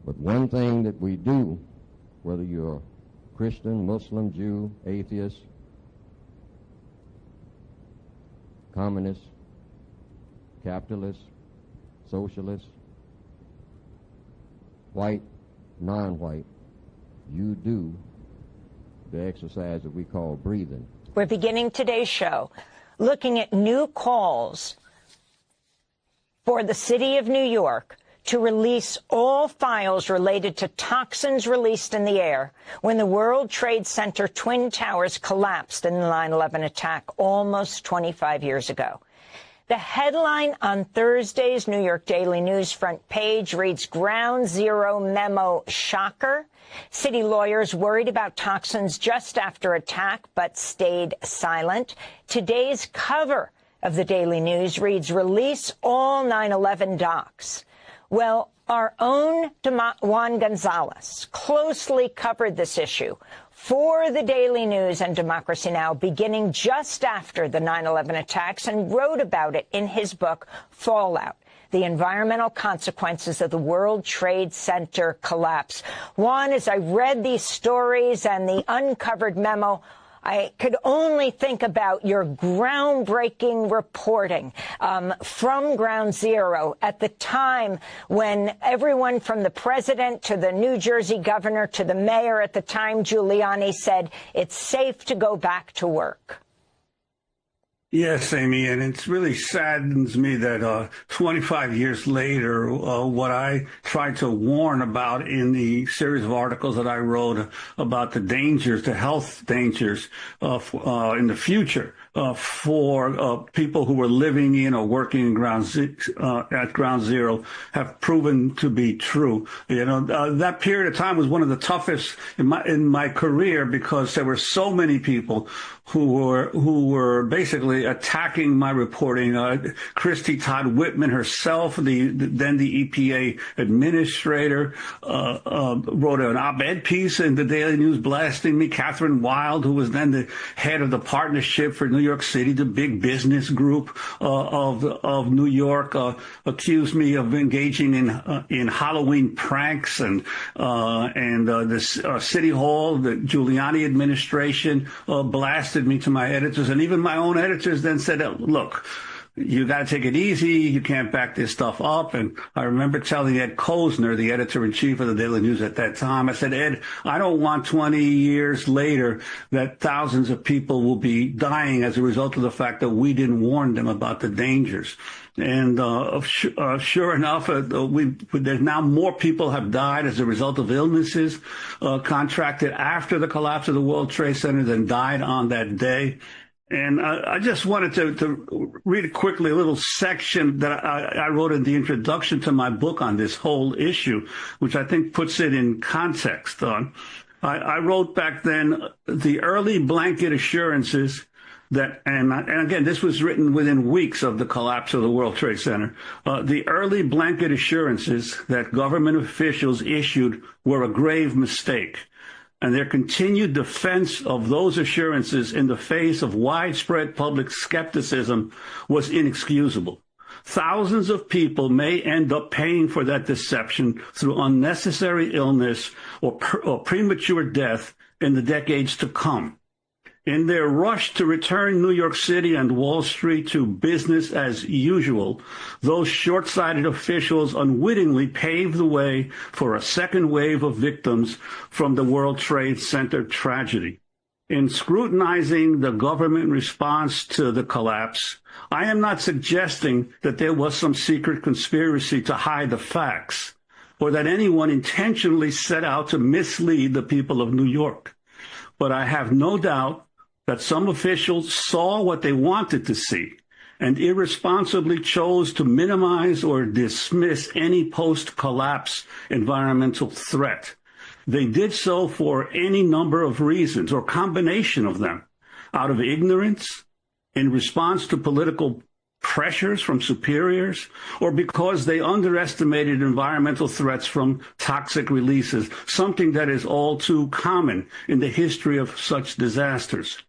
But one thing that we do, whether you're Christian, Muslim, Jew, atheist, communist, capitalist, socialist, white, non-white, you do the exercise that we call breathing. We're beginning today's show looking at new calls for the city of New York to release all files related to toxins released in the air when the World Trade Center Twin Towers collapsed in the 9/11 attack almost 25 years ago. The headline on Thursday's New York Daily News front page reads, Ground Zero Memo Shocker. City lawyers worried about toxins just after attack but stayed silent. Today's cover of the Daily News reads, Release all 9/11 docs. Well, our own Juan Gonzalez closely covered this issue for the Daily News and Democracy Now! Beginning just after the 9/11 attacks and wrote about it in his book, Fallout: The Environmental Consequences of the World Trade Center Collapse. Juan, as I read these stories and the uncovered memo, I could only think about your groundbreaking reporting from Ground Zero at the time when everyone from the president to the New Jersey governor to the mayor at the time, Giuliani, said it's safe to go back to work. Yes, Amy, and it really saddens me that 25 years later, what I tried to warn about in the series of articles that I wrote about the dangers, the health dangers in the future for people who were living in or working in at Ground Zero have proven to be true. You know, that period of time was one of the toughest in my career because there were so many people who were basically attacking my reporting. Christy Todd Whitman herself, then the EPA administrator, wrote an op-ed piece in the Daily News blasting me. Catherine Wild, who was then the head of the Partnership for New York City, the big business group of New York, accused me of engaging in Halloween pranks and the City Hall, the Giuliani administration blasted me to my editors, and even my own editors then said, look, you got to take it easy. You can't back this stuff up. And I remember telling Ed Kozner, the editor-in-chief of the Daily News at that time, I said, Ed, I don't want 20 years later that thousands of people will be dying as a result of the fact that we didn't warn them about the dangers. And sure enough, there's now more people have died as a result of illnesses contracted after the collapse of the World Trade Center than died on that day. And I just wanted to read quickly a little section that I wrote in the introduction to my book on this whole issue, which I think puts it in context. I wrote back then, the early blanket assurances that, and again, this was written within weeks of the collapse of the World Trade Center, the early blanket assurances that government officials issued were a grave mistake. And their continued defense of those assurances in the face of widespread public skepticism was inexcusable. Thousands of people may end up paying for that deception through unnecessary illness or premature death in the decades to come. In their rush to return New York City and Wall Street to business as usual, those short-sighted officials unwittingly paved the way for a second wave of victims from the World Trade Center tragedy. In scrutinizing the government response to the collapse, I am not suggesting that there was some secret conspiracy to hide the facts or that anyone intentionally set out to mislead the people of New York. But I have no doubt that some officials saw what they wanted to see and irresponsibly chose to minimize or dismiss any post-collapse environmental threat. They did so for any number of reasons or combination of them, out of ignorance, in response to political pressures from superiors, or because they underestimated environmental threats from toxic releases, something that is all too common in the history of such disasters.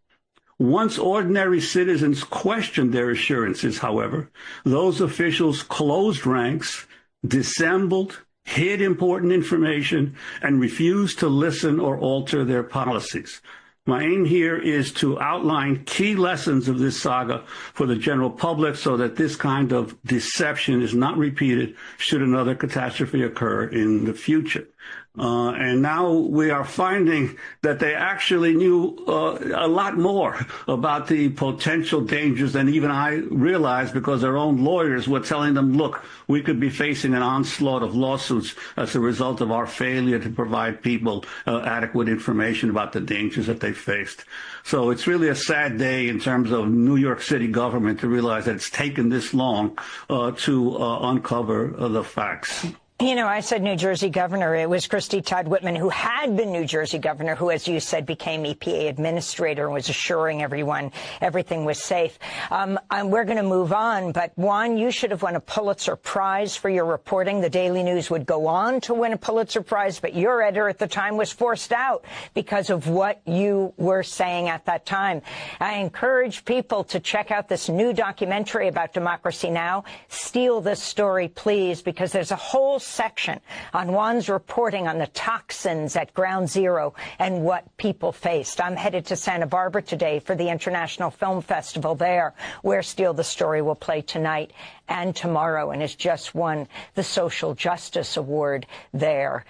Once ordinary citizens questioned their assurances, however, those officials closed ranks, dissembled, hid important information, and refused to listen or alter their policies. My aim here is to outline key lessons of this saga for the general public so that this kind of deception is not repeated should another catastrophe occur in the future. And now we are finding that they actually knew a lot more about the potential dangers than even I realized, because their own lawyers were telling them, look, we could be facing an onslaught of lawsuits as a result of our failure to provide people adequate information about the dangers that they faced. So it's really a sad day in terms of New York City government to realize that it's taken this long to uncover the facts. You know, I said New Jersey governor. It was Christie Todd Whitman, who had been New Jersey governor, who, as you said, became EPA administrator and was assuring everyone everything was safe. And we're going to move on. But, Juan, you should have won a Pulitzer Prize for your reporting. The Daily News would go on to win a Pulitzer Prize, but your editor at the time was forced out because of what you were saying at that time. I encourage people to check out this new documentary about Democracy Now! Steal this story, please, because there's a whole section on Juan's reporting on the toxins at Ground Zero and what people faced. I'm headed to Santa Barbara today for the International Film Festival there, where Steal the Story will play tonight and tomorrow, and has just won the Social Justice Award there.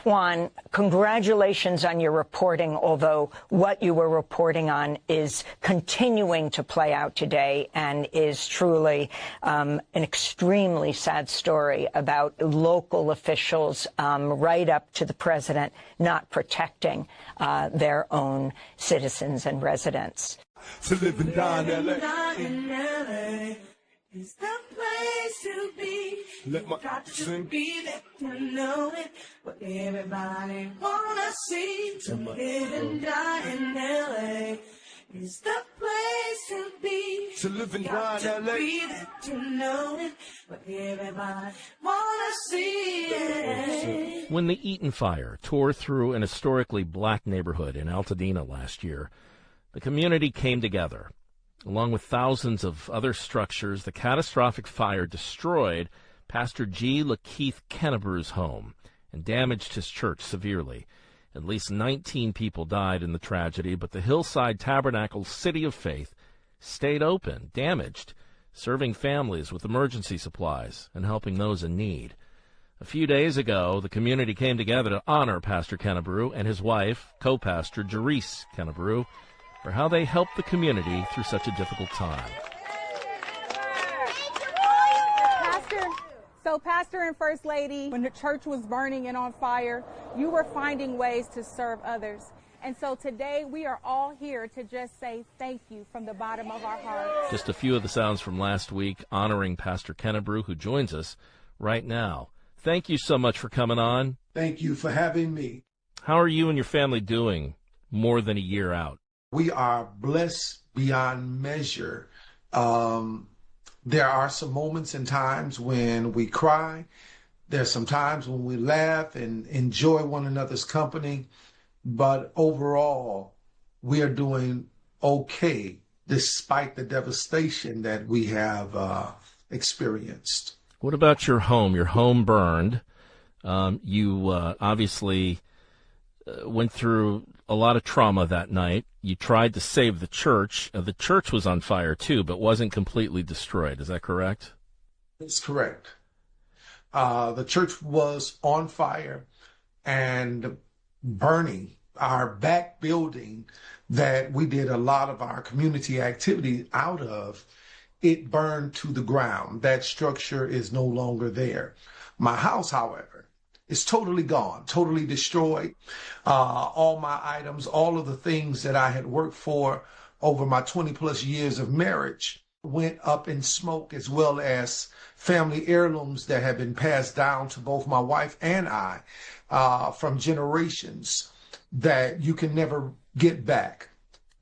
Juan, congratulations on your reporting, although what you were reporting on is continuing to play out today and is truly an extremely sad story about local officials right up to the president not protecting their own citizens and residents. To live and die in LA is the place to be. Let my got to be there to know it, what everybody wanna see. To live and die in LA is the place to be. To live and die in LA, be there to know it, what everybody wanna see. Yeah. When the Eaton fire tore through an historically black neighborhood in Altadena last year, the community came together. Along with thousands of other structures, the catastrophic fire destroyed Pastor G. Lakeith Kennebru's home and damaged his church severely. At least 19 people died in the tragedy, but the Hillside Tabernacle City of Faith stayed open, damaged, serving families with emergency supplies and helping those in need. A few days ago, the community came together to honor Pastor Kennebru and his wife, co-pastor Jerice Kennebru, for how they helped the community through such a difficult time. Pastor and First Lady, when the church was burning and on fire, you were finding ways to serve others. And so today we are all here to just say thank you from the bottom of our hearts. Just a few of the sounds from last week honoring Pastor Kennebru, who joins us right now. Thank you so much for coming on. Thank you for having me. How are you and your family doing more than a year out? We are blessed beyond measure. There are some moments and times when we cry. There's some times when we laugh and enjoy one another's company. But overall, we are doing okay despite the devastation that we have experienced. What about your home? Your home burned. You obviously went through a lot of trauma that night. You tried to save the church. The church was on fire too, but wasn't completely destroyed. Is that correct? That's correct. The church was on fire and burning. Our back building that we did a lot of our community activity out of, it burned to the ground. That structure is no longer there. My house, however, is totally gone, totally destroyed. All my items, all of the things that I had worked for over my 20 plus years of marriage went up in smoke, as well as family heirlooms that have been passed down to both my wife and I from generations that you can never get back.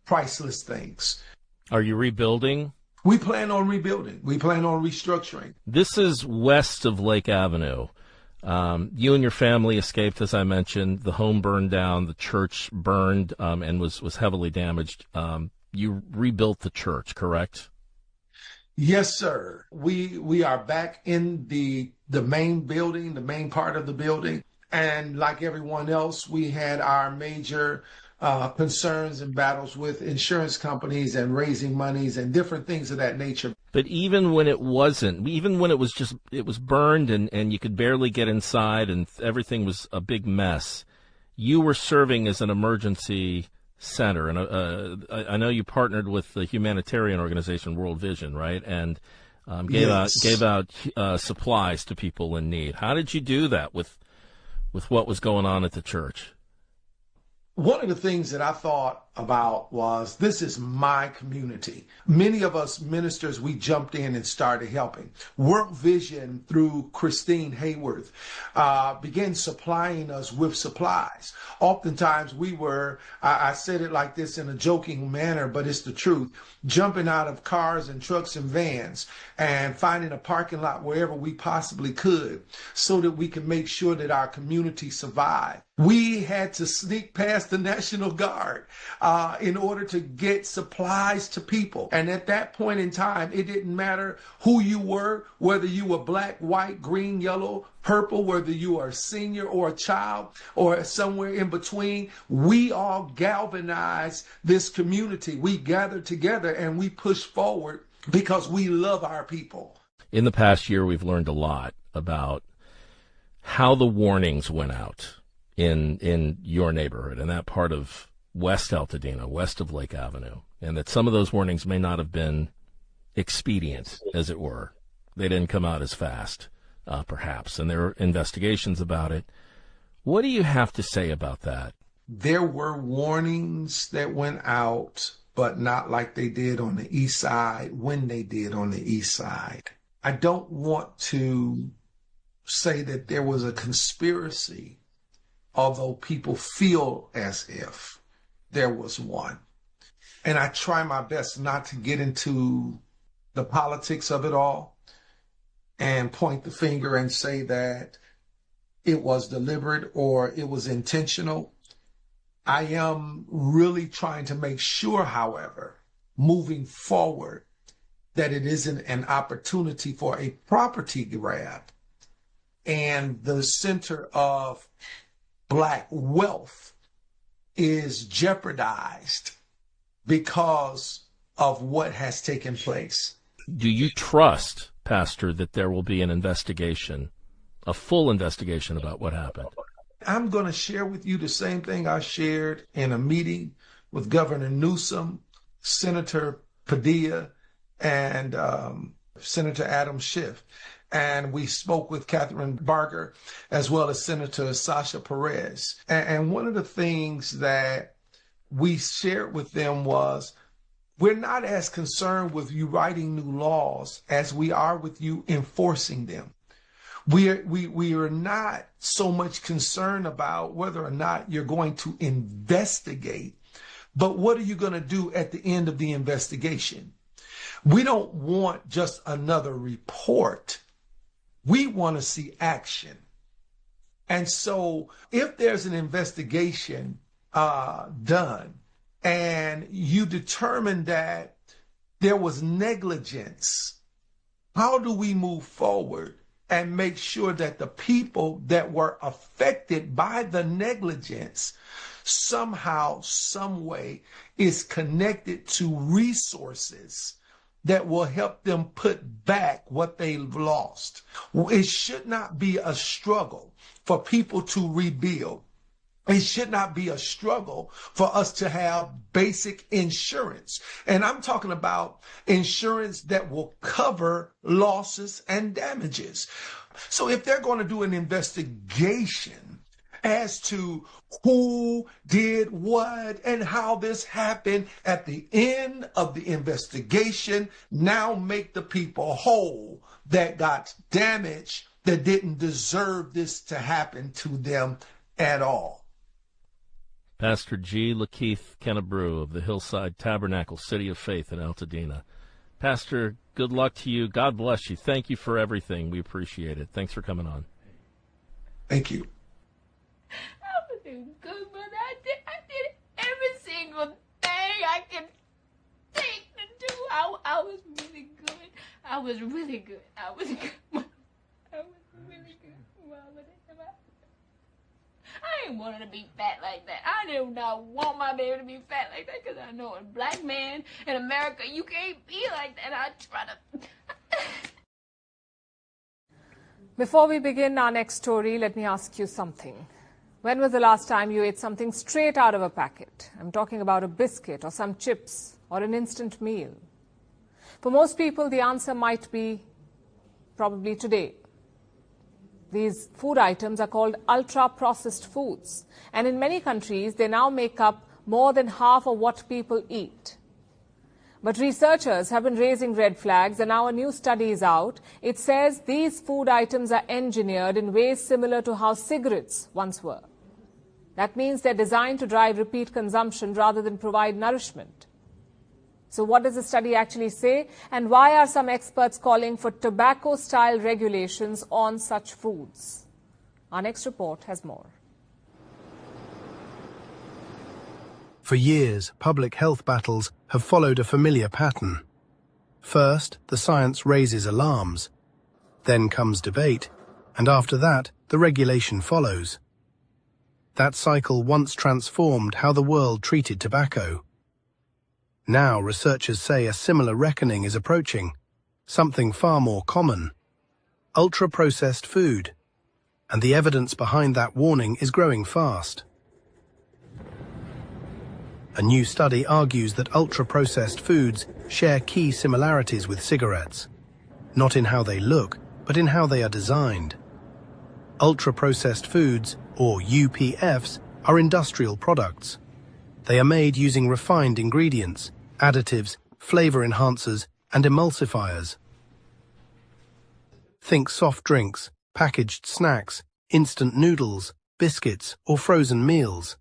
Priceless things. Are you rebuilding? We plan on rebuilding. We plan on restructuring. This is west of Lake Avenue. You and your family escaped, as I mentioned. The home burned down. The church burned and was heavily damaged. You rebuilt the church, correct? Yes, sir. We are back in the the main building, the main part of the building. And like everyone else, we had our major concerns and battles with insurance companies and raising monies and different things of that nature. But even when it wasn't, even when it was burned and you could barely get inside and everything was a big mess, you were serving as an emergency center. And I know you partnered with the humanitarian organization World Vision, right? And gave out supplies to people in need. How did you do that with what was going on at the church? One of the things that I thought about was, this is my community. Many of us ministers, we jumped in and started helping. World Vision, through Christine Hayworth, began supplying us with supplies. Oftentimes we were, I said it like this in a joking manner, but it's the truth, jumping out of cars and trucks and vans and finding a parking lot wherever we possibly could so that we could make sure that our community survived. We had to sneak past the National Guard in order to get supplies to people. And at that point in time, it didn't matter who you were, whether you were black, white, green, yellow, purple, whether you are a senior or a child or somewhere in between. We all galvanized this community. We gathered together and we pushed forward because we love our people. In the past year, we've learned a lot about how the warnings went out in your neighborhood, in that part of West Altadena, west of Lake Avenue, and that some of those warnings may not have been expedient, as it were. They didn't come out as fast, perhaps, and there are investigations about it. What do you have to say about that? There were warnings that went out, but not like they did on the east side, when they did on the east side. I don't want to say that there was a conspiracy, although people feel as if there was one. And I try my best not to get into the politics of it all and point the finger and say that it was deliberate or it was intentional. I am really trying to make sure, however, moving forward, that it isn't an opportunity for a property grab and the center of Black wealth is jeopardized because of what has taken place. Do you trust, Pastor, that there will be an investigation, a full investigation about what happened? I'm going to share with you the same thing I shared in a meeting with Governor Newsom, Senator Padilla, and Senator Adam Schiff. And we spoke with Catherine Barker as well as Senator Sasha Perez. And one of the things that we shared with them was, we're not as concerned with you writing new laws as we are with you enforcing them. We are not so much concerned about whether or not you're going to investigate, but what are you going to do at the end of the investigation? We don't want just another report. We want to see action. And so if there's an investigation done and you determine that there was negligence, how do we move forward and make sure that the people that were affected by the negligence somehow, some way is connected to resources that will help them put back what they've lost? It should not be a struggle for people to rebuild. It should not be a struggle for us to have basic insurance. And I'm talking about insurance that will cover losses and damages. So if they're going to do an investigation as to who did what and how this happened, at the end of the investigation, now make the people whole that got damaged, that didn't deserve this to happen to them at all. Pastor G. Lakeith Kennebrew of the Hillside Tabernacle City of Faith in Altadena. Pastor, good luck to you. God bless you. Thank you for everything. We appreciate it. Thanks for coming on. Thank you. I was doing good, but I did every single thing I can think to do. I was really good. I was really good. I was good. I was wrong with it. I ain't wanting to be fat like that. I do not want my baby to be fat like that because I know a black man in America, you can't be like that. I try to... Before we begin our next story, let me ask you something. When was the last time you ate something straight out of a packet? I'm talking about a biscuit or some chips or an instant meal. For most people, the answer might be probably today. These food items are called ultra-processed foods, and in many countries, they now make up more than half of what people eat. But researchers have been raising red flags, and now a new study is out. It says these food items are engineered in ways similar to how cigarettes once were. That means they're designed to drive repeat consumption rather than provide nourishment. So what does the study actually say, and why are some experts calling for tobacco-style regulations on such foods? Our next report has more. For years, public health battles have followed a familiar pattern. First, the science raises alarms. Then comes debate, and after that, the regulation follows. That cycle once transformed how the world treated tobacco. Now researchers say a similar reckoning is approaching, something far more common: ultra-processed food. And the evidence behind that warning is growing fast. A new study argues that ultra-processed foods share key similarities with cigarettes, not in how they look, but in how they are designed. Ultra-processed foods, or UPFs, are industrial products. They are made using refined ingredients, additives, flavor enhancers, and emulsifiers. Think soft drinks, packaged snacks, instant noodles, biscuits, or frozen meals.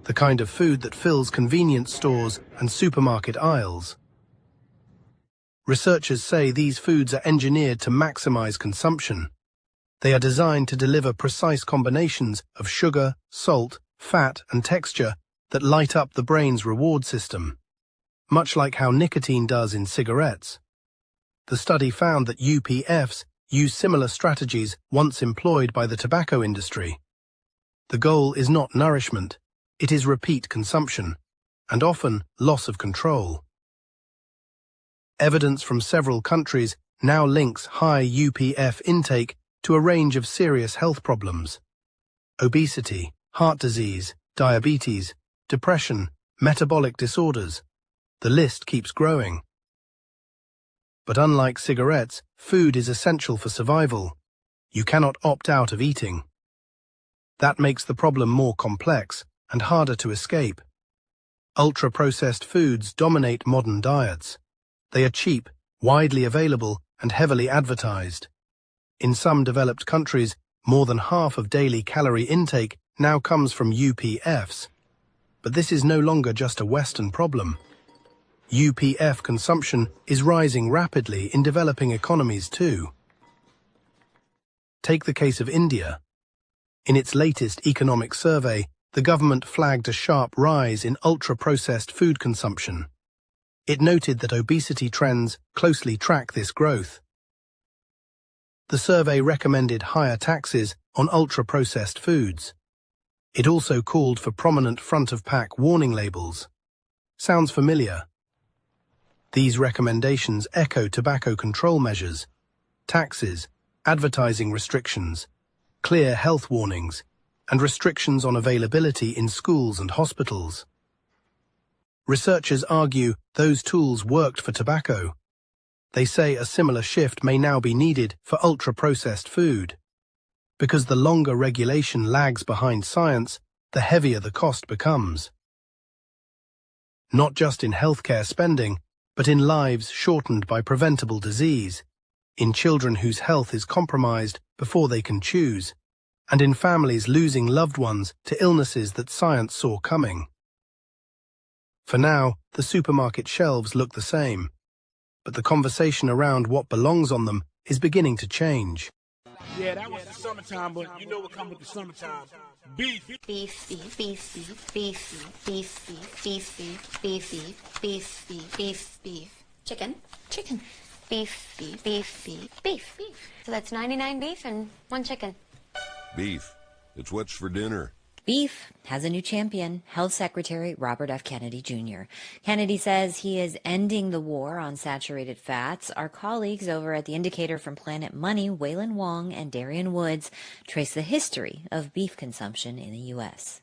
The kind of food that fills convenience stores and supermarket aisles. Researchers say these foods are engineered to maximize consumption. They are designed to deliver precise combinations of sugar, salt, fat, and texture that light up the brain's reward system, much like how nicotine does in cigarettes. The study found that UPFs use similar strategies once employed by the tobacco industry. The goal is not nourishment, it is repeat consumption, and often loss of control. Evidence from several countries now links high UPF intake to a range of serious health problems: obesity, heart disease, diabetes, depression, metabolic disorders. The list keeps growing. But unlike cigarettes, food is essential for survival. You cannot opt out of eating. That makes the problem more complex and harder to escape. Ultra-processed foods dominate modern diets. They are cheap, widely available, and heavily advertised. In some developed countries, more than half of daily calorie intake now comes from UPFs. But this is no longer just a Western problem. UPF consumption is rising rapidly in developing economies too. Take the case of India. In its latest economic survey, the government flagged a sharp rise in ultra-processed food consumption. It noted that obesity trends closely track this growth. The survey recommended higher taxes on ultra-processed foods. It also called for prominent front-of-pack warning labels. Sounds familiar? These recommendations echo tobacco control measures, taxes, advertising restrictions, clear health warnings, and restrictions on availability in schools and hospitals. Researchers argue those tools worked for tobacco. They say a similar shift may now be needed for ultra-processed food. Because the longer regulation lags behind science, the heavier the cost becomes. Not just in healthcare spending, but in lives shortened by preventable disease, in children whose health is compromised before they can choose, and in families losing loved ones to illnesses that science saw coming. For now, the supermarket shelves look the same, but the conversation around what belongs on them is beginning to change. Yeah, that was the summertime, but you know what comes with the summertime? Beef. Beef, beef, beef, beef, beef, beef, beef, beef, beef, beef, beef, beef, beef. Chicken. Beef, beef, beef, beef, beef. So that's 99 beef and 1 chicken. Beef. It's what's for dinner. Beef has a new champion, Health Secretary Robert F. Kennedy Jr. Kennedy says he is ending the war on saturated fats. Our colleagues over at The Indicator from Planet Money, Waylon Wong and Darian Woods, trace the history of beef consumption in the U.S.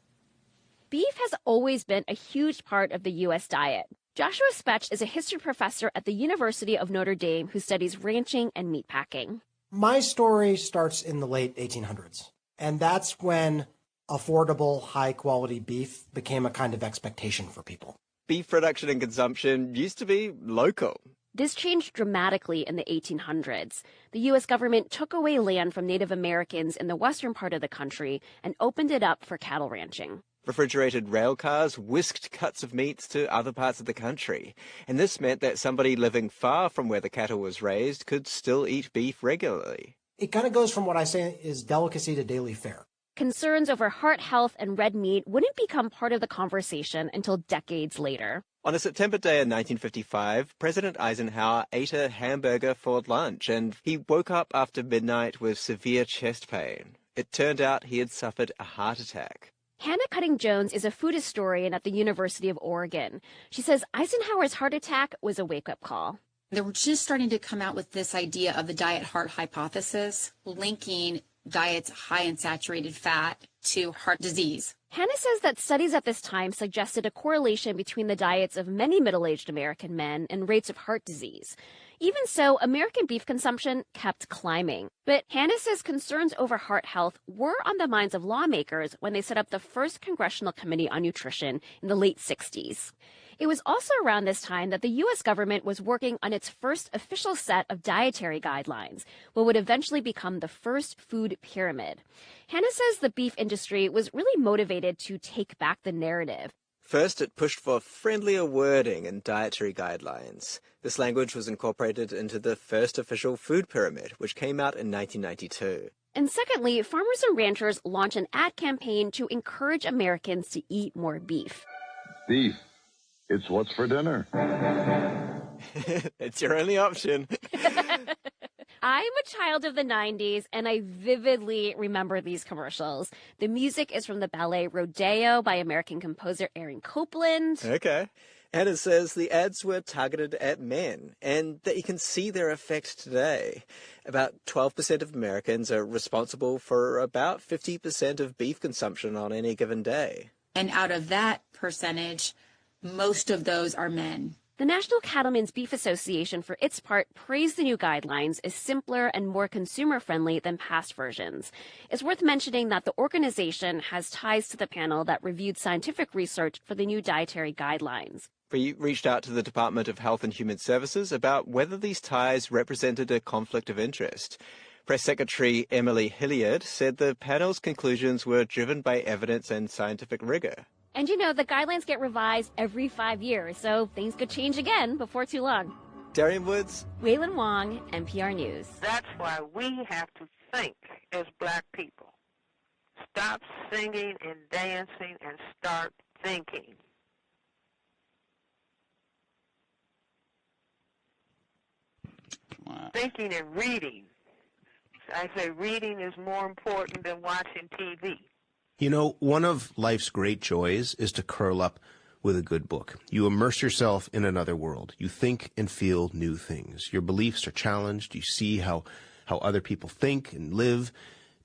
Beef has always been a huge part of the U.S. diet. Joshua Spetch is a history professor at the University of Notre Dame who studies ranching and meatpacking. My story starts in the late 1800s, and that's when affordable, high-quality beef became a kind of expectation for people. Beef production and consumption used to be local. This changed dramatically in the 1800s. The U.S. government took away land from Native Americans in the western part of the country and opened it up for cattle ranching. Refrigerated rail cars whisked cuts of meats to other parts of the country, and this meant that somebody living far from where the cattle was raised could still eat beef regularly. It kind of goes from what I say is delicacy to daily fare. Concerns over heart health and red meat wouldn't become part of the conversation until decades later. On a September day in 1955, President Eisenhower ate a hamburger for lunch, and he woke up after midnight with severe chest pain. It turned out he had suffered a heart attack. Hannah Cutting-Jones is a food historian at the University of Oregon. She says Eisenhower's heart attack was a wake-up call. They were just starting to come out with this idea of the diet-heart hypothesis, linking diets high in saturated fat to heart disease. Hannah says that studies at this time suggested a correlation between the diets of many middle-aged American men and rates of heart disease. Even so, American beef consumption kept climbing. But Hannah says concerns over heart health were on the minds of lawmakers when they set up the first Congressional Committee on Nutrition in the late 60s. It was also around this time that the U.S. government was working on its first official set of dietary guidelines, what would eventually become the first food pyramid. Hannah says the beef industry was really motivated to take back the narrative. First, it pushed for friendlier wording in dietary guidelines. This language was incorporated into the first official food pyramid, which came out in 1992. And secondly, farmers and ranchers launched an ad campaign to encourage Americans to eat more beef. Beef. It's what's for dinner. It's your only option. I'm a child of the 90s, and I vividly remember these commercials. The music is from the ballet Rodeo by American composer Aaron Copland. Okay. And it says the ads were targeted at men, and that you can see their effect today. About 12% of Americans are responsible for about 50% of beef consumption on any given day. And out of that percentage, most of those are men. The National Cattlemen's Beef Association, for its part, praised the new guidelines as simpler and more consumer-friendly than past versions. It's worth mentioning that the organization has ties to the panel that reviewed scientific research for the new dietary guidelines. We reached out to the Department of Health and Human Services about whether these ties represented a conflict of interest. Press Secretary Emily Hilliard said the panel's conclusions were driven by evidence and scientific rigor. And you know, the guidelines get revised every 5 years, so things could change again before too long. Darian Woods, Waylon Wong, NPR News. That's why we have to think as black people. Stop singing and dancing and start thinking. Wow. Thinking and reading. I say reading is more important than watching TV. You know, one of life's great joys is to curl up with a good book. You immerse yourself in another world. You think and feel new things. Your beliefs are challenged. You see how other people think and live.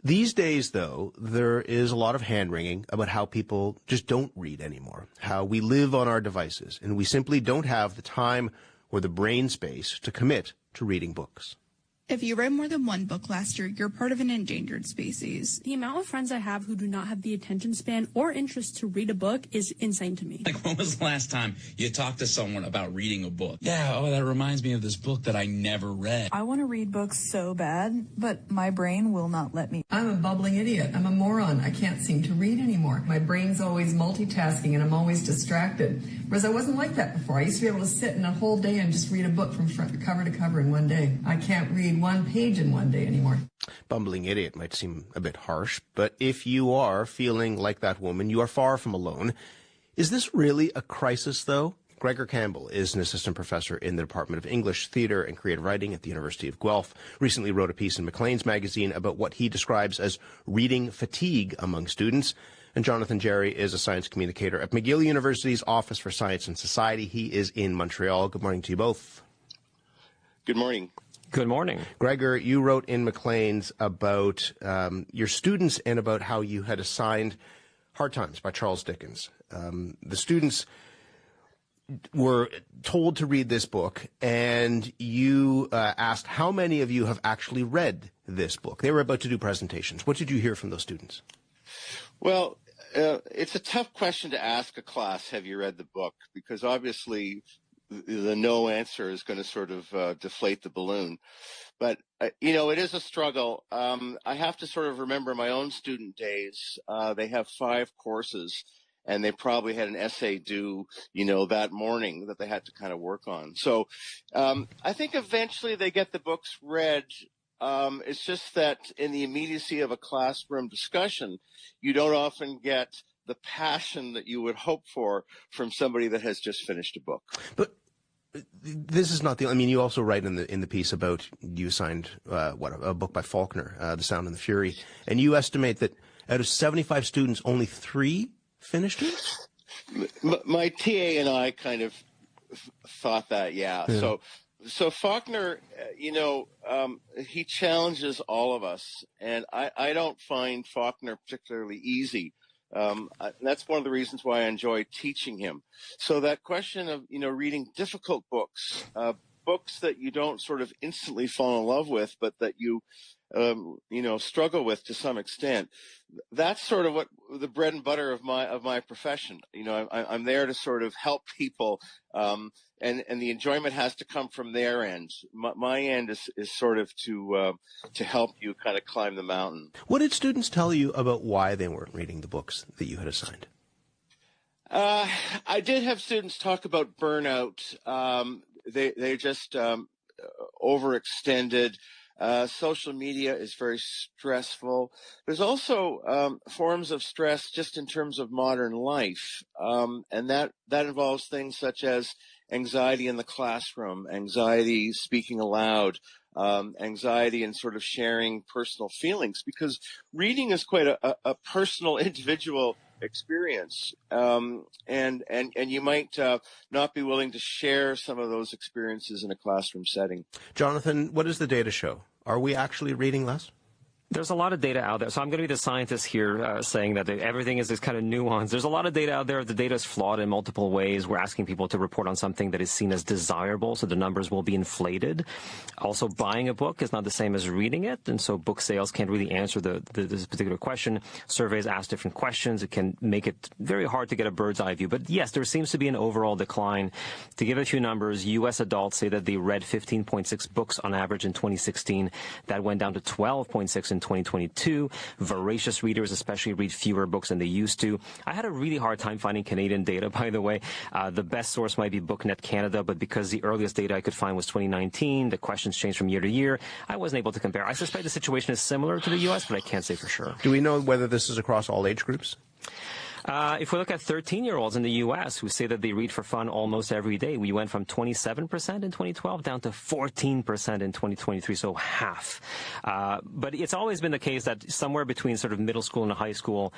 These days, though, there is a lot of hand-wringing about how people just don't read anymore, how we live on our devices, and we simply don't have the time or the brain space to commit to reading books. If you read more than one book last year, you're part of an endangered species. The amount of friends I have who do not have the attention span or interest to read a book is insane to me. Like, when was the last time you talked to someone about reading a book? Yeah, that reminds me of this book that I never read. I want to read books so bad, but my brain will not let me. I'm a bubbling idiot. I'm a moron. I can't seem to read anymore. My brain's always multitasking and I'm always distracted. Whereas I wasn't like that before. I used to be able to sit in a whole day and just read a book from cover to cover in one day. I can't read one page in one day anymore. Bumbling idiot might seem a bit harsh, but if you are feeling like that woman, you are far from alone. Is this really a crisis, though? Gregor Campbell is an assistant professor in the Department of English, Theatre and Creative Writing at the University of Guelph. Recently wrote a piece in Maclean's magazine about what he describes as reading fatigue among students. And Jonathan Jerry is a science communicator at McGill University's Office for Science and Society. He is in Montreal. Good morning to you both. Good morning. Good morning. Gregor, you wrote in Maclean's about your students and about how you had assigned Hard Times by Charles Dickens. The students were told to read this book, and you asked how many of you have actually read this book. They were about to do presentations. What did you hear from those students? Well, it's a tough question to ask a class, have you read the book? Because obviously the no answer is going to sort of deflate the balloon. But, you know, it is a struggle. I have to sort of remember my own student days. They have 5 courses, and they probably had an essay due, you know, that morning that they had to kind of work on. So I think eventually they get the books read. It's just that in the immediacy of a classroom discussion, you don't often get the passion that you would hope for from somebody that has just finished a book. But this is not the. I mean, you also write in the piece about you signed a book by Faulkner, The Sound and the Fury, and you estimate that out of 75 students, only 3 finished it. My TA and I kind of thought that, yeah. So Faulkner, you know, he challenges all of us, and I don't find Faulkner particularly easy. That's one of the reasons why I enjoy teaching him. So that question of, you know, reading difficult books, books that you don't sort of instantly fall in love with, but that you, you know, struggle with to some extent. That's sort of what the bread and butter of my profession. You know, I'm there to sort of help people, and the enjoyment has to come from their end. My end is sort of to help you kind of climb the mountain. What did students tell you about why they weren't reading the books that you had assigned? I did have students talk about burnout. They just overextended. Social media is very stressful. There's also forms of stress just in terms of modern life, and that involves things such as anxiety in the classroom, anxiety speaking aloud, anxiety in sort of sharing personal feelings, because reading is quite a personal, individual experience, and you might not be willing to share some of those experiences in a classroom setting. Jonathan, what does the data show? Are we actually reading less? There's a lot of data out there. So I'm going to be the scientist here saying that everything is this kind of nuance. There's a lot of data out there. The data is flawed in multiple ways. We're asking people to report on something that is seen as desirable, so the numbers will be inflated. Also, buying a book is not the same as reading it, and so book sales can't really answer this particular question. Surveys ask different questions. It can make it very hard to get a bird's eye view. But yes, there seems to be an overall decline. To give a few numbers, U.S. adults say that they read 15.6 books on average in 2016. That went down to 12.6 in 2022. Voracious readers especially read fewer books than they used to. I had a really hard time finding Canadian data, by the way. The best source might be BookNet Canada, but because the earliest data I could find was 2019, the questions changed from year to year, I wasn't able to compare. I suspect the situation is similar to the U.S., but I can't say for sure. Do we know whether this is across all age groups? If we look at 13-year-olds in the U.S. who say that they read for fun almost every day, we went from 27% in 2012 down to 14% in 2023, so half. But it's always been the case that somewhere between sort of middle school and high school,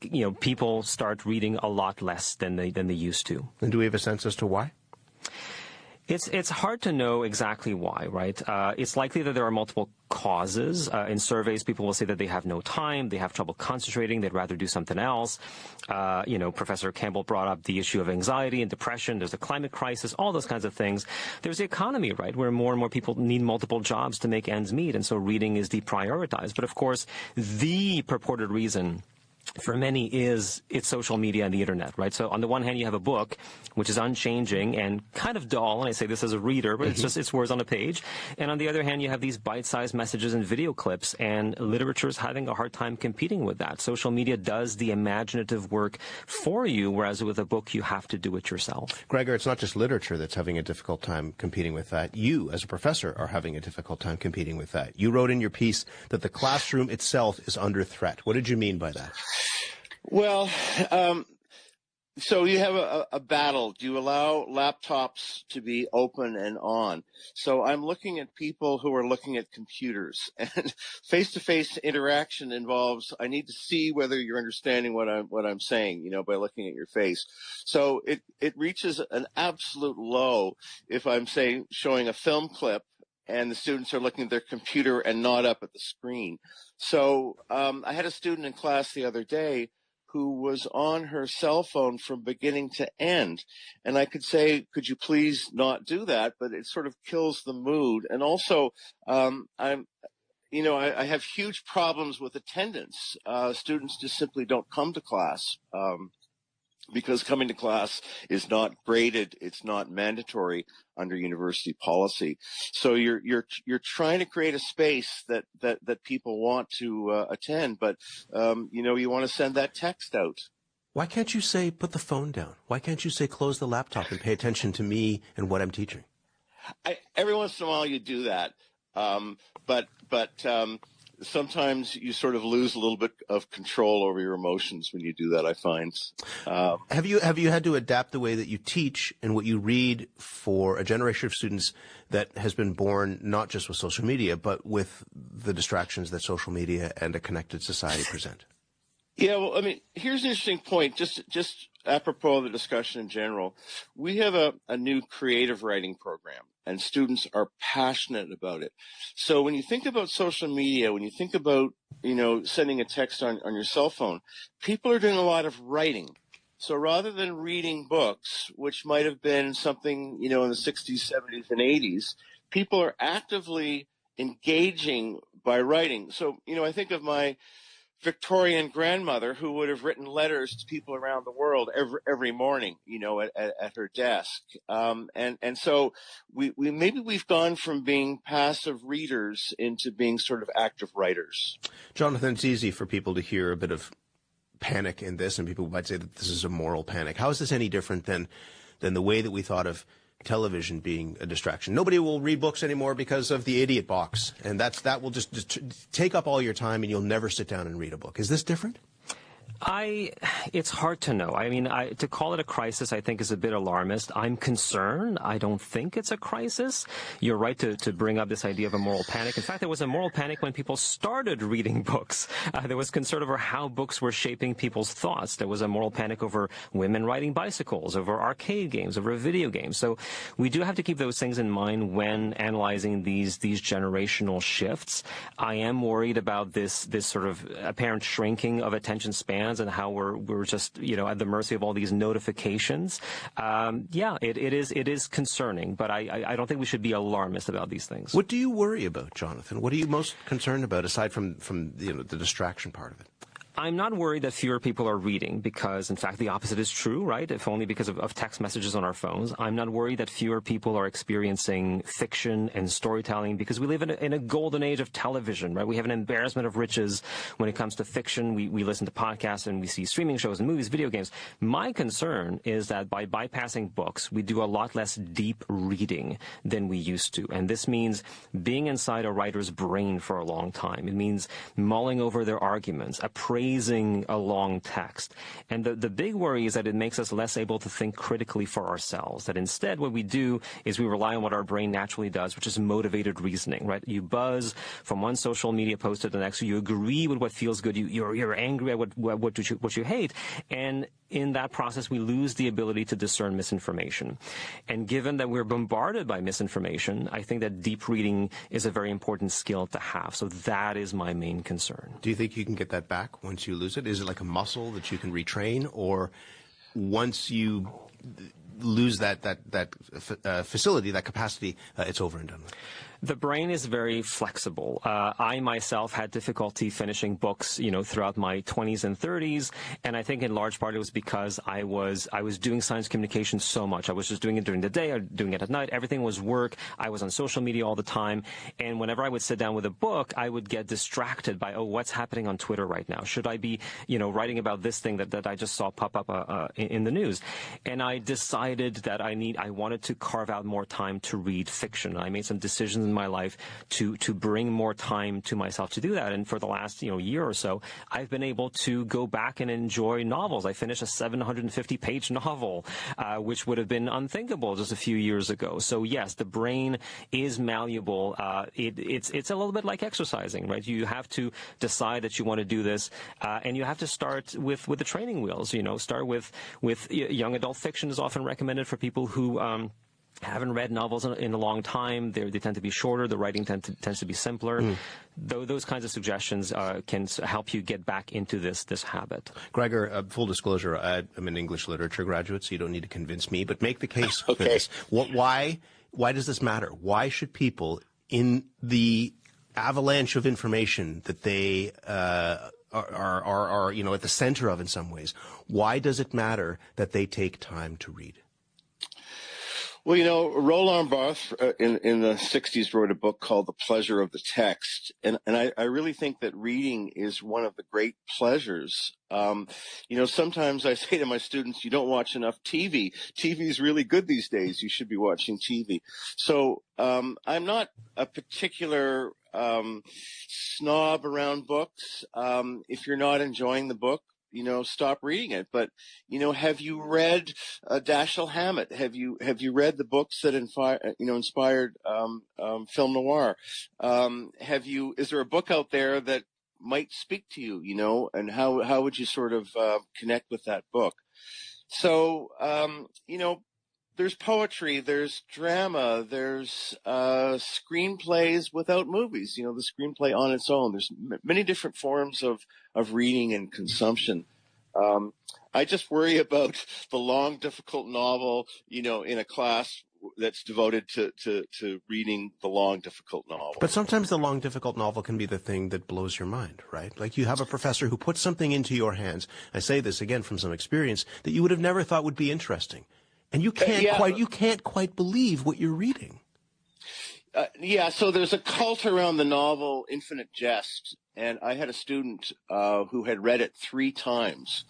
you know, people start reading a lot less than they used to. And do we have a sense as to why? It's hard to know exactly why, right? It's likely that there are multiple causes. In surveys, people will say that they have no time, they have trouble concentrating, they'd rather do something else. You know, Professor Campbell brought up the issue of anxiety and depression. There's a climate crisis, all those kinds of things. There's the economy, right, where more and more people need multiple jobs to make ends meet, and so reading is deprioritized. But of course, the purported reason for many it's social media and the internet, right? So on the one hand, you have a book, which is unchanging and kind of dull, and I say this as a reader, but it's words on a page. And on the other hand, you have these bite-sized messages and video clips, and literature is having a hard time competing with that. Social media does the imaginative work for you, whereas with a book, you have to do it yourself. Gregor, it's not just literature that's having a difficult time competing with that. You, as a professor, are having a difficult time competing with that. You wrote in your piece that the classroom itself is under threat. What did you mean by that? Well, So you have a battle. Do you allow laptops to be open and on? So I'm looking at people who are looking at computers, and face-to-face interaction involves, I need to see whether you're understanding what I'm saying, by looking at your face. So it reaches an absolute low if I'm showing a film clip and the students are looking at their computer and not up at the screen. So I had a student in class the other day who was on her cell phone from beginning to end. And I could say, could you please not do that? But it sort of kills the mood. And also, I have huge problems with attendance. Students just simply don't come to class. Because coming to class is not graded, it's not mandatory under university policy. So you're trying to create a space that people want to attend, but you want to send that text out. Why can't you say put the phone down? Why can't you say close the laptop and pay attention to me and what I'm teaching? Every once in a while you do that, but sometimes you sort of lose a little bit of control over your emotions when you do that, I find. Have you had to adapt the way that you teach and what you read for a generation of students that has been born not just with social media, but with the distractions that social media and a connected society present? Yeah, well, I mean, here's an interesting point, just apropos of the discussion in general. We have a new creative writing program, and students are passionate about it. So when you think about social media, when you think about, sending a text on your cell phone, people are doing a lot of writing. So rather than reading books, which might have been something, in the 60s, 70s, and 80s, people are actively engaging by writing. So, I think of my Victorian grandmother who would have written letters to people around the world every morning, at her desk. And so we've gone from being passive readers into being sort of active writers. Jonathan, it's easy for people to hear a bit of panic in this, and people might say that this is a moral panic. How is this any different than the way that we thought of television being a distraction? Nobody will read books anymore because of the idiot box, and that will just take up all your time, and you'll never sit down and read a book. Is this different? It's hard to know. I mean, to call it a crisis, I think, is a bit alarmist. I'm concerned. I don't think it's a crisis. You're right to bring up this idea of a moral panic. In fact, there was a moral panic when people started reading books. There was concern over how books were shaping people's thoughts. There was a moral panic over women riding bicycles, over arcade games, over video games. So we do have to keep those things in mind when analyzing these generational shifts. I am worried about this sort of apparent shrinking of attention spans and how we're just at the mercy of all these notifications. It is concerning, but I don't think we should be alarmist about these things. What do you worry about, Jonathan? What are you most concerned about aside from the distraction part of it? I'm not worried that fewer people are reading because, in fact, the opposite is true, right? If only because of text messages on our phones. I'm not worried that fewer people are experiencing fiction and storytelling because we live in a golden age of television, right? We have an embarrassment of riches when it comes to fiction. We listen to podcasts and we see streaming shows and movies, video games. My concern is that by bypassing books, we do a lot less deep reading than we used to. And this means being inside a writer's brain for a long time. It means mulling over their arguments, appraising a long text. And the big worry is that it makes us less able to think critically for ourselves, that instead what we do is we rely on what our brain naturally does, which is motivated reasoning, right? You buzz from one social media post to the next, you agree with what feels good, you're angry at what you hate, and in that process we lose the ability to discern misinformation. And given that we're bombarded by misinformation, I think that deep reading is a very important skill to have. So that is my main concern. Do you think you can get that back once you lose it? Is it like a muscle that you can retrain, or once you lose that facility, that capacity, it's over and done with? The brain is very flexible. I myself had difficulty finishing books, throughout my 20s and 30s, and I think in large part it was because I was doing science communication so much. I was just doing it during the day, or doing it at night. Everything was work. I was on social media all the time, and whenever I would sit down with a book, I would get distracted by, what's happening on Twitter right now? Should I be, writing about this thing that I just saw pop up in the news? And I decided that I wanted to carve out more time to read fiction. I made some decisions in my life to bring more time to myself to do that. And for the last year or so, I've been able to go back and enjoy novels. I finished a 750-page novel, which would have been unthinkable just a few years ago. So yes, the brain is malleable. It's a little bit like exercising, right? You have to decide that you want to do this, and you have to start with the training wheels. Start with young adult fiction is often recommended for people who haven't read novels in a long time. They tend to be shorter. The writing tends to be simpler. Those kinds of suggestions can help you get back into this habit. Gregor, full disclosure, I'm an English literature graduate, so you don't need to convince me, but make the case for this. Why does this matter? Why should people, in the avalanche of information that they are at the center of in some ways, why does it matter that they take time to read? Well, Roland Barthes in the 60s wrote a book called The Pleasure of the Text. And I really think that reading is one of the great pleasures. Sometimes I say to my students, you don't watch enough TV. TV is really good these days. You should be watching TV. So I'm not a particular snob around books. If you're not enjoying the book, stop reading it. But, have you read Dashiell Hammett? Have you read the books that inspired film noir? Is there a book out there that might speak to you, and how would you sort of connect with that book? So, there's poetry, there's drama, there's screenplays without movies, the screenplay on its own. There's many different forms of reading and consumption. I just worry about the long, difficult novel, in a class that's devoted to reading the long, difficult novel. But sometimes the long, difficult novel can be the thing that blows your mind, right? Like you have a professor who puts something into your hands. I say this again from some experience that you would have never thought would be interesting. And you can't quite believe what you're reading. So there's a cult around the novel Infinite Jest, and I had a student who had read it 3 times,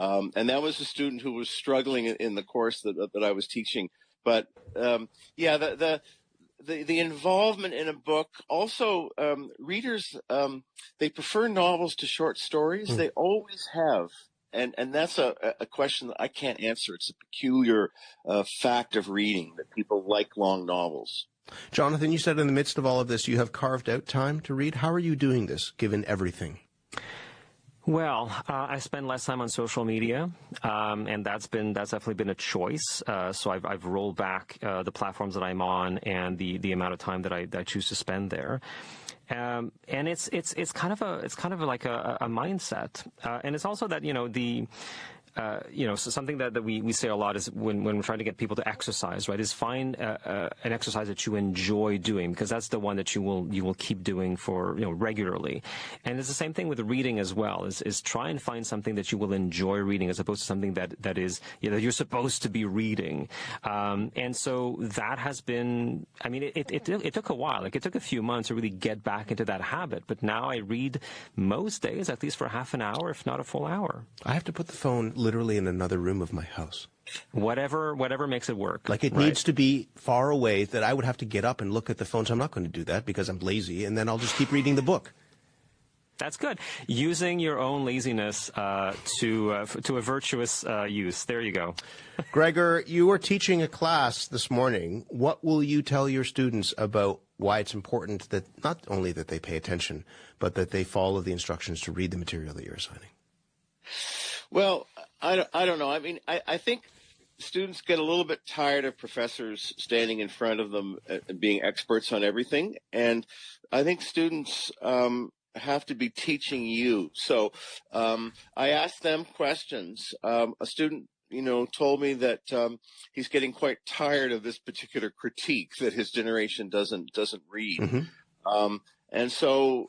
and that was a student who was struggling in the course that I was teaching. But the involvement in a book. Also, readers they prefer novels to short stories. They always have. And that's a question that I can't answer. It's a peculiar fact of reading that people like long novels. Jonathan, you said in the midst of all of this, you have carved out time to read. How are you doing this, given everything? Well, I spend less time on social media, and that's definitely been a choice. So I've rolled back the platforms that I'm on and the amount of time that I choose to spend there. And it's kind of like a mindset, and it's also that so something that we say a lot is when we're trying to get people to exercise, right, is find an exercise that you enjoy doing, because that's the one that you will keep doing for regularly. And it's the same thing with reading as well, is try and find something that you will enjoy reading as opposed to something that is that you're supposed to be reading. And so that has been, I mean, it took a while. Like it took a few months to really get back into that habit, but now I read most days at least for half an hour, if not a full hour. I have to put the phone literally in another room of my house. Whatever makes it work. Like it needs to be far away that I would have to get up and look at the phone. So I'm not going to do that because I'm lazy, and then I'll just keep reading the book. That's good. Using your own laziness to a virtuous use. There you go. Gregor, you were teaching a class this morning. What will you tell your students about why it's important that not only that they pay attention, but that they follow the instructions to read the material that you're assigning? Well, I don't know. I mean, I think students get a little bit tired of professors standing in front of them and being experts on everything. And I think students have to be teaching you. So I asked them questions. A student, told me that he's getting quite tired of this particular critique that his generation doesn't read. Mm-hmm. And so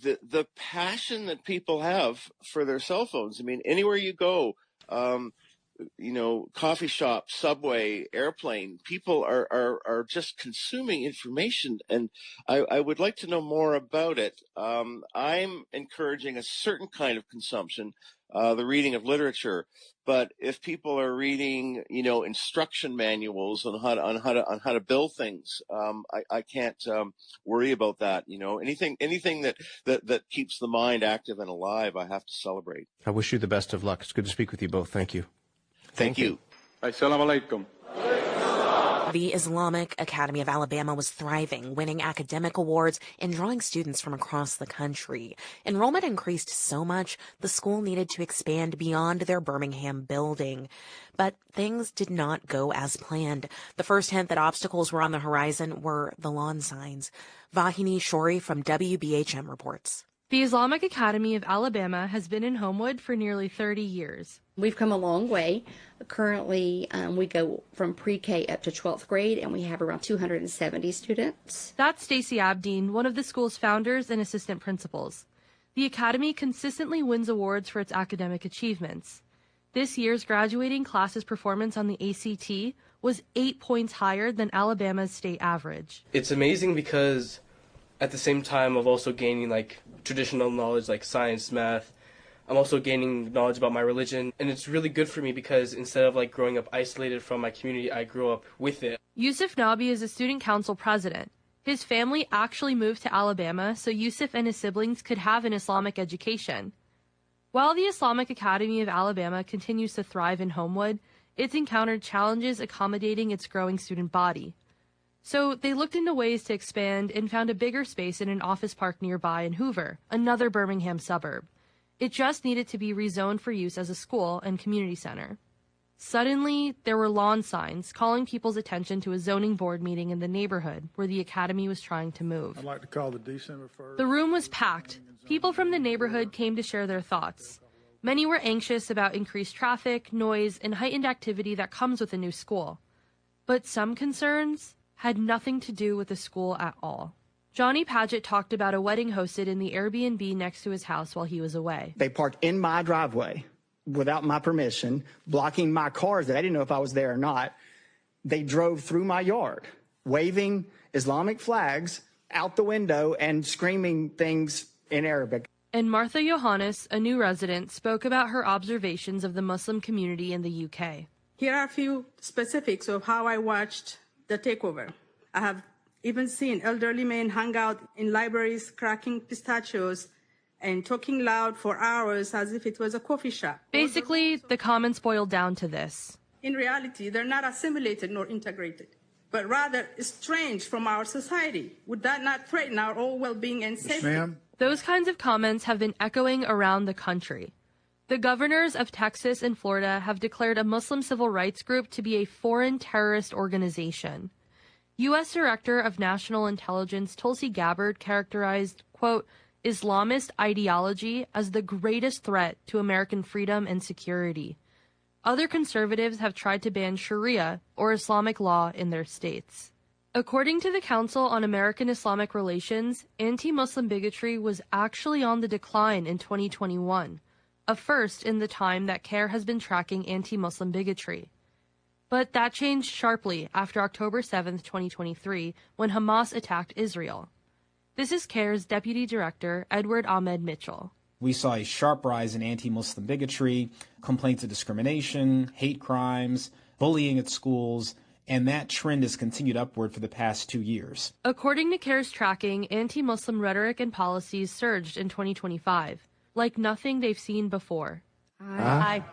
the passion that people have for their cell phones. I mean, anywhere you go, coffee shop, subway, airplane. People are just consuming information, and I would like to know more about it. I'm encouraging a certain kind of consumption, the reading of literature. But if people are reading, instruction manuals on how to build things, I can't worry about that. Anything that keeps the mind active and alive, I have to celebrate. I wish you the best of luck. It's good to speak with you both. Thank you. Thank you. Assalamu alaikum. The Islamic Academy of Alabama was thriving, winning academic awards and drawing students from across the country. Enrollment increased so much, the school needed to expand beyond their Birmingham building. But things did not go as planned. The first hint that obstacles were on the horizon were the lawn signs. Vahini Shori from WBHM reports. The Islamic Academy of Alabama has been in Homewood for nearly 30 years. We've come a long way. Currently, we go from pre-K up to 12th grade, and we have around 270 students. That's Stacy Abdeen, one of the school's founders and assistant principals. The academy consistently wins awards for its academic achievements. This year's graduating class's performance on the ACT was 8 points higher than Alabama's state average. It's amazing because at the same time of also gaining traditional knowledge like science, math, I'm also gaining knowledge about my religion, and it's really good for me because instead of growing up isolated from my community, I grew up with it. Yusuf Nabi is a student council president. His family actually moved to Alabama so Yusuf and his siblings could have an Islamic education. While the Islamic Academy of Alabama continues to thrive in Homewood, it's encountered challenges accommodating its growing student body. So they looked into ways to expand and found a bigger space in an office park nearby in Hoover, another Birmingham suburb. It just needed to be rezoned for use as a school and community center. Suddenly, there were lawn signs calling people's attention to a zoning board meeting in the neighborhood where the academy was trying to move. I'd like to call the December 1st. The room was packed. People from the neighborhood came to share their thoughts. Many were anxious about increased traffic, noise, and heightened activity that comes with a new school. But some concerns had nothing to do with the school at all. Johnny Paget talked about a wedding hosted in the Airbnb next to his house while he was away. They parked in my driveway without my permission, blocking my cars that I didn't know if I was there or not. They drove through my yard, waving Islamic flags out the window and screaming things in Arabic. And Martha Johannes, a new resident, spoke about her observations of the Muslim community in the UK. Here are a few specifics of how I watched the takeover. I have even seen elderly men hang out in libraries, cracking pistachios and talking loud for hours as if it was a coffee shop. Basically, the comments boiled down to this. In reality, they're not assimilated nor integrated, but rather estranged from our society. Would that not threaten our own well-being and safety? Yes, ma'am. Those kinds of comments have been echoing around the country. The governors of Texas and Florida have declared a Muslim civil rights group to be a foreign terrorist organization. U.S. Director of National Intelligence Tulsi Gabbard characterized, quote, Islamist ideology as the greatest threat to American freedom and security. Other conservatives have tried to ban Sharia, or Islamic law, in their states. According to the Council on American Islamic Relations, anti-Muslim bigotry was actually on the decline in 2021, a first in the time that CARE has been tracking anti-Muslim bigotry. But that changed sharply after October 7, 2023, when Hamas attacked Israel. This is CARE's Deputy Director, Edward Ahmed Mitchell. We saw a sharp rise in anti-Muslim bigotry, complaints of discrimination, hate crimes, bullying at schools, and that trend has continued upward for the past 2 years. According to CARE's tracking, anti-Muslim rhetoric and policies surged in 2025, like nothing they've seen before. Aye.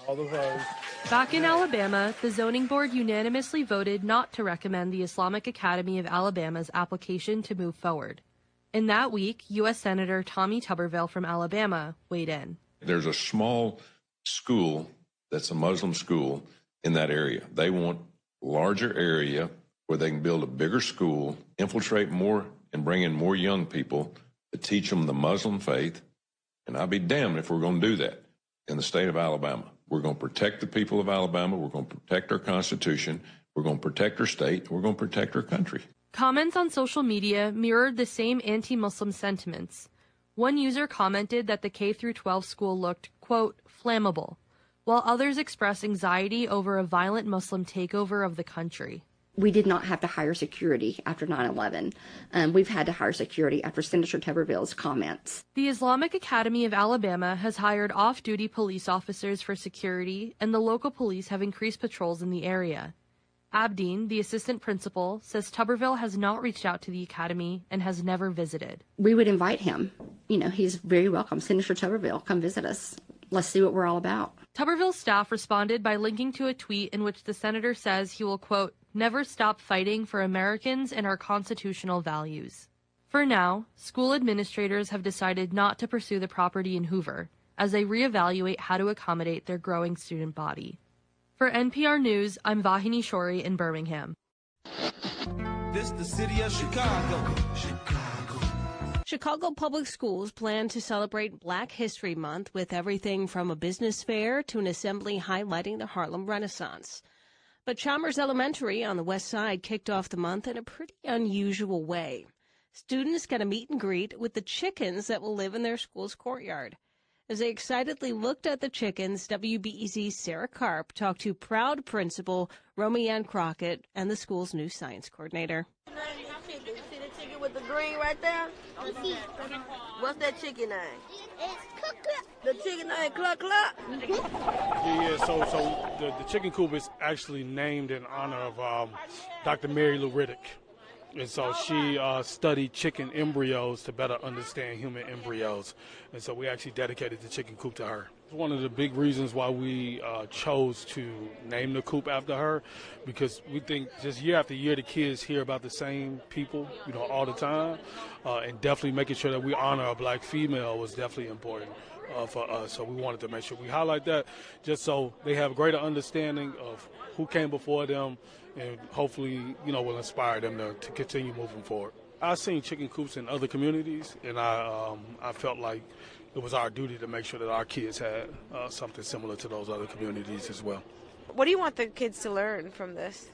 All the votes. Back in Alabama, the zoning board unanimously voted not to recommend the Islamic Academy of Alabama's application to move forward. In that week, U.S. Senator Tommy Tuberville from Alabama weighed in. There's a small school that's a Muslim school in that area. They want a larger area where they can build a bigger school, infiltrate more, and bring in more young people to teach them the Muslim faith. And I'd be damned if we're going to do that in the state of Alabama. We're going to protect the people of Alabama. We're going to protect our Constitution. We're going to protect our state. We're going to protect our country. Comments on social media mirrored the same anti-Muslim sentiments. One user commented that the K-12 school looked, quote, flammable, while others express anxiety over a violent Muslim takeover of the country. We did not have to hire security after 9/11. We've had to hire security after Senator Tuberville's comments. The Islamic Academy of Alabama has hired off-duty police officers for security, and the local police have increased patrols in the area. Abdeen, the assistant principal, says Tuberville has not reached out to the academy and has never visited. We would invite him. He's very welcome. Senator Tuberville, come visit us. Let's see what we're all about. Tuberville's staff responded by linking to a tweet in which the senator says he will, quote, never stop fighting for Americans and our constitutional values. For now, school administrators have decided not to pursue the property in Hoover as they reevaluate how to accommodate their growing student body. For NPR News, I'm Vahini Shori in Birmingham. This the city of Chicago. Chicago Public Schools plan to celebrate Black History Month with everything from a business fair to an assembly highlighting the Harlem Renaissance. But Chalmers Elementary on the west side kicked off the month in a pretty unusual way. Students got a meet and greet with the chickens that will live in their school's courtyard. As they excitedly looked at the chickens, WBEZ's Sarah Karp talked to proud principal Romy Ann Crockett and the school's new science coordinator. You see the chicken with the green right there? What's that chicken name? It's Cluck Cluck. The chicken name Cluck Cluck? So the chicken coop is actually named in honor of Dr. Mary Lou Riddick. And so she studied chicken embryos to better understand human embryos. And so we actually dedicated the chicken coop to her. It's one of the big reasons why we chose to name the coop after her, because we think just year after year the kids hear about the same people, all the time. And definitely making sure that we honor a Black female was definitely important for us. So we wanted to make sure we highlight that just so they have a greater understanding of who came before them, and hopefully, will inspire them to continue moving forward. I've seen chicken coops in other communities, and I felt like it was our duty to make sure that our kids had something similar to those other communities as well. What do you want the kids to learn from this?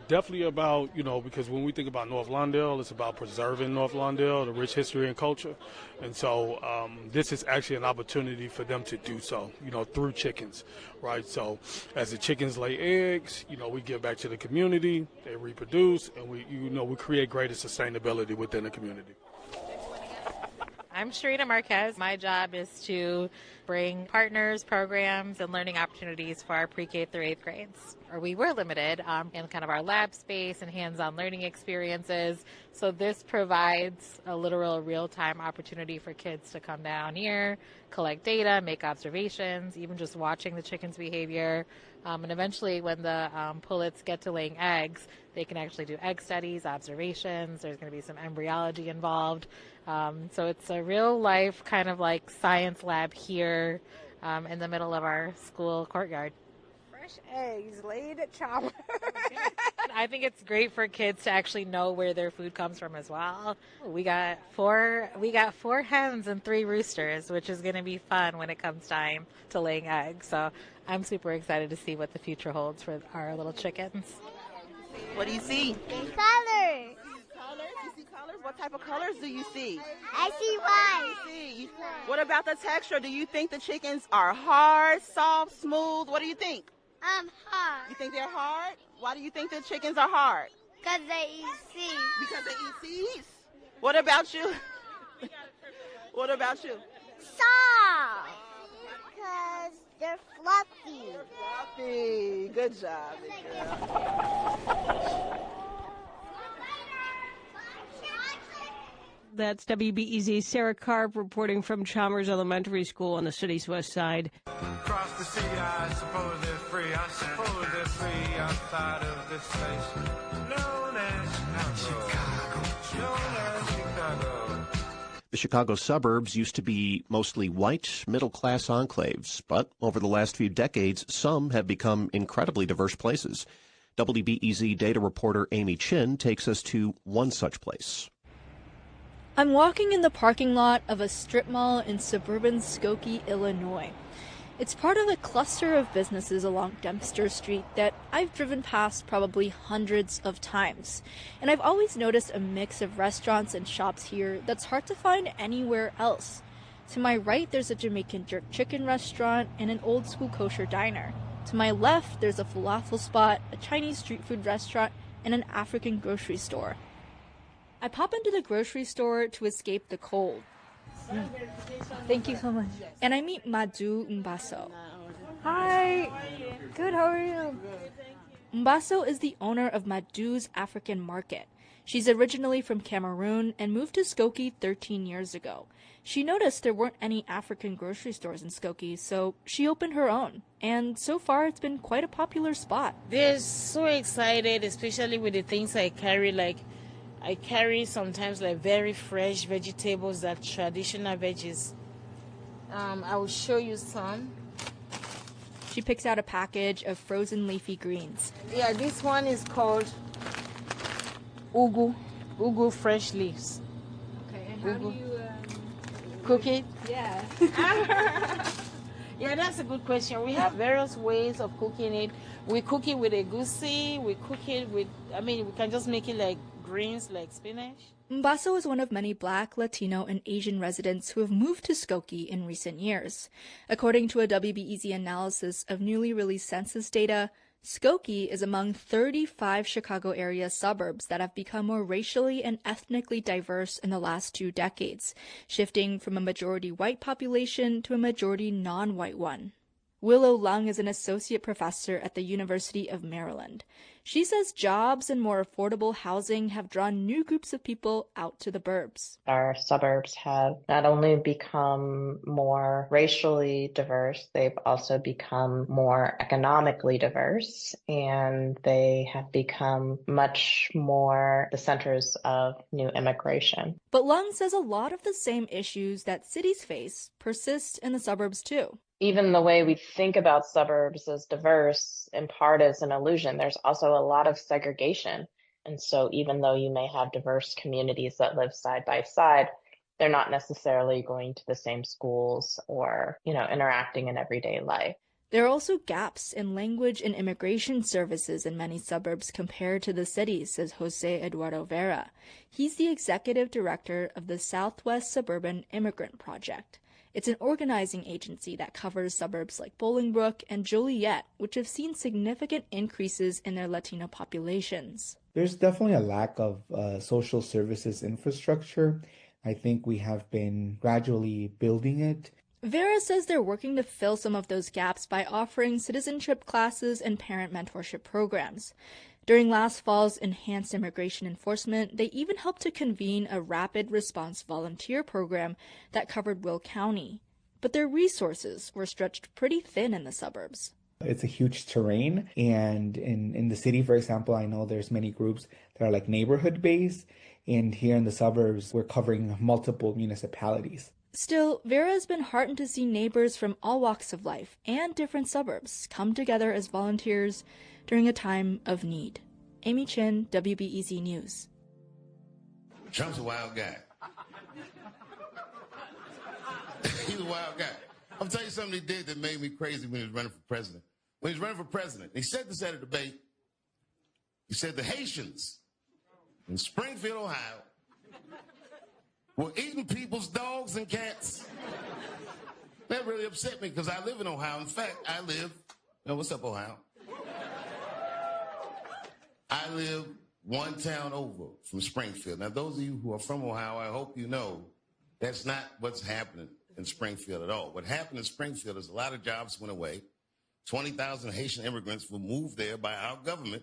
Definitely about, because when we think about North Lawndale, it's about preserving North Lawndale, the rich history and culture. And so this is actually an opportunity for them to do so, through chickens, right? So as the chickens lay eggs, we give back to the community, they reproduce, and we create greater sustainability within the community. I'm Sharita Marquez. My job is to bring partners, programs, and learning opportunities for our pre-K through 8th grades. Or we were limited in kind of our lab space and hands-on learning experiences. So this provides a literal real-time opportunity for kids to come down here, collect data, make observations, even just watching the chicken's behavior. And eventually when the pullets get to laying eggs, they can actually do egg studies, observations. There's going to be some embryology involved. So it's a real-life kind of like science lab here in the middle of our school courtyard. Fresh eggs laid at Chalmers. I think it's great for kids to actually know where their food comes from as well. We got four hens and 3 roosters, which is going to be fun when it comes time to laying eggs. So I'm super excited to see what the future holds for our little chickens. What do you see? Colors. You see colors? What type of colors do you see? I see white. What about the texture? Do you think the chickens are hard, soft, smooth? What do you think? Hard. You think they're hard? Why do you think the chickens are hard? Because they eat seeds. Because they eat seeds? What about you? What about you? Soft. Because they're fluffy. Fluffy. Good job. Good job. That's WBEZ's Sarah Karp reporting from Chalmers Elementary School on the city's west side. Across the sea, I suppose they're free. I suppose they're free outside of this place known as Chicago. Known as Chicago. The Chicago suburbs used to be mostly white, middle-class enclaves, but over the last few decades, some have become incredibly diverse places. WBEZ data reporter Amy Chin takes us to one such place. I'm walking in the parking lot of a strip mall in suburban Skokie, Illinois. It's part of a cluster of businesses along Dempster Street that I've driven past probably hundreds of times. And I've always noticed a mix of restaurants and shops here that's hard to find anywhere else. To my right, there's a Jamaican jerk chicken restaurant and an old school kosher diner. To my left, there's a falafel spot, a Chinese street food restaurant, and an African grocery store. I pop into the grocery store to escape the cold. Thank you so much. And I meet Madu Mbaso. Hi. Good, how are you? Mbaso is the owner of Madu's African Market. She's originally from Cameroon and moved to Skokie 13 years ago. She noticed there weren't any African grocery stores in Skokie, so she opened her own. And so far, it's been quite a popular spot. They're so excited, especially with the things I carry. Like, I carry sometimes like very fresh vegetables, that traditional veggies. I will show you some. She picks out a package of frozen leafy greens. Yeah, this one is called ugu fresh leaves. Okay, and how do you cook it? Yeah. Yeah, that's a good question. We have various ways of cooking it. We cook it with egusi. We cook it with, we can just make it like greens, like spinach. Mbaso is one of many Black, Latino, and Asian residents who have moved to Skokie in recent years. According to a WBEZ analysis of newly released census data, Skokie is among 35 Chicago area suburbs that have become more racially and ethnically diverse in the last 2 decades, shifting from a majority white population to a majority non-white one. Willow Lung is an associate professor at the University of Maryland. She says jobs and more affordable housing have drawn new groups of people out to the burbs. Our suburbs have not only become more racially diverse, they've also become more economically diverse, and they have become much more the centers of new immigration. But Lung says a lot of the same issues that cities face persist in the suburbs too. Even the way we think about suburbs as diverse, in part, is an illusion. There's also a lot of segregation. And so even though you may have diverse communities that live side by side, they're not necessarily going to the same schools or, interacting in everyday life. There are also gaps in language and immigration services in many suburbs compared to the cities, says Jose Eduardo Vera. He's the executive director of the C.O.W.S. Suburban Immigrant Project. It's an organizing agency that covers suburbs like Bolingbrook and Joliet, which have seen significant increases in their Latino populations. There's definitely a lack of social services infrastructure. I think we have been gradually building it. Vera says they're working to fill some of those gaps by offering citizenship classes and parent mentorship programs. During last fall's enhanced immigration enforcement, they even helped to convene a rapid response volunteer program that covered Will County. But their resources were stretched pretty thin in the suburbs. It's a huge terrain, and in the city, for example, I know there's many groups that are like neighborhood-based, and here in the suburbs, we're covering multiple municipalities. Still, Vera has been heartened to see neighbors from all walks of life and different suburbs come together as volunteers during a time of need. Amy Chin, WBEZ News. Trump's a wild guy. He's a wild guy. I'll tell you something he did that made me crazy when he was running for president. When he was running for president, he said this at a debate. He said the Haitians in Springfield, Ohio, were eating people's dogs and cats. That really upset me because I live in Ohio. In fact, what's up, Ohio? I live one town over from Springfield. Now, those of you who are from Ohio, I hope you know that's not what's happening in Springfield at all. What happened in Springfield is a lot of jobs went away. 20,000 Haitian immigrants were moved there by our government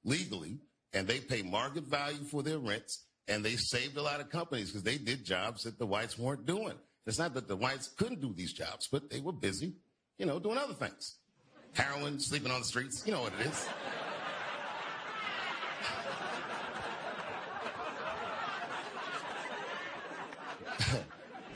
legally, and they pay market value for their rents, and they saved a lot of companies because they did jobs that the whites weren't doing. It's not that the whites couldn't do these jobs, but they were busy, doing other things. Heroin, sleeping on the streets, you know what it is.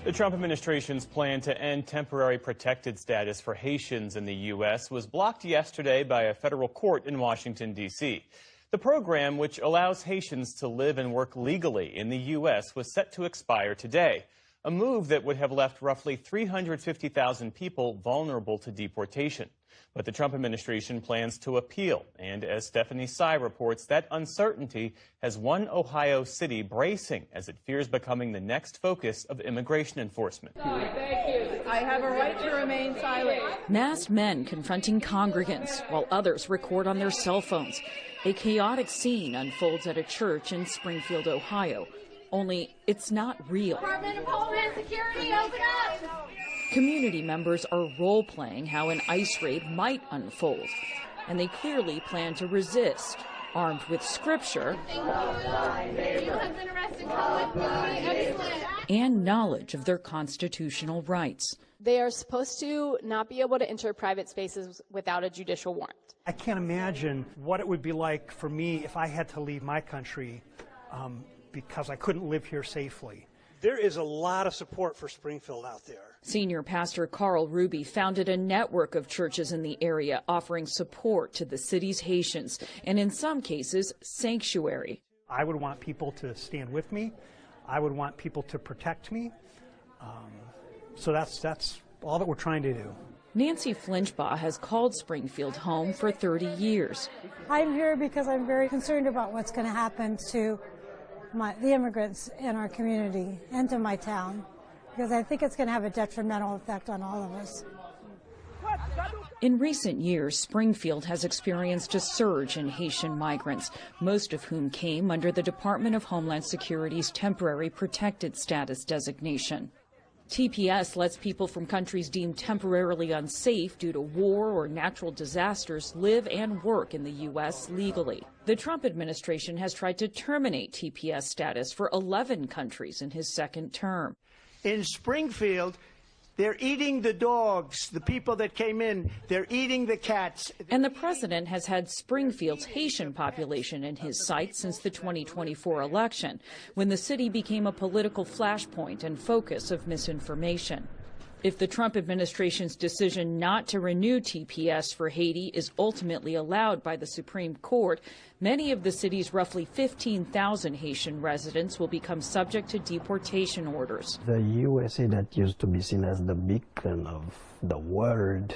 The Trump administration's plan to end temporary protected status for Haitians in the U.S. was blocked yesterday by a federal court in Washington, D.C. The program, which allows Haitians to live and work legally in the U.S., was set to expire today. a move that would have left roughly 350,000 people vulnerable to deportation. But the Trump administration plans to appeal, and as Stephanie Sy reports, that uncertainty has one Ohio city bracing as it fears becoming the next focus of immigration enforcement. Thank you. I have a right to remain silent. Masked men confronting congregants while others record on their cell phones. A chaotic scene unfolds at a church in Springfield, Ohio. Only it's not real. Department of Homeland Security, open up! Community members are role-playing how an ICE raid might unfold, and they clearly plan to resist, armed with scripture and knowledge of their constitutional rights. They are supposed to not be able to enter private spaces without a judicial warrant. I can't imagine what it would be like for me if I had to leave my country because I couldn't live here safely. There is a lot of support for Springfield out there. Senior Pastor Carl Ruby founded a network of churches in the area offering support to the city's Haitians and in some cases sanctuary. I would want people to stand with me. I would want people to protect me. So that's all that we're trying to do. Nancy Flinchbaugh has called Springfield home for 30 years. I'm here because I'm very concerned about what's going to happen to the immigrants in our community and to my town, because I think it's going to have a detrimental effect on all of us. In recent years, Springfield has experienced a surge in Haitian migrants, most of whom came under the Department of Homeland Security's Temporary Protected Status designation. TPS lets people from countries deemed temporarily unsafe due to war or natural disasters live and work in the U.S. legally. The Trump administration has tried to terminate TPS status for 11 countries in his second term. In Springfield, they're eating the dogs, the people that came in, they're eating the cats. And the president has had Springfield's Haitian population in his sights since the 2024 election, when the city became a political flashpoint and focus of misinformation. If the Trump administration's decision not to renew TPS for Haiti is ultimately allowed by the Supreme Court, many of the city's roughly 15,000 Haitian residents will become subject to deportation orders. The USA that used to be seen as the beacon of the world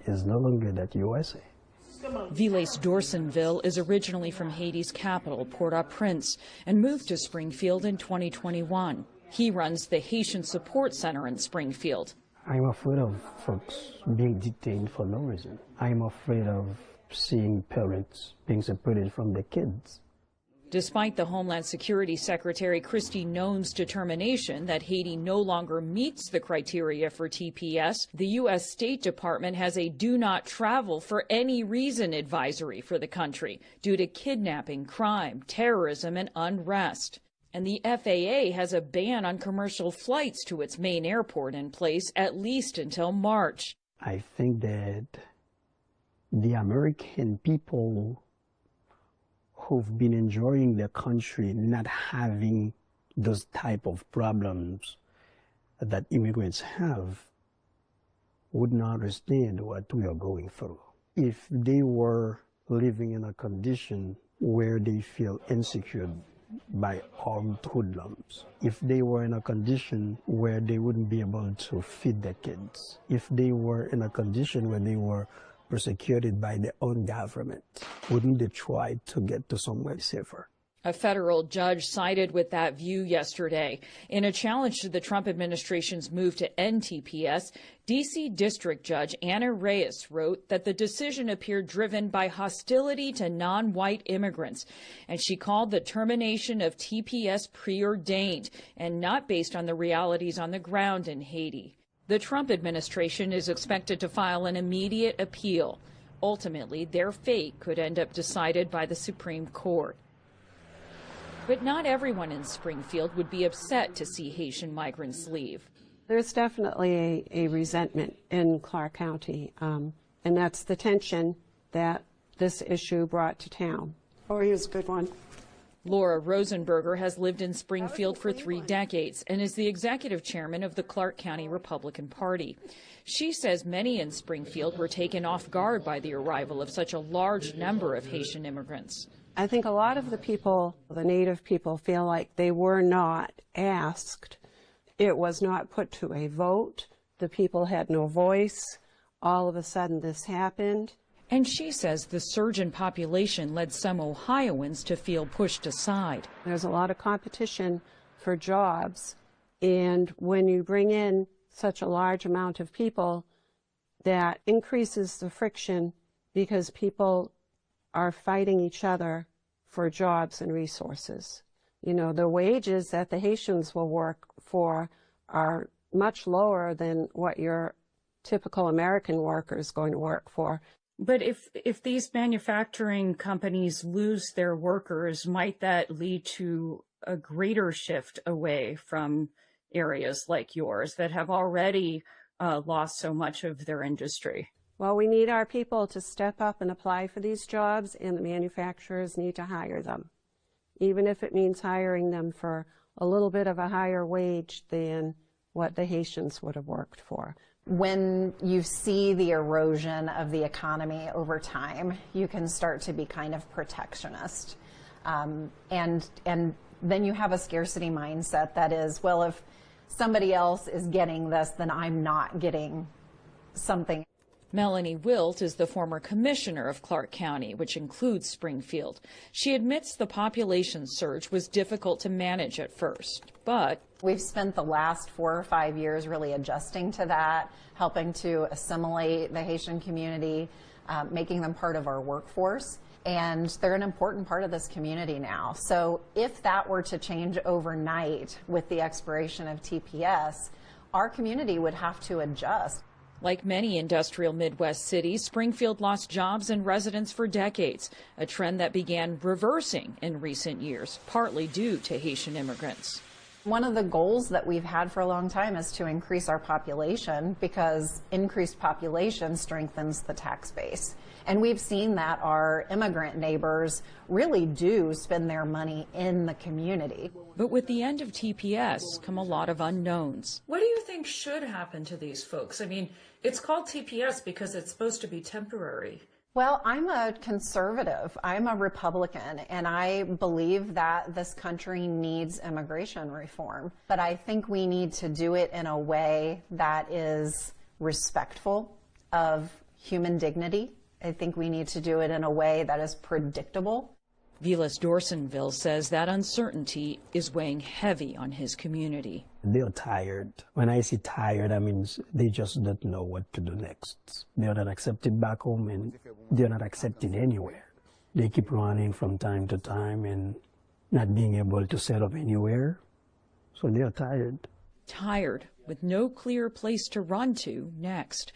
is no longer that USA. Viles Dorsonville is originally from Haiti's capital, Port-au-Prince, and moved to Springfield in 2021. He runs the Haitian Support Center in Springfield. I'm afraid of folks being detained for no reason. I'm afraid of seeing parents being separated from their kids. Despite the Homeland Security Secretary Kristi Noem's determination that Haiti no longer meets the criteria for TPS, the U.S. State Department has a do not travel for any reason advisory for the country due to kidnapping, crime, terrorism, and unrest. And the FAA has a ban on commercial flights to its main airport in place at least until March. I think that the American people who've been enjoying their country not having those type of problems that immigrants have would not understand what we are going through. If they were living in a condition where they feel insecure by armed hoodlums, if they were in a condition where they wouldn't be able to feed their kids, if they were in a condition where they were persecuted by their own government, wouldn't they try to get to somewhere safer? A federal judge sided with that view yesterday. In a challenge to the Trump administration's move to end TPS, D.C. District Judge Anna Reyes wrote that the decision appeared driven by hostility to non-white immigrants, and she called the termination of TPS preordained and not based on the realities on the ground in Haiti. The Trump administration is expected to file an immediate appeal. Ultimately, their fate could end up decided by the Supreme Court. But not everyone in Springfield would be upset to see Haitian migrants leave. There's definitely a resentment in Clark County, and that's the tension that this issue brought to town. Oh, he was a good one. Laura Rosenberger has lived in Springfield for 3 decades and is the executive chairman of the Clark County Republican Party. She says many in Springfield were taken off guard by the arrival of such a large number of Haitian immigrants. I think a lot of the people, the Native people, feel like they were not asked It was not put to a vote. The people had no voice. All of a sudden this happened. And she says the surge in population led some Ohioans to feel pushed aside. There's a lot of competition for jobs, and when you bring in such a large amount of people, that increases the friction because people are fighting each other for jobs and resources. You know, the wages that the Haitians will work for are much lower than what your typical American worker is going to work for. But if these manufacturing companies lose their workers, might that lead to a greater shift away from areas like yours that have already lost so much of their industry? Well, we need our people to step up and apply for these jobs, and the manufacturers need to hire them, even if it means hiring them for a little bit of a higher wage than what the Haitians would have worked for. When you see the erosion of the economy over time, you can start to be kind of protectionist. And then you have a scarcity mindset that is, well, if somebody else is getting this, then I'm not getting something. Melanie Wilt is the former commissioner of Clark County, which includes Springfield. She admits the population surge was difficult to manage at first, but we've spent the last 4 or 5 years really adjusting to that, helping to assimilate the Haitian community, making them part of our workforce. And they're an important part of this community now. So if that were to change overnight with the expiration of TPS, our community would have to adjust. Like many industrial Midwest cities, Springfield lost jobs and residents for decades, a trend that began reversing in recent years, partly due to Haitian immigrants. One of the goals that we've had for a long time is to increase our population, because increased population strengthens the tax base. And we've seen that our immigrant neighbors really do spend their money in the community. But with the end of TPS come a lot of unknowns. What do you think should happen to these folks? I mean, it's called TPS because it's supposed to be temporary. Well, I'm a conservative. I'm a Republican, and I believe that this country needs immigration reform. But I think we need to do it in a way that is respectful of human dignity. I think we need to do it in a way that is predictable. Vilas Dorsonville says that uncertainty is weighing heavy on his community. They're tired. When I say tired, I mean they just don't know what to do next. They're not accepted back home, and they're not accepted anywhere. They keep running from time to time and not being able to set up anywhere. So they're tired. Tired, with no clear place to run to next.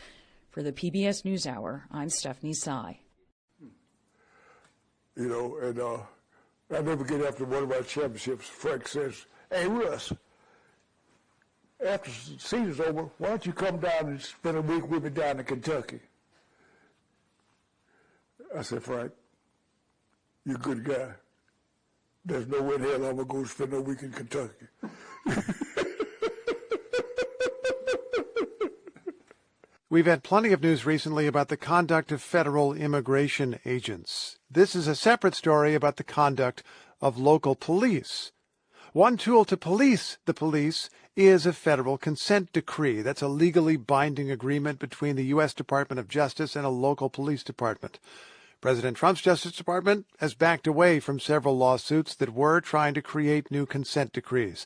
For the PBS NewsHour, I'm Stephanie Sy. You know, and I never get after one of our championships. Frank says, "Hey, Russ, after the season's over, why don't you come down and spend a week with me down in Kentucky?" I said, "Frank, you're a good guy. There's no way in hell I'm going to go spend a week in Kentucky." We've had plenty of news recently about the conduct of federal immigration agents. This is a separate story about the conduct of local police. One tool to police the police is a federal consent decree. That's a legally binding agreement between the U.S. Department of Justice and a local police department. President Trump's Justice Department has backed away from several lawsuits that were trying to create new consent decrees.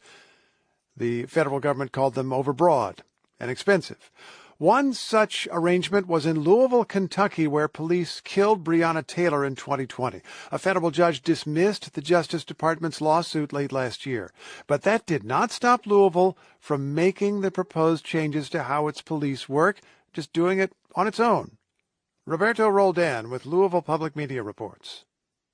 The federal government called them overbroad and expensive. One such arrangement was in Louisville, Kentucky, where police killed Breonna Taylor in 2020. A federal judge dismissed the Justice Department's lawsuit late last year. But that did not stop Louisville from making the proposed changes to how its police work, just doing it on its own. Roberto Roldan with Louisville Public Media reports.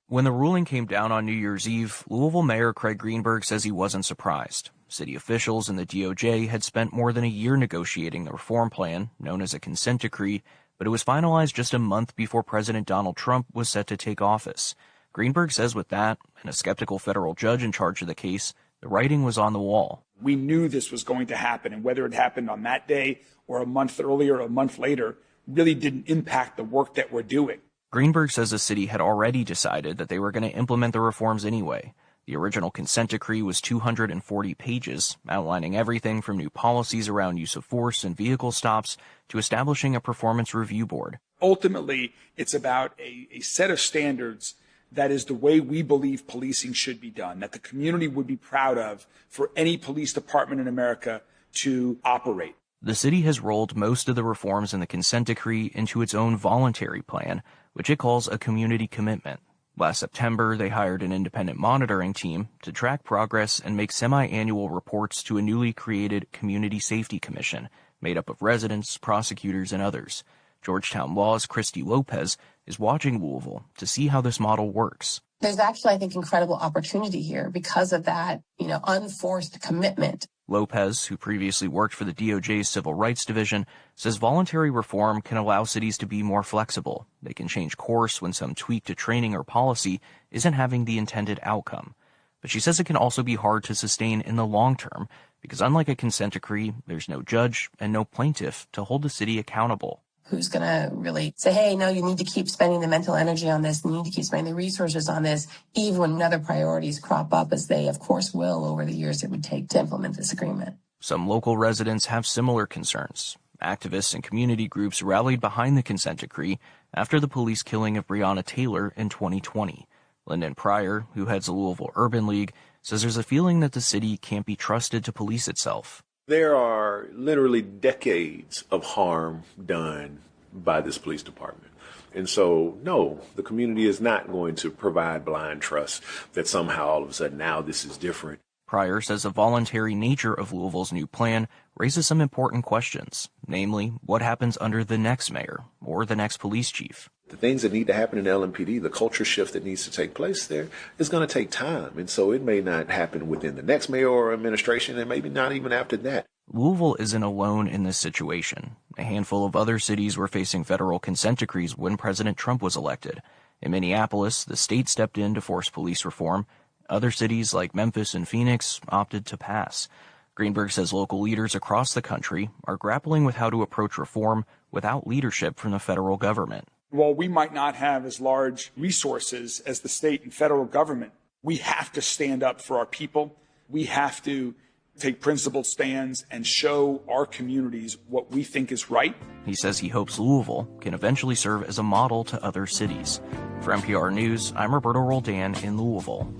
When the ruling came down on New Year's Eve, Louisville Mayor Craig Greenberg says he wasn't surprised. City officials and the DOJ had spent more than a year negotiating the reform plan, known as a consent decree, but it was finalized just a month before President Donald Trump was set to take office. Greenberg says with that, and a skeptical federal judge in charge of the case, the writing was on the wall. We knew this was going to happen, and whether it happened on that day or a month earlier or a month later really didn't impact the work that we're doing. Greenberg says the city had already decided that they were going to implement the reforms anyway. The original consent decree was 240 pages, outlining everything from new policies around use of force and vehicle stops to establishing a performance review board. Ultimately, it's about a set of standards that is the way we believe policing should be done, that the community would be proud of for any police department in America to operate. The city has rolled most of the reforms in the consent decree into its own voluntary plan, which it calls a community commitment. Last September, they hired an independent monitoring team to track progress and make semi-annual reports to a newly created Community Safety Commission made up of residents, prosecutors, and others. Georgetown Law's C.O.W.S. is watching Louisville to see how this model works. There's actually, I think, incredible opportunity here because of that, unforced commitment. Lopez, who previously worked for the DOJ's Civil Rights Division, says voluntary reform can allow cities to be more flexible. They can change course when some tweak to training or policy isn't having the intended outcome. But she says it can also be hard to sustain in the long term because unlike a consent decree, there's no judge and no plaintiff to hold the city accountable. Who's going to really say, hey, no, you need to keep spending the mental energy on this, you need to keep spending the resources on this, even when other priorities crop up, as they, of course, will over the years it would take to implement this agreement. Some local residents have similar concerns. Activists and community groups rallied behind the consent decree after the police killing of Breonna Taylor in 2020. Lyndon Pryor, who heads the Louisville Urban League, says there's a feeling that the city can't be trusted to police itself. There are literally decades of harm done by this police department. And so, no, the community is not going to provide blind trust that somehow all of a sudden now this is different. Pryor says the voluntary nature of Louisville's new plan raises some important questions, namely, what happens under the next mayor or the next police chief? The things that need to happen in LMPD, the culture shift that needs to take place there is going to take time. And so it may not happen within the next mayor or administration and maybe not even after that. Louisville isn't alone in this situation. A handful of other cities were facing federal consent decrees when President Trump was elected. In Minneapolis, the state stepped in to force police reform. Other cities like Memphis and Phoenix opted to pass. Greenberg says local leaders across the country are grappling with how to approach reform without leadership from the federal government. While we might not have as large resources as the state and federal government, we have to stand up for our people. We have to take principled stands and show our communities what we think is right. He says he hopes Louisville can eventually serve as a model to other cities. For NPR News, I'm Roberto Roldan in Louisville.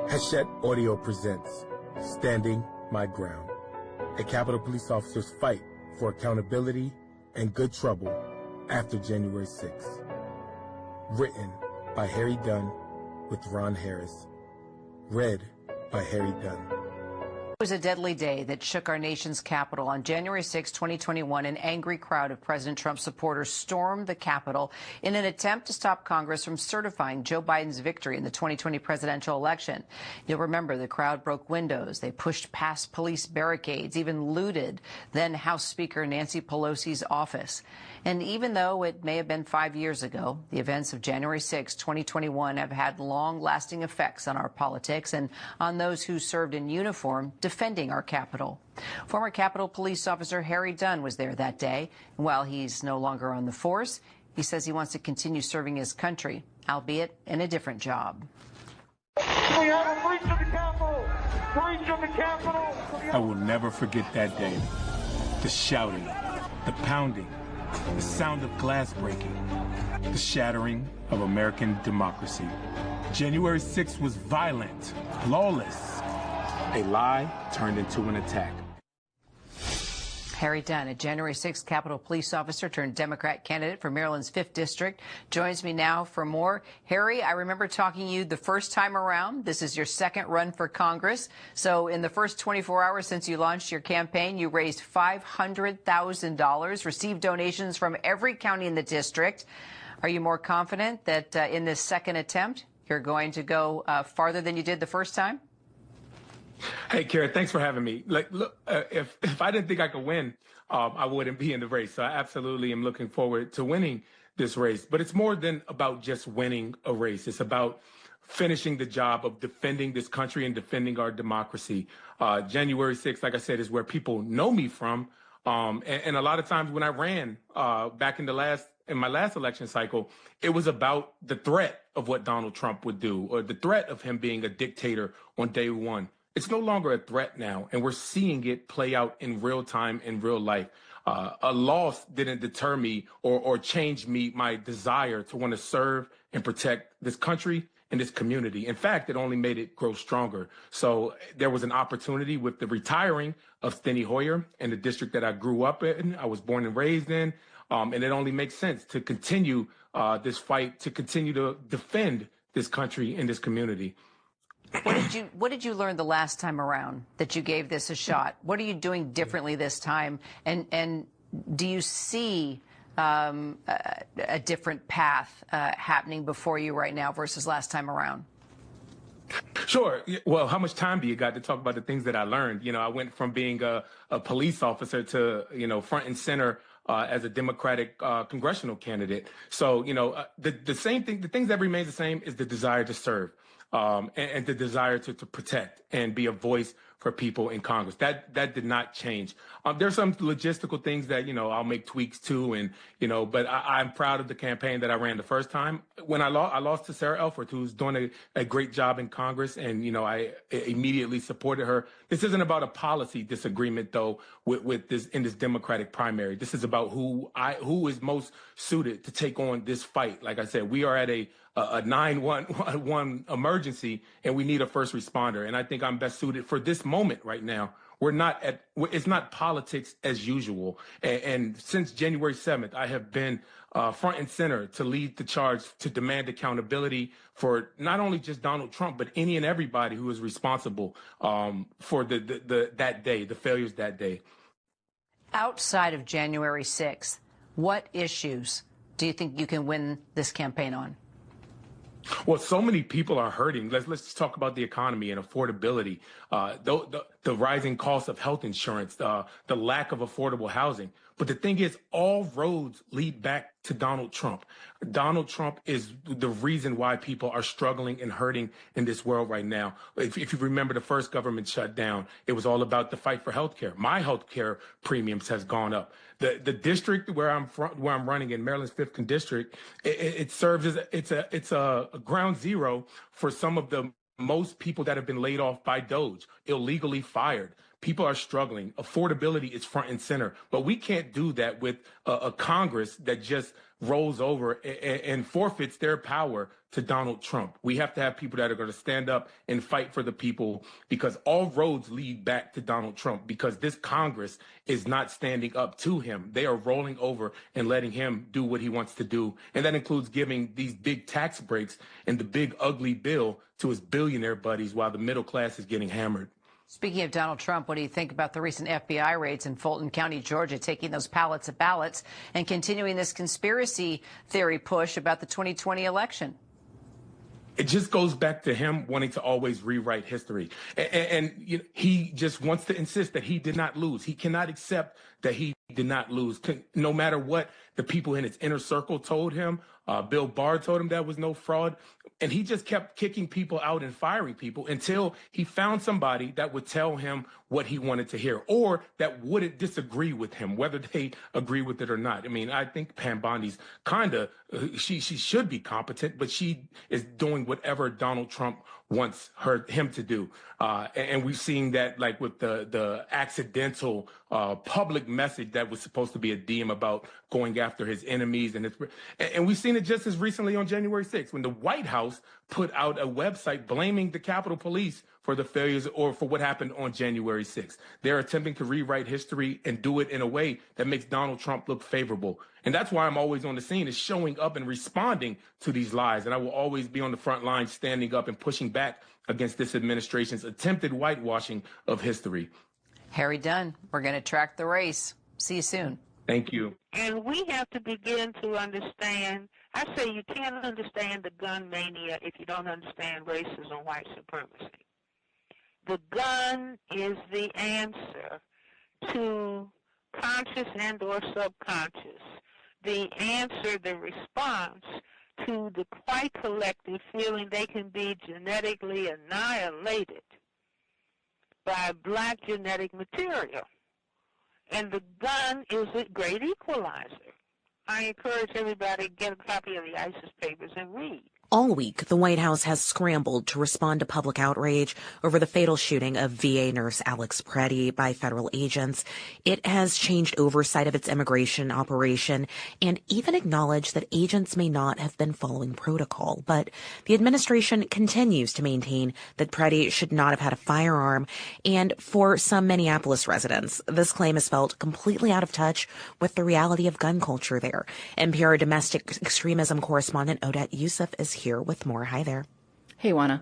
Hachette Audio presents Standing My Ground, a Capitol Police officer's fight for accountability and good trouble after January 6th. Written by Harry Dunn with Ron Harris. Read by Harry Dunn. It was a deadly day that shook our nation's capital. On January 6, 2021, an angry crowd of President Trump's supporters stormed the Capitol in an attempt to stop Congress from certifying Joe Biden's victory in the 2020 presidential election. You'll remember the crowd broke windows. They pushed past police barricades, even looted then House Speaker Nancy Pelosi's office. And even though it may have been 5 years ago, the events of January 6, 2021 have had long-lasting effects on our politics and on those who served in uniform defending our Capitol. Former Capitol Police Officer Harry Dunn was there that day. And while he's no longer on the force, he says he wants to continue serving his country, albeit in a different job. We have a breach of the Capitol! Breach of the Capitol! I will never forget that day. The shouting, the pounding, the sound of glass breaking, the shattering of American democracy. January 6th was violent, lawless. A lie turned into an attack. Harry Dunn, a January 6th Capitol Police officer turned Democrat candidate for Maryland's 5th District, joins me now for more. Harry, I remember talking to you the first time around. This is your second run for Congress. So in the first 24 hours since you launched your campaign, you raised $500,000, received donations from every county in the district. Are you more confident that in this second attempt, you're going to go farther than you did the first time? Hey, Kara, thanks for having me. Look, if I didn't think I could win, I wouldn't be in the race. So I absolutely am looking forward to winning this race. But it's more than about just winning a race. It's about finishing the job of defending this country and defending our democracy. January 6th, like I said, is where people know me from. And a lot of times when I ran back in my last election cycle, it was about the threat of what Donald Trump would do or the threat of him being a dictator on day one. It's no longer a threat now, and we're seeing it play out in real time, in real life. A loss didn't deter me or change my desire to want to serve and protect this country and this community. In fact, it only made it grow stronger. So there was an opportunity with the retiring of Steny Hoyer in the district that I grew up in, I was born and raised in, and it only makes sense to continue this fight, to continue to defend this country and this community. What did you learn the last time around that you gave this a shot? What are you doing differently this time? And do you see a different path happening before you right now versus last time around? Sure. Well, how much time do you got to talk about the things that I learned? You know, I went from being a police officer to, you know, front and center as a Democratic congressional candidate. So, you know, the same thing, the things that remains the same is the desire to serve. And the desire to protect and be a voice for people in Congress. That did not change. There's some logistical things that, you know, I'll make tweaks to, and, you know, but I'm proud of the campaign that I ran the first time. When I lost to Sarah Elford, who's doing a great job in Congress, and, you know, I immediately supported her. This isn't about a policy disagreement, though, with this in this Democratic primary. This is about who is most suited to take on this fight. Like I said, we are at a 911 emergency, and we need a first responder. And I think I'm best suited for this moment right now. It's not politics as usual. And since January 7th, I have been front and center to lead the charge to demand accountability for not only just Donald Trump, but any and everybody who is responsible for that day, the failures that day. Outside of January 6th, what issues do you think you can win this campaign on? Well, so many people are hurting. Let's just talk about the economy and affordability, the rising cost of health insurance, the lack of affordable housing. But the thing is, all roads lead back to Donald Trump. Donald Trump is the reason why people are struggling and hurting in this world right now. If you remember the first government shutdown, it was all about the fight for health care. My health care premiums has gone up. The district where I'm running in, Maryland's 5th District, it serves as it's a ground zero for some of the most people that have been laid off by DOJ, illegally fired. People are struggling. Affordability is front and center. But we can't do that with a Congress that just rolls over and forfeits their power to Donald Trump. We have to have people that are going to stand up and fight for the people, because all roads lead back to Donald Trump, because this Congress is not standing up to him. They are rolling over and letting him do what he wants to do. And that includes giving these big tax breaks and the big ugly bill to his billionaire buddies while the middle class is getting hammered. Speaking of Donald Trump, what do you think about the recent FBI raids in Fulton County, Georgia, taking those pallets of ballots and continuing this conspiracy theory push about the 2020 election? It just goes back to him wanting to always rewrite history. And you know, he just wants to insist that he did not lose. He cannot accept that he did not lose, no matter what the people in his inner circle told him. Bill Barr told him that was no fraud. And he just kept kicking people out and firing people until he found somebody that would tell him what he wanted to hear, or that wouldn't disagree with him, whether they agree with it or not. I mean, I think Pam Bondi's she should be competent, but she is doing whatever Donald Trump wants him to do. And we've seen that, like, with the accidental public message that was supposed to be a DM about going after his enemies. And we've seen it just as recently on January 6th, when the White House put out a website blaming the Capitol Police for the failures or for what happened on January 6th. They're attempting to rewrite history and do it in a way that makes Donald Trump look favorable. And that's why I'm always on the scene, is showing up and responding to these lies. And I will always be on the front line, standing up and pushing back against this administration's attempted whitewashing of history. Harry Dunn, we're going to track the race. See you soon. Thank you. And we have to begin to understand, I say you can't understand the gun mania if you don't understand racism and white supremacy. The gun is the answer to conscious and or subconscious, the answer, the response to the white collective feeling they can be genetically annihilated by black genetic material. And the gun is a great equalizer. I encourage everybody to get a copy of the ISIS papers and read. All week, the White House has scrambled to respond to public outrage over the fatal shooting of VA nurse Alex Preddy by federal agents. It has changed oversight of its immigration operation and even acknowledged that agents may not have been following protocol. But the administration continues to maintain that Preddy should not have had a firearm. And for some Minneapolis residents, this claim is felt completely out of touch with the reality of gun culture there. NPR domestic extremism correspondent Odette Youssef is here with more. Hi there. Hey, Juana.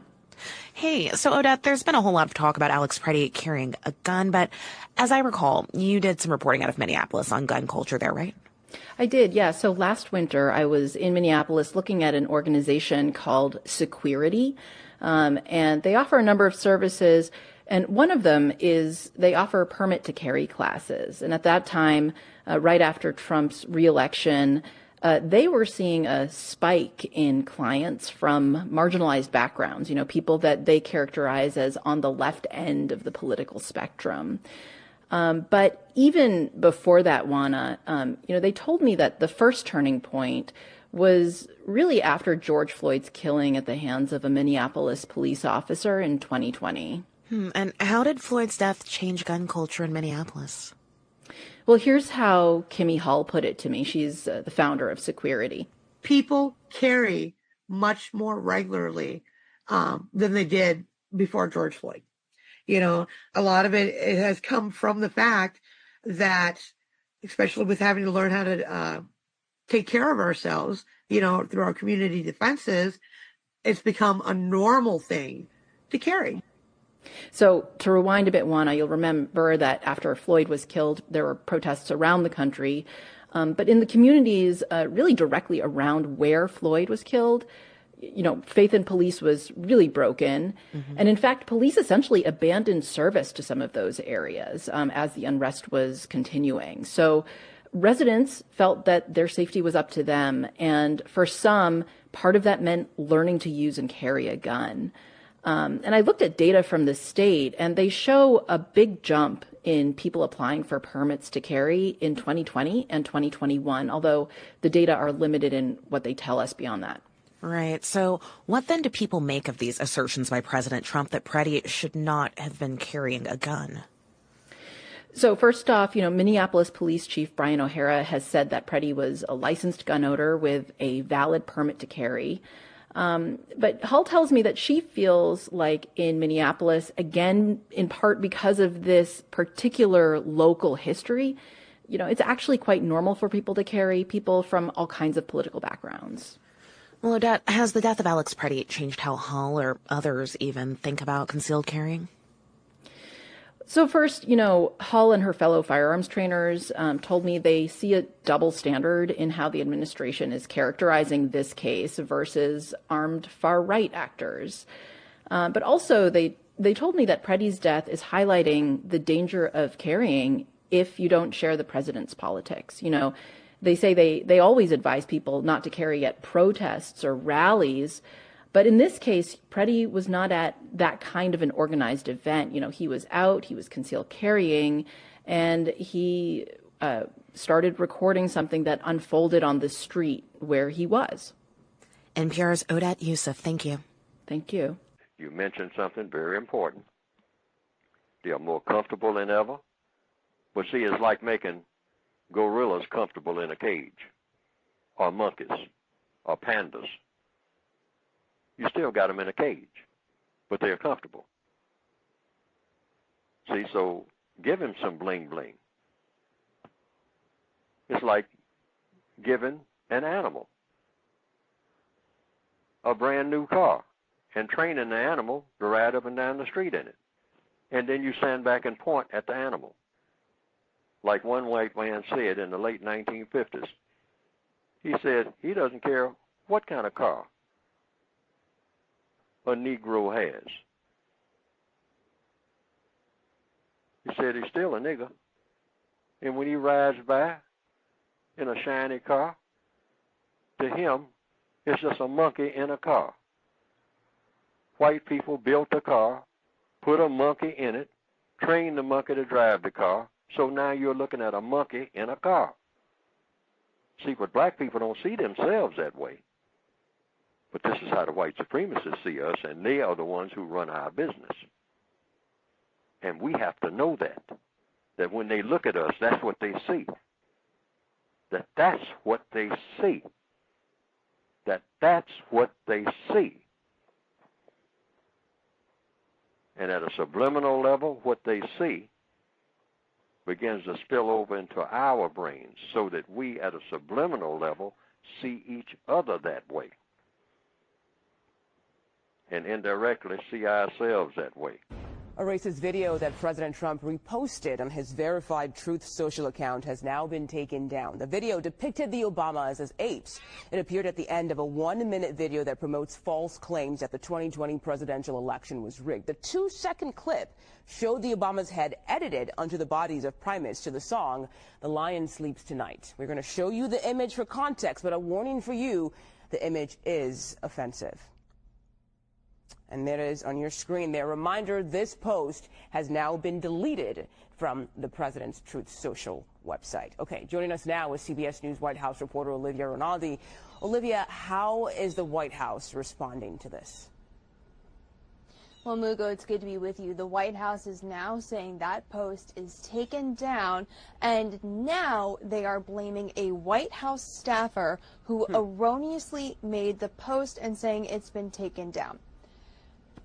Hey, so Odette, there's been a whole lot of talk about Alex Preddy carrying a gun, but as I recall, you did some reporting out of Minneapolis on gun culture there, right? I did, yeah. So last winter, I was in Minneapolis looking at an organization called C.O.W.S, and they offer a number of services, and one of them is they offer permit to carry classes. And at that time, right after Trump's reelection, they were seeing a spike in clients from marginalized backgrounds, people that they characterize as on the left end of the political spectrum. But even before that, Juana, they told me that the first turning point was really after George Floyd's killing at the hands of a Minneapolis police officer in 2020. And how did Floyd's death change gun culture in Minneapolis? Well, here's how Kimmy Hull put it to me. She's the founder of C.O.W.S. People carry much more regularly than they did before George Floyd. A lot of it has come from the fact that, especially with having to learn how to take care of ourselves, through our community defenses, it's become a normal thing to carry. So to rewind a bit, Juana, you'll remember that after Floyd was killed, there were protests around the country. But in the communities really directly around where Floyd was killed, faith in police was really broken. Mm-hmm. And in fact, police essentially abandoned service to some of those areas as the unrest was continuing. So residents felt that their safety was up to them. And for some, part of that meant learning to use and carry a gun. And I looked at data from the state, and they show a big jump in people applying for permits to carry in 2020 and 2021, although the data are limited in what they tell us beyond that. Right. So what then do people make of these assertions by President Trump that Preddy should not have been carrying a gun? So first off, Minneapolis Police Chief Brian O'Hara has said that Preddy was a licensed gun owner with a valid permit to carry. But Hull tells me that she feels like in Minneapolis, again, in part because of this particular local history, it's actually quite normal for people to carry, people from all kinds of political backgrounds. Well, Odette, has the death of Alex Preddy changed how Hull or others even think about concealed carrying? So first, Hull and her fellow firearms trainers told me they see a double standard in how the administration is characterizing this case versus armed far-right actors. But also, they told me that Preddy's death is highlighting the danger of carrying if you don't share the president's politics. They say they always advise people not to carry at protests or rallies. But in this case, Preddy was not at that kind of an organized event. He was out, he was concealed carrying, and he started recording something that unfolded on the street where he was. NPR's Odette Youssef, thank you. Thank you. You mentioned something very important. They are more comfortable than ever. But see, it's like making gorillas comfortable in a cage, or monkeys, or pandas. You still got them in a cage, but they're comfortable. See, so give him some bling bling. It's like giving an animal a brand new car and training the animal to ride up and down the street in it. And then you stand back and point at the animal. Like one white man said in the late 1950s. He said he doesn't care what kind of car a Negro has. He said he's still a nigger. And when he rides by in a shiny car, to him, it's just a monkey in a car. White people built a car, put a monkey in it, trained the monkey to drive the car, so now you're looking at a monkey in a car. See, but black people don't see themselves that way. But this is how the white supremacists see us, and they are the ones who run our business. And we have to know that when they look at us, that's what they see. That's what they see. That's what they see. And at a subliminal level, what they see begins to spill over into our brains so that we, at a subliminal level, see each other that way. And indirectly see ourselves that way. A racist video that President Trump reposted on his verified Truth Social account has now been taken down. The video depicted the Obamas as apes. It appeared at the end of a 1-minute video that promotes false claims that the 2020 presidential election was rigged. The 2-second clip showed the Obamas' head edited onto the bodies of primates to the song, "The Lion Sleeps Tonight." We're going to show you the image for context, but a warning for you, the image is offensive. And there it is on your screen there. Reminder, this post has now been deleted from the president's Truth Social website. Okay, joining us now is CBS News White House reporter Olivia Rinaldi. Olivia, how is the White House responding to this? Well, Mugo, it's good to be with you. The White House is now saying that post is taken down, and now they are blaming a White House staffer who erroneously made the post and saying it's been taken down.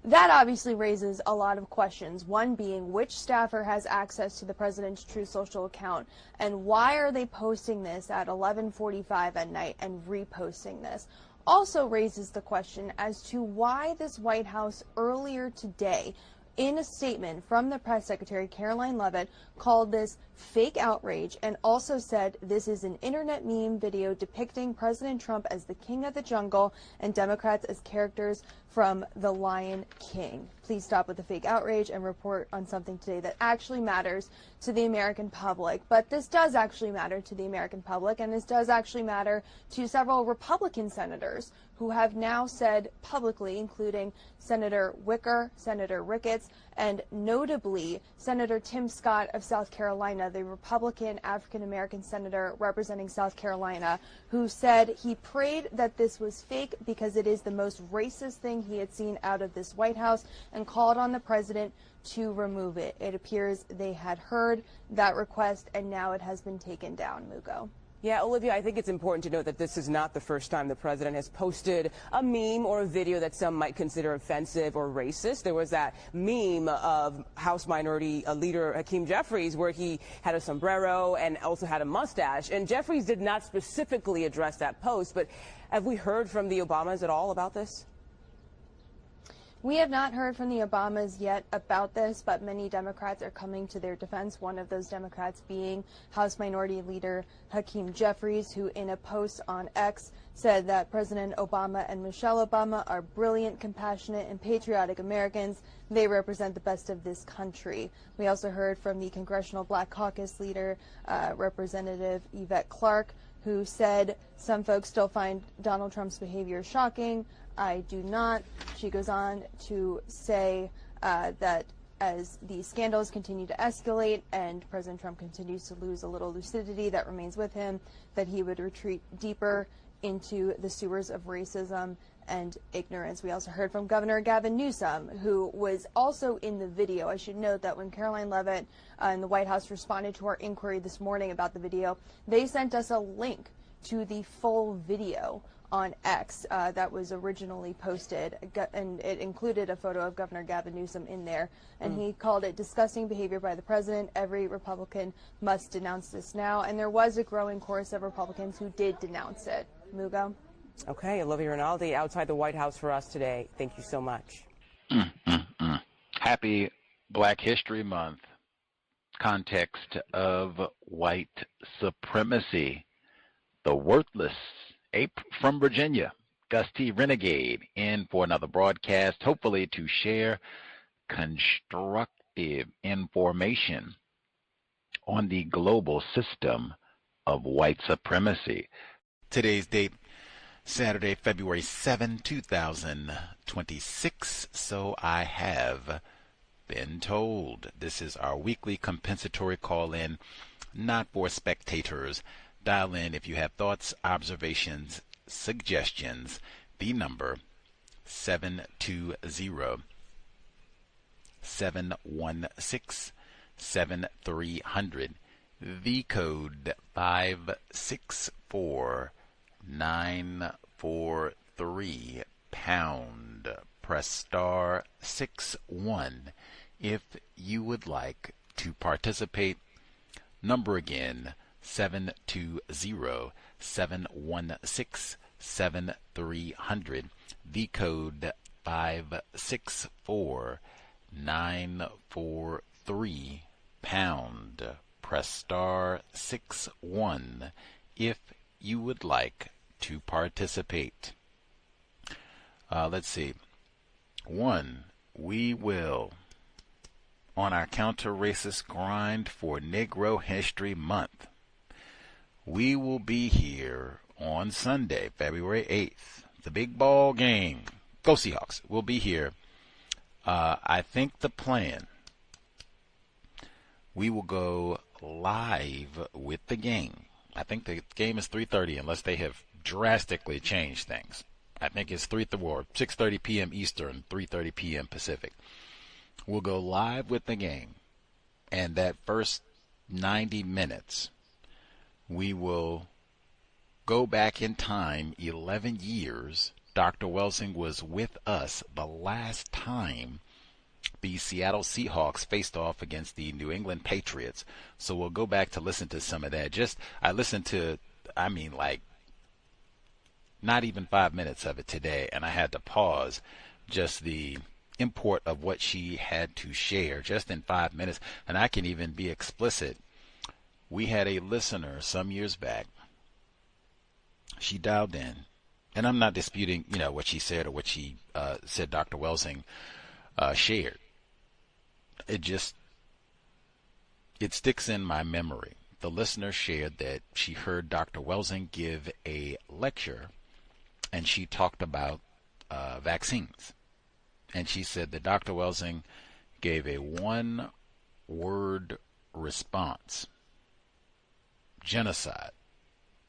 That obviously raises a lot of questions, one being which staffer has access to the president's Truth Social account, and why are they posting this at 11:45 at night and reposting this? Also raises the question as to why this White House earlier today, in a statement from the press secretary, Caroline Leavitt, called this fake outrage and also said this is an internet meme video depicting President Trump as the king of the jungle and Democrats as characters from The Lion King. Please stop with the fake outrage and report on something today that actually matters to the American public. But this does actually matter to the American public, and this does actually matter to several Republican senators who have now said publicly, including Senator Wicker, Senator Ricketts, and notably Senator Tim Scott of South Carolina, the Republican African-American senator representing South Carolina, who said he prayed that this was fake because it is the most racist thing he had seen out of this White House, and called on the president to remove it. It appears they had heard that request, and now it has been taken down, Mugo. Yeah, Olivia, I think it's important to note that this is not the first time the president has posted a meme or a video that some might consider offensive or racist. There was that meme of House Minority Leader Hakeem Jeffries where he had a sombrero and also had a mustache. And Jeffries did not specifically address that post, but have we heard from the Obamas at all about this? We have not heard from the Obamas yet about this, but many Democrats are coming to their defense, one of those Democrats being House Minority Leader Hakeem Jeffries, who in a post on X said that President Obama and Michelle Obama are brilliant, compassionate, and patriotic Americans. They represent the best of this country. We also heard from the Congressional Black Caucus leader, Representative Yvette Clarke, who said some folks still find Donald Trump's behavior shocking. I do not. She goes on to say that as the scandals continue to escalate and President Trump continues to lose a little lucidity that remains with him, that he would retreat deeper into the sewers of racism and ignorance. We also heard from Governor Gavin Newsom, who was also in the video. I should note that when Caroline Leavitt and the White House responded to our inquiry this morning about the video, they sent us a link to the full video on X that was originally posted, and it included a photo of Governor Gavin Newsom in there, and he called it disgusting behavior by the president. Every Republican must denounce this now, and there was a growing chorus of Republicans who did denounce it. Mugo? Okay, Olivia Rinaldi outside the White House for us today. Thank you so much. Happy Black History Month. Context of white supremacy. The worthless ape from Virginia, Gus T. Renegade, in for another broadcast, hopefully to share constructive information on the global system of white supremacy. Today's date, Saturday, February 7, 2026. So I have been told. This is our weekly compensatory call-in, not for spectators. Dial in if you have thoughts, observations, suggestions, the number 720-716-7300, the code 564943 pound. Press star 61 if you would like to participate. Number again, 720-716-7300, the code 564943 pound. Press star 61 if you would like to participate. Let's see. One, we will, on our counter-racist grind for Negro History Month, we will be here on Sunday, February 8th, the big ball game. Go Seahawks. We'll be here. I think the plan, we will go live with the game. I think the game is 3:30 unless they have drastically changed things. I think it's 6:30 p.m. Eastern, 3:30 p.m. Pacific. We'll go live with the game, and that first 90 minutes, we will go back in time 11 years. Dr. Welsing was with us the last time the Seattle Seahawks faced off against the New England Patriots. So we'll go back to listen to some of that. I listened to, not even 5 minutes of it today, and I had to pause just the import of what she had to share just in 5 minutes. And I can even be explicit. We had a listener some years back. She dialed in, and I'm not disputing, what she said or what she said Dr. Welsing shared. It sticks in my memory. The listener shared that she heard Dr. Welsing give a lecture, and she talked about vaccines. And she said that Dr. Welsing gave a one-word response: genocide,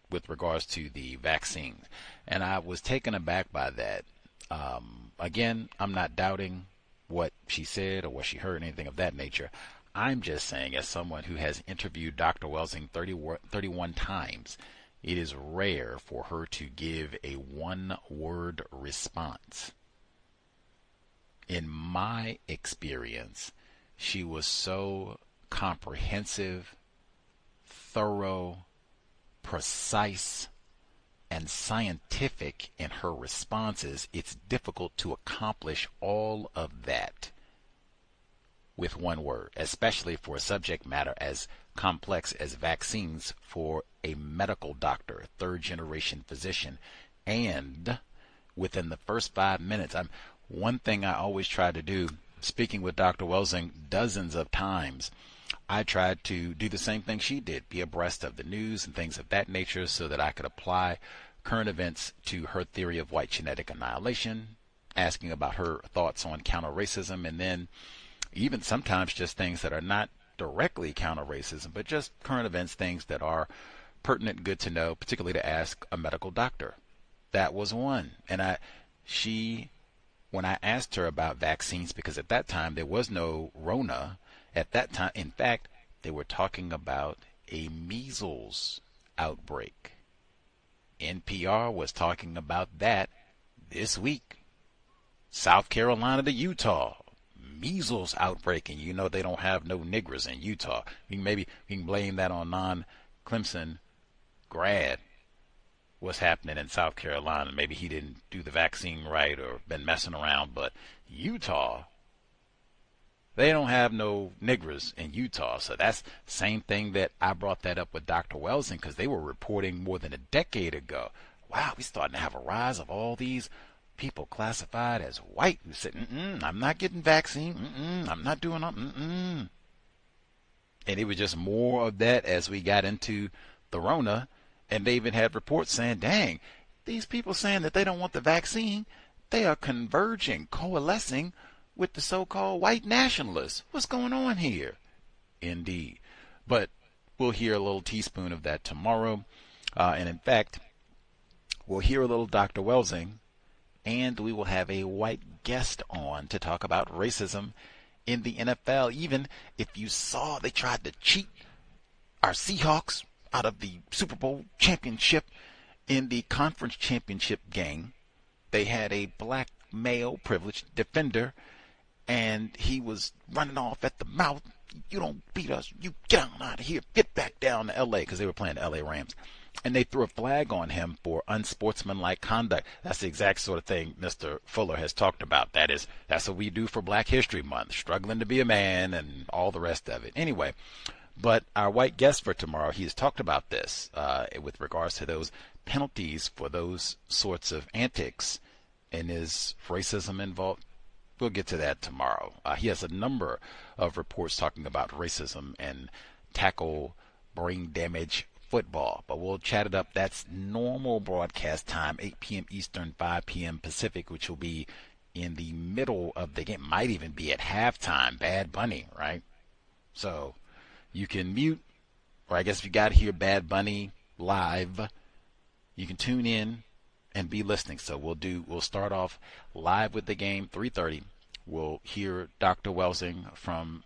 with regards to the vaccines. And I was taken aback by that. Again, I'm not doubting what she said or what she heard, anything of that nature. I'm just saying, as someone who has interviewed Dr. Welsing 31 times, it is rare for her to give a one-word response. In my experience, she was so comprehensive, thorough, precise, and scientific in her responses. It's difficult to accomplish all of that with one word, especially for a subject matter as complex as vaccines for a medical doctor, third-generation physician. And within the first 5 minutes, one thing I always try to do, speaking with Dr. Welsing dozens of times, I tried to do the same thing she did, be abreast of the news and things of that nature so that I could apply current events to her theory of white genetic annihilation, asking about her thoughts on counter-racism, and then even sometimes just things that are not directly counter-racism, but just current events, things that are pertinent, good to know, particularly to ask a medical doctor. That was one. And when I asked her about vaccines, because at that time there was no Rona, at that time, in fact, they were talking about a measles outbreak. NPR was talking about that this week. South Carolina to Utah, measles outbreak, and they don't have no niggers in Utah. Maybe we can blame that on non-Clemson grad. What's happening in South Carolina? Maybe he didn't do the vaccine right or been messing around, but Utah, they don't have no niggers in Utah. So that's the same thing that I brought that up with Dr. Welsing, because they were reporting more than a decade ago. Wow, we're starting to have a rise of all these people classified as white who said, I'm not getting vaccine, I'm not doing it, And it was just more of that as we got into the Rona. And they even had reports saying, dang, these people saying that they don't want the vaccine, they are converging, coalescing with the so-called white nationalists. What's going on here? Indeed. But we'll hear a little teaspoon of that tomorrow. And in fact, we'll hear a little Dr. Welsing and we will have a white guest on to talk about racism in the NFL. Even if you saw they tried to cheat our Seahawks out of the Super Bowl championship in the conference championship game, they had a black male privileged defender, and he was running off at the mouth. You don't beat us. You get on out of here. Get back down to L.A. because they were playing the L.A. Rams. And they threw a flag on him for unsportsmanlike conduct. That's the exact sort of thing Mr. Fuller has talked about. That's what we do for Black History Month, struggling to be a man and all the rest of it. Anyway, but our white guest for tomorrow, he has talked about this with regards to those penalties for those sorts of antics, and is racism involved? We'll get to that tomorrow. He has a number of reports talking about racism and tackle brain damage football, but we'll chat it up. That's normal broadcast time, 8 p.m. Eastern, 5 p.m. Pacific, which will be in the middle of the game. Might even be at halftime. Bad Bunny, right? So you can mute, or I guess if you got to hear Bad Bunny live, you can tune in and be listening. So we'll start off live with the game, 3:30. We'll hear Dr. Welsing from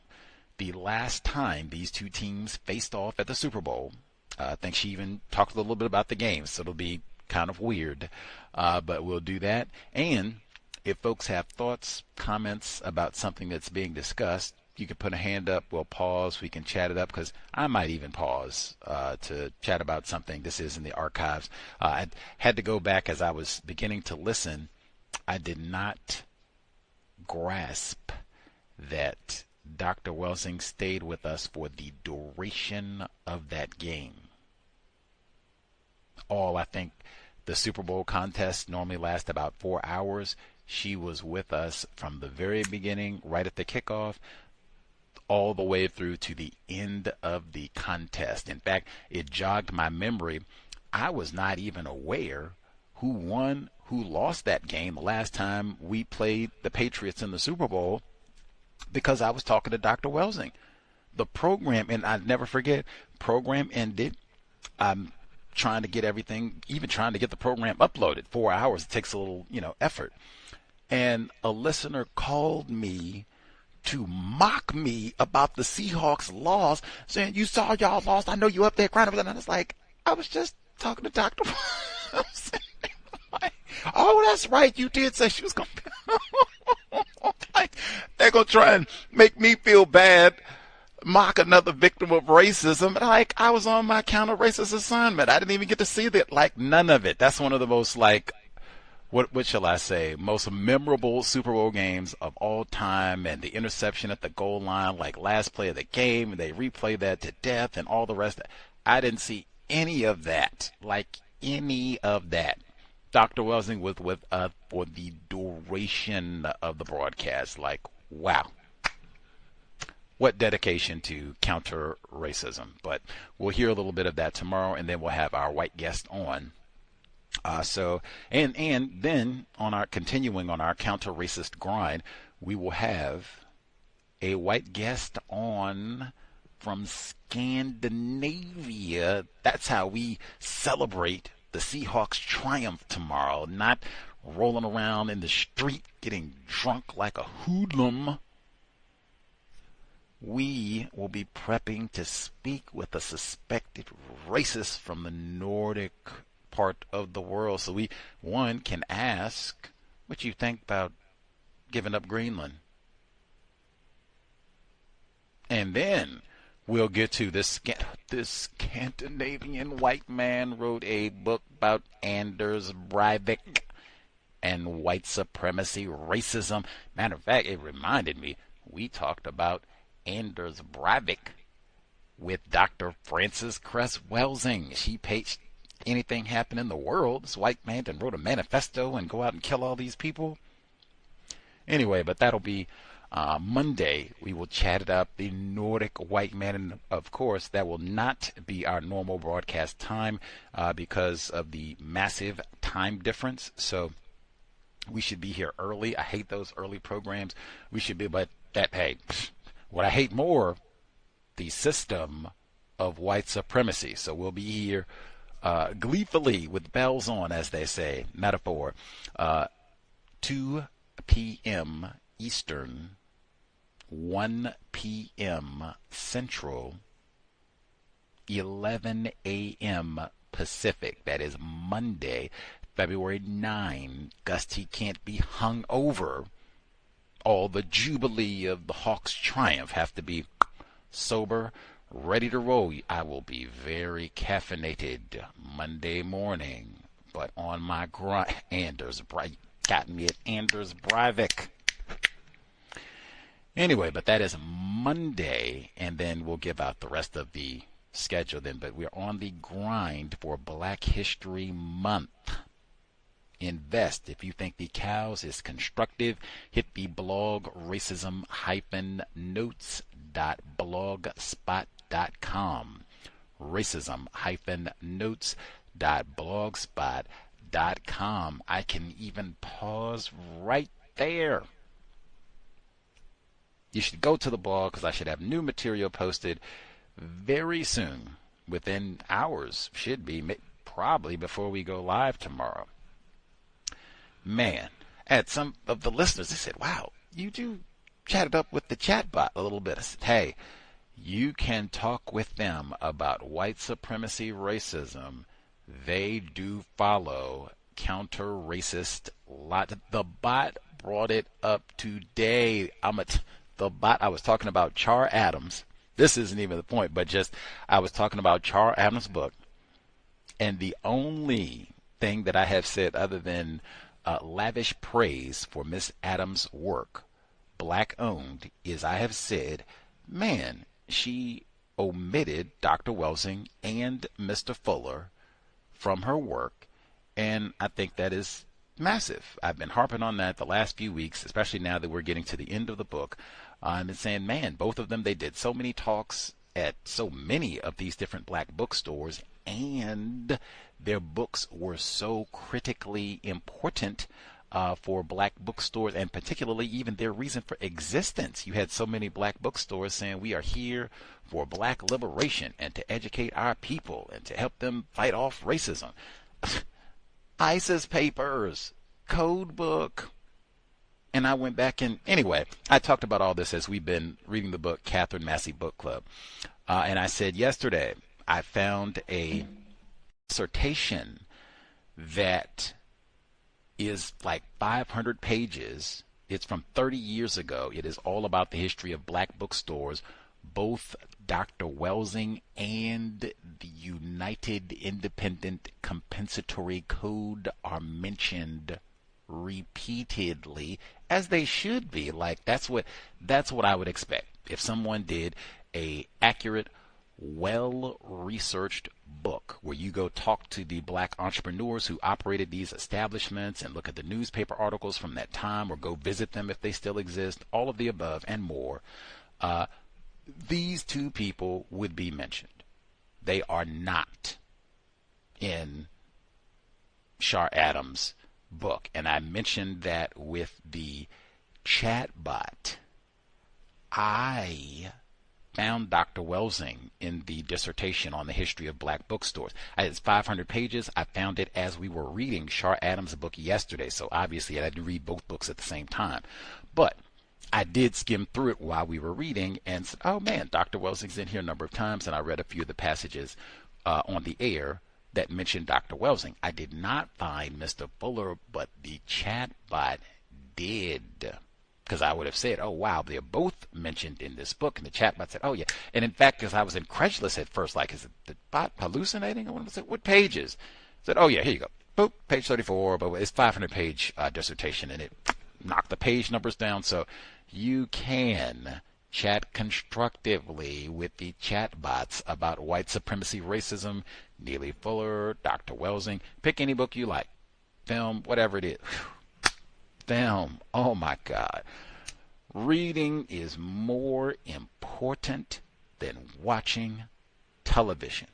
the last time these two teams faced off at the Super Bowl. I think she even talked a little bit about the game, so it'll be kind of weird, but we'll do that. And if folks have thoughts, comments about something that's being discussed, you can put a hand up. We'll pause. We can chat it up, because I might even pause to chat about something. This is in the archives. I had to go back as I was beginning to listen. I did not grasp that Dr. Welsing stayed with us for the duration of that game. I think the Super Bowl contest normally lasts about 4 hours. She was with us from the very beginning, right at the kickoff, all the way through to the end of the contest. In fact, it jogged my memory. I was not even aware who won, who lost that game the last time we played the Patriots in the Super Bowl, because I was talking to Dr. Welsing. The program, and I'll never forget, program ended. I'm trying to get everything, even trying to get the program uploaded. 4 hours, it takes a little, effort. And a listener called me to mock me about the Seahawks loss, saying, "You saw y'all lost. I know you up there crying." And I was like, I was just talking to Dr. Welsing. Oh, that's right. You did say she was going to. Like, they're going to try and make me feel bad, mock another victim of racism. Like, I was on my counter-racist assignment. I didn't even get to see that. Like, none of it. That's one of the most, what shall I say, most memorable Super Bowl games of all time. And the interception at the goal line, like last play of the game, and they replay that to death and all the rest. I didn't see any of that. Like, any of that. Dr. Welsing was with us for the duration of the broadcast. Like, wow. What dedication to counter racism. But we'll hear a little bit of that tomorrow, and then we'll have our white guest on. And then continuing on our counter racist grind, we will have a white guest on from Scandinavia. That's how we celebrate the Seahawks' triumph tomorrow. Not rolling around in the street getting drunk like a hoodlum. We will be prepping to speak with a suspected racist from the Nordic part of the world. So we, one, can ask what you think about giving up Greenland. And then we'll get to this Scandinavian white man wrote a book about Anders Breivik and white supremacy, racism. Matter of fact, it reminded me, we talked about Anders Breivik with Dr. Frances Cress Welsing. She paged anything happen in the world. This white man and wrote a manifesto and go out and kill all these people. Anyway, but that'll be Monday. We will chat it up, the Nordic white man, and of course that will not be our normal broadcast time because of the massive time difference. So we should be here early. I hate those early programs. We should be, but that, hey, what I hate more, the system of white supremacy. So we'll be here gleefully with bells on, as they say, metaphor, 2 p.m. Eastern, 1 p.m. Central, 11 a.m. Pacific. That is Monday, February 9. Gusty can't be hung over. All the jubilee of the Hawks' triumph have to be sober, ready to roll. I will be very caffeinated Monday morning, but on my grind. Anders got me at Anders Breivik. Anyway, but that is Monday, and then we'll give out the rest of the schedule then. But we're on the grind for Black History Month. Invest. If you think the C.O.W.S is constructive, hit the blog racism-notes.blogspot.com. racism-notes.blogspot.com. I can even pause right there. You should go to the blog because I should have new material posted very soon, within hours, should be, probably before we go live tomorrow. Man, at some of the listeners, they said, wow, you do chat it up with the chatbot a little bit. I said, hey, you can talk with them about white supremacy, racism. They do follow counter-racist lot. The bot brought it up today. The bot, I was talking about Char Adams. This isn't even the point, but just I was talking about Char Adams' book, and the only thing that I have said other than lavish praise for Miss Adams' work, black-owned, is I have said, man, she omitted Dr. Welsing and Mr. Fuller from her work, and I think that is massive. I've been harping on that the last few weeks, especially now that we're getting to the end of the book. I've been saying, man, both of them, they did so many talks at so many of these different black bookstores, and their books were so critically important for black bookstores, and particularly even their reason for existence. You had so many black bookstores saying we are here for black liberation and to educate our people and to help them fight off racism. ISIS papers, code book. And I went back and, anyway, I talked about all this as we've been reading the book, Catherine Massey Book Club. And I said yesterday, I found a dissertation that is like 500 pages. It's from 30 years ago. It is all about the history of black bookstores. Both Dr. Welsing and the United Independent Compensatory Code are mentioned repeatedly, as they should be. Like that's what I would expect if someone did a accurate, well-researched book where you go talk to the black entrepreneurs who operated these establishments and look at the newspaper articles from that time, or go visit them if they still exist, all of the above and more. These two people would be mentioned. They are not in Char Adams' book. And I mentioned that with the chatbot. I found Dr. Welsing in the dissertation on the history of black bookstores. It's 500 pages. I found it as we were reading Char Adams' book yesterday, so obviously I had to read both books at the same time. But I did skim through it while we were reading and said, oh man, Dr. Welsing's in here a number of times, and I read a few of the passages on the air that mentioned Dr. Welsing. I did not find Mr. Fuller, but the chatbot did. Because I would have said, oh wow, they're both mentioned in this book. And the chatbot said, oh yeah. And in fact, because I was incredulous at first, like, is it the bot hallucinating? I wanted to say, what pages? I said, oh yeah, here you go. Boop, page 34, but it's 500-page dissertation, and it knocked the page numbers down. So you can chat constructively with the chatbots about white supremacy, racism, Neely Fuller, Dr. Welsing. Pick any book you like. Film, whatever it is. Film. Oh my God. Reading is more important than watching television.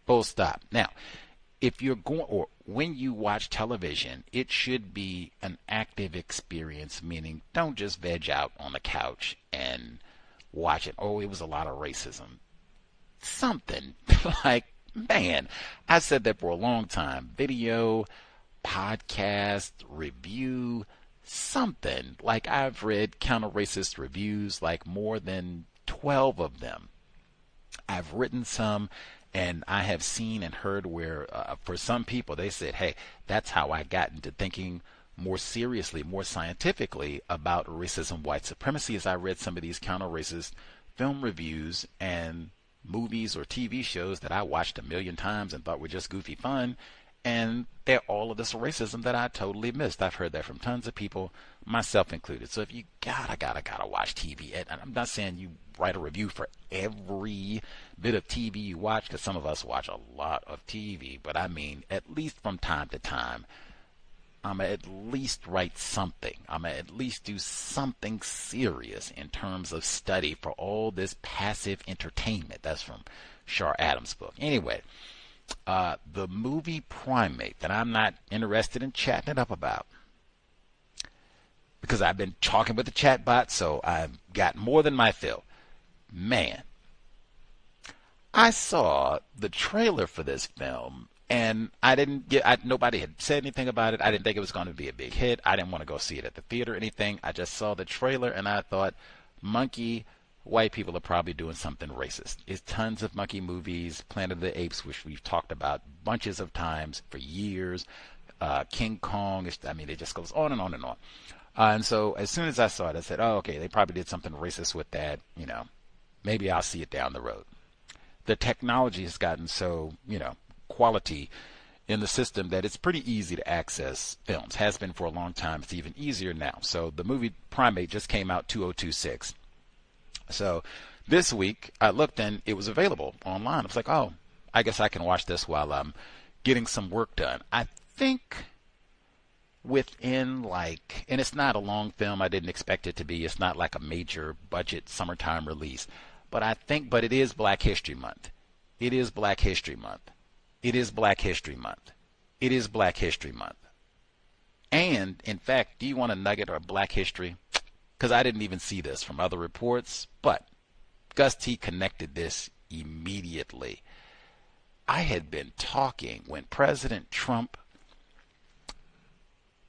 Full stop. Now, if you're going, or when you watch television, it should be an active experience, meaning don't just veg out on the couch and watch it. Oh, it was a lot of racism. Something like, man, I said that for a long time. Video, podcast, review, something. Like, I've read counter-racist reviews, like more than 12 of them. I've written some, and I have seen and heard where for some people they said, hey, that's how I got into thinking more seriously, more scientifically about racism, white supremacy, as I read some of these counter-racist film reviews and movies or TV shows that I watched a million times and thought were just goofy fun, and they're all of this racism that I totally missed. I've heard that from tons of people, myself included. So if you gotta watch TV, and I'm not saying you write a review for every bit of TV you watch, because some of us watch a lot of TV, but I mean, at least from time to time, I'm going to at least write something. I'm going to at least do something serious in terms of study for all this passive entertainment. That's from Shar Adams' book. Anyway, the movie Primate that I'm not interested in chatting it up about, because I've been talking with the chat bot, so I've got more than my fill. Man, I saw the trailer for this film, and nobody had said anything about it. I didn't think it was going to be a big hit. I didn't want to go see it at the theater or anything. I just saw the trailer, and I thought, monkey, white people are probably doing something racist. There's tons of monkey movies, Planet of the Apes, which we've talked about bunches of times for years, King Kong. I mean, it just goes on and on and on. And so as soon as I saw it, I said, oh, okay, they probably did something racist with that. You know, maybe I'll see it down the road. The technology has gotten so, quality in the system that it's pretty easy to access films. Has been for a long time. It's even easier now. So the movie Primate just came out 2026. So this week I looked and it was available online. I was like, oh, I guess I can watch this while I'm getting some work done. I think within and it's not a long film. I didn't expect it to be. It's not like a major budget summertime release. But it is Black History Month. It is Black History Month. It is Black History Month. It is Black History Month. And, in fact, do you want a nugget of Black history? Because I didn't even see this from other reports, but Gus T connected this immediately. I had been talking when President Trump,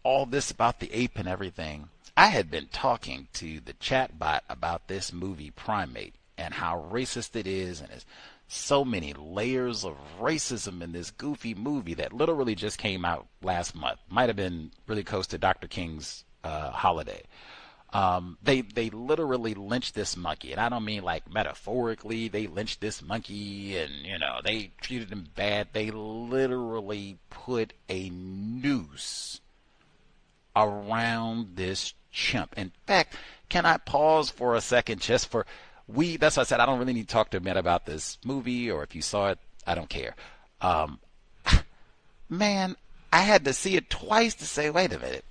all this about the ape and everything, I had been talking to the chatbot about this movie Primate and how racist it is, and there's so many layers of racism in this goofy movie that literally just came out last month. Might have been really close to Dr. King's holiday. They literally lynched this monkey, and I don't mean like metaphorically. They lynched this monkey, and they treated him bad. They literally put a noose around this chimp. In fact, can I pause for a second just for that's why I said I don't really need to talk to men about this movie, or if you saw it, I don't care. Man, I had to see it twice to say, wait a minute.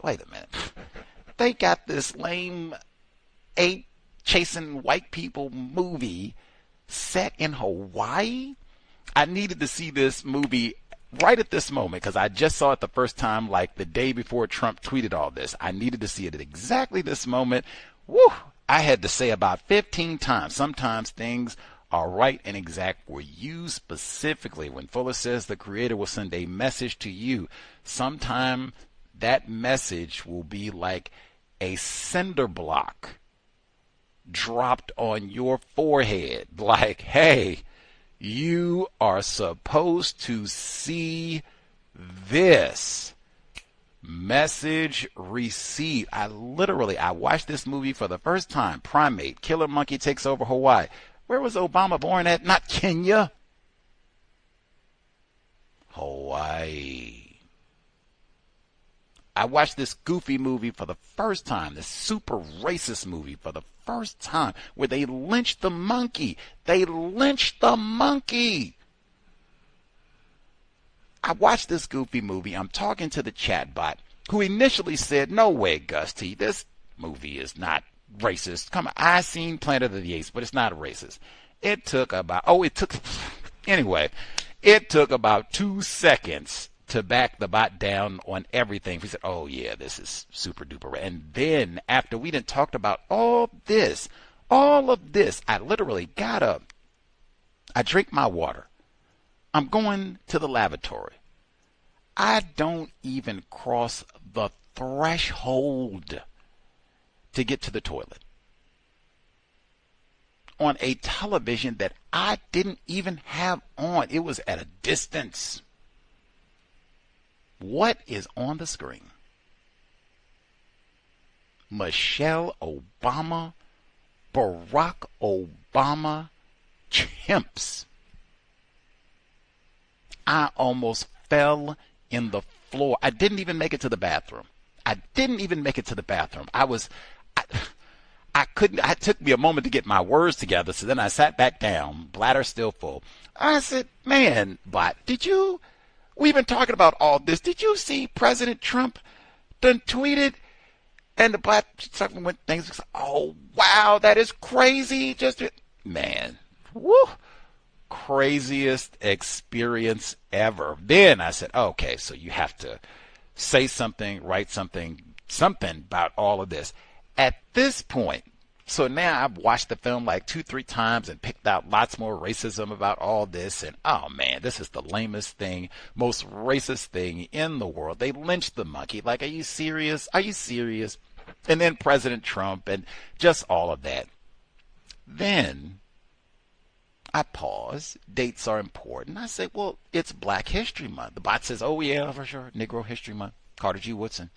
They got this lame ape chasing white people movie set in Hawaii. I needed to see this movie right at this moment because I just saw it the first time like the day before Trump tweeted all this. I needed to see it at exactly this moment. Woo! I had to say about 15 times. Sometimes things are right and exact for you specifically. When Fuller says the Creator will send a message to you, sometime that message will be like a cinder block dropped on your forehead. Like, hey, you are supposed to see this. Message received. I watched this movie for the first time. Primate, killer monkey takes over Hawaii. Where was Obama born at? Not Kenya. Hawaii. I watched this goofy movie for the first time, this super racist movie for the first time, where they lynched the monkey. They lynched the monkey. I watched this goofy movie. I'm talking to the chatbot, who initially said, no way, Gus T, this movie is not racist. Come on, I seen Planet of the Apes, but it's not racist. It took about 2 seconds to back the bot down on everything. He said, oh yeah, this is super duper. And then after we done talked about all of this, I literally got up. I drink my water. I'm going to the lavatory. I don't even cross the threshold to get to the toilet on a television that I didn't even have on. It was at a distance. What is on the screen? Michelle Obama, Barack Obama, chimps. I almost fell in the floor. I didn't even make it to the bathroom. I couldn't. It took me a moment to get my words together. So then I sat back down, bladder still full. I said, man, Bot, we've been talking about all this. Did you see President Trump done tweeted? And the Bot went things, oh, wow, that is crazy. Man, woo, craziest experience ever. Then I said, okay, so you have to say something, write something about all of this. At this point, so now I've watched the film like 2-3 times and picked out lots more racism about all this. And, oh, man, this is the lamest thing, most racist thing in the world. They lynched the monkey. Like, are you serious? Are you serious? And then President Trump and just all of that. Then I pause. Dates are important. I say, well, it's Black History Month. The Bot says, oh, yeah, for sure. Negro History Month. Carter G. Woodson.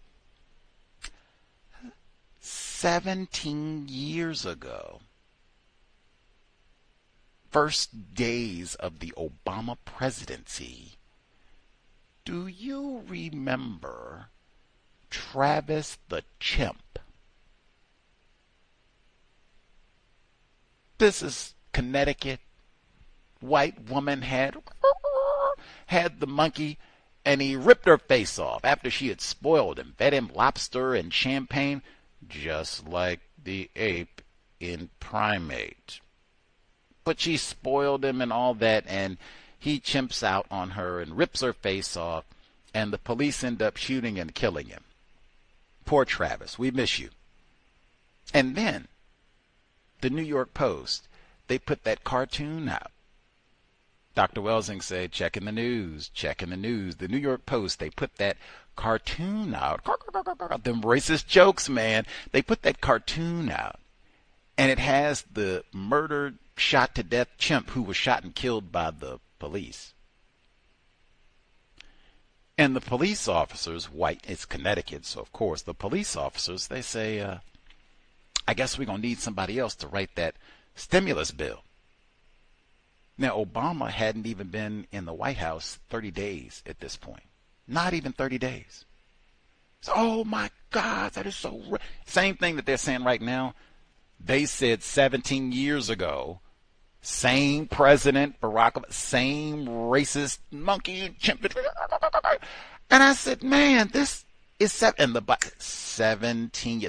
17 years ago, first days of the Obama presidency, do you remember Travis the Chimp? This is Connecticut. White woman had the monkey, and he ripped her face off after she had spoiled him, fed him lobster and champagne, just like the ape in Primate. But she spoiled him and all that, and he chimps out on her and rips her face off, and the police end up shooting and killing him. Poor Travis, we miss you. And then, the New York Post, they put that cartoon out. Dr. Welsing said, checking the news. The New York Post, they put that cartoon out. Them racist jokes, man. They put that cartoon out. And it has the murdered, shot to death chimp who was shot and killed by the police. And the police officers, white, it's Connecticut, so of course, the police officers, they say, I guess we're going to need somebody else to write that stimulus bill. Now, Obama hadn't even been in the White House 30 days at this point. Not even 30 days. So, oh my God, that is so... Same thing that they're saying right now. They said 17 years ago, same president, Barack Obama, same racist monkey, chimp. And I said, man, this is 17,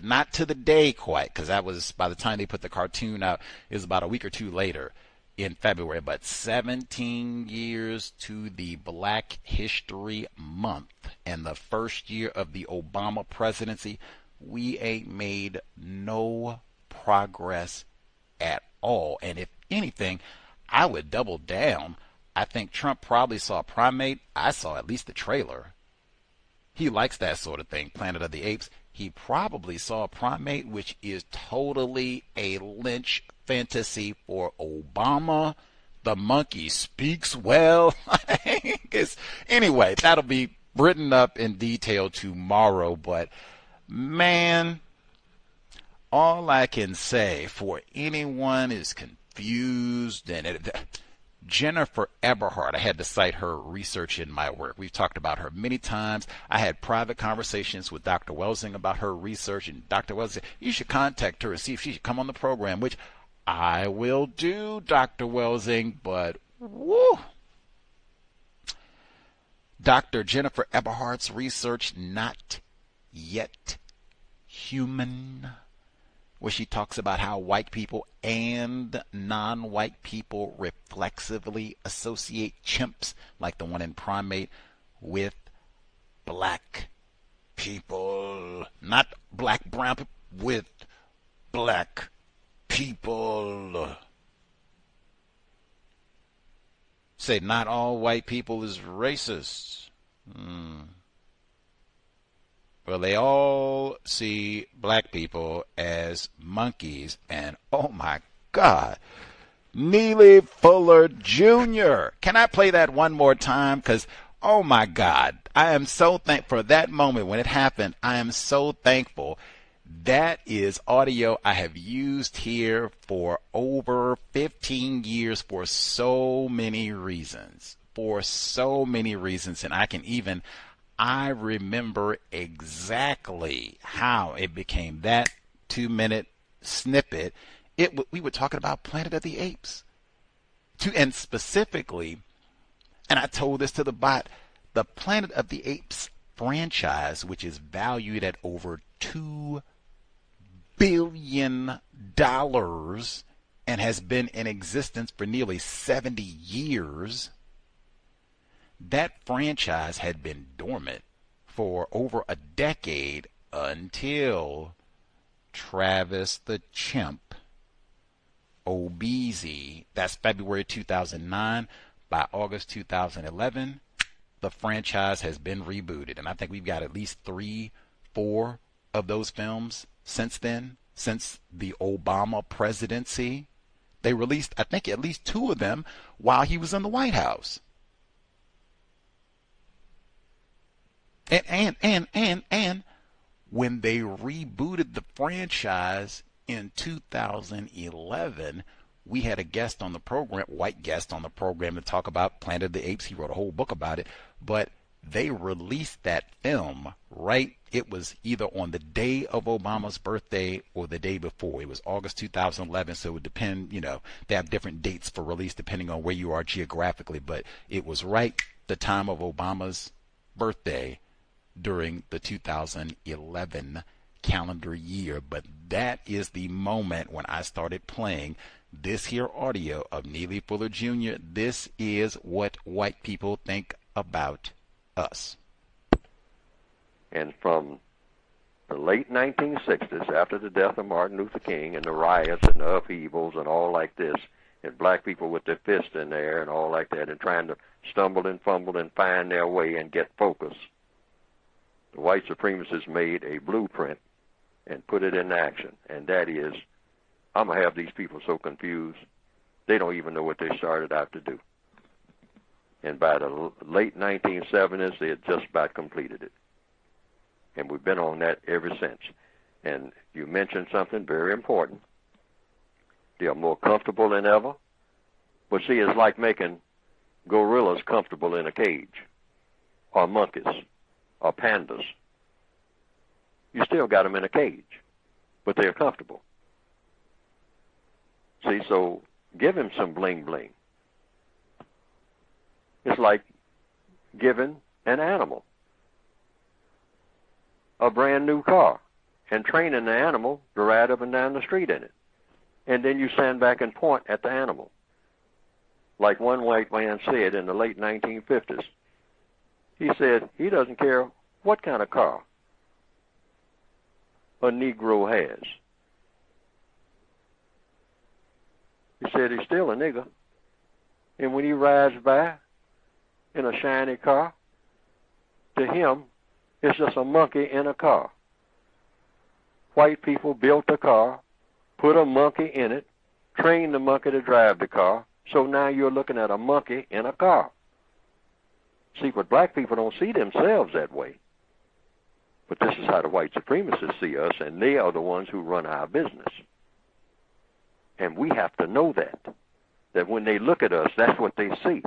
not to the day quite, because that was, by the time they put the cartoon out, it was about a week or two later. In February, but 17 years to the Black History Month and the first year of the Obama presidency, we ain't made no progress at all. And if anything, I would double down. I think Trump probably saw Primate. I saw at least the trailer. He likes that sort of thing, Planet of the Apes. He probably saw Primate, which is totally a lynch fantasy for Obama. The monkey speaks well. Anyway, that'll be written up in detail tomorrow. But, man, all I can say for anyone is confused, and Jennifer Eberhardt, I had to cite her research in my work. We've talked about her many times. I had private conversations with Dr. Welsing about her research, and Dr. Welsing said, you should contact her and see if she should come on the program, which I will do, Dr. Welsing, but woo! Dr. Jennifer Eberhardt's research, Not Yet Human, where she talks about how white people and non-white people reflexively associate chimps, like the one in Primate, with black people. Not black, brown people, with black people. Say not all white people is racist. Well, they all see black people as monkeys, and oh my God, Neely Fuller Jr. Can I play that one more time? Because, oh my God, I am so thankful for that moment when it happened. I am so thankful. That is audio I have used here for over 15 years for so many reasons. And I remember exactly how it became that 2-minute snippet. We were talking about Planet of the Apes. And specifically, and I told this to the bot, the Planet of the Apes franchise, which is valued at over $2 billion and has been in existence for nearly 70 years, that franchise had been dormant for over a decade until Travis the Chimp Obese. That's February 2009. By August 2011, the franchise has been rebooted. And I think we've got at least 3-4 of those films since then, since the Obama presidency. They released, I think, at least 2 of them while he was in the White House. And when they rebooted the franchise in 2011, we had a guest on the program, white guest on the program, to talk about Planet of the Apes. He wrote a whole book about it. But they released that film right. It was either on the day of Obama's birthday or the day before. It was August 2011, so it would depend, they have different dates for release depending on where you are geographically. But it was right the time of Obama's birthday during the 2011 calendar year. But that is the moment when I started playing this here audio of Neely Fuller Jr. This is what white people think about us. And from the late 1960s, after the death of Martin Luther King and the riots and the upheavals and all like this, and black people with their fists in the air and all like that, and trying to stumble and fumble and find their way and get focus, the white supremacists made a blueprint and put it into action. And that is, I'm going to have these people so confused, they don't even know what they started out to do. And by the late 1970s, they had just about completed it. And we've been on that ever since. And you mentioned something very important. They are more comfortable than ever. But see, it's like making gorillas comfortable in a cage, or monkeys, or pandas. You still got them in a cage, but they're comfortable. See, so give him some bling bling. It's like giving an animal a brand new car and training the animal to ride up and down the street in it. And then you stand back and point at the animal. Like one white man said in the late 1950s. He said he doesn't care what kind of car a Negro has. He said he's still a nigger. And when he rides by in a shiny car, to him, it's just a monkey in a car. White people built a car, put a monkey in it, trained the monkey to drive the car, so now you're looking at a monkey in a car. See, but black people don't see themselves that way. But this is how the white supremacists see us, and they are the ones who run our business. And we have to know that when they look at us, that's what they see.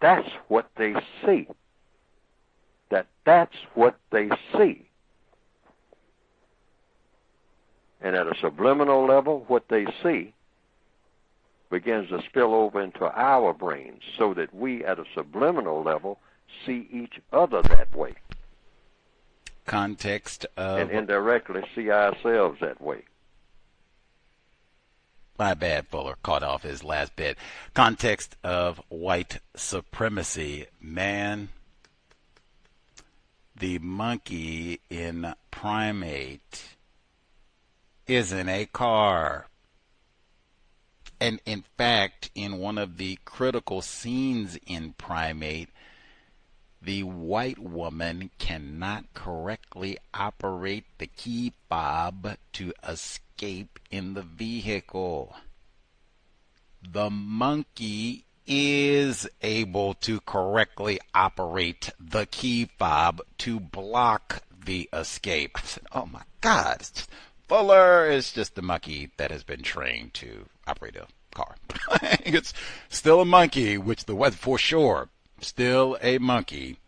That's what they see. That's what they see. And at a subliminal level, what they see begins to spill over into our brains so that we, at a subliminal level, see each other that way. Context of... And indirectly see ourselves that way. My bad, Fuller caught off his last bit. Context of white supremacy. Man, the monkey in Primate isn't a car. And in fact, in one of the critical scenes in Primate, the white woman cannot correctly operate the key fob to escape in the vehicle. The monkey is able to correctly operate the key fob to block the escape. I said, oh my God, Fuller is just the monkey that has been trained to operate a car. It's still a monkey, which the weather for sure. Still a monkey.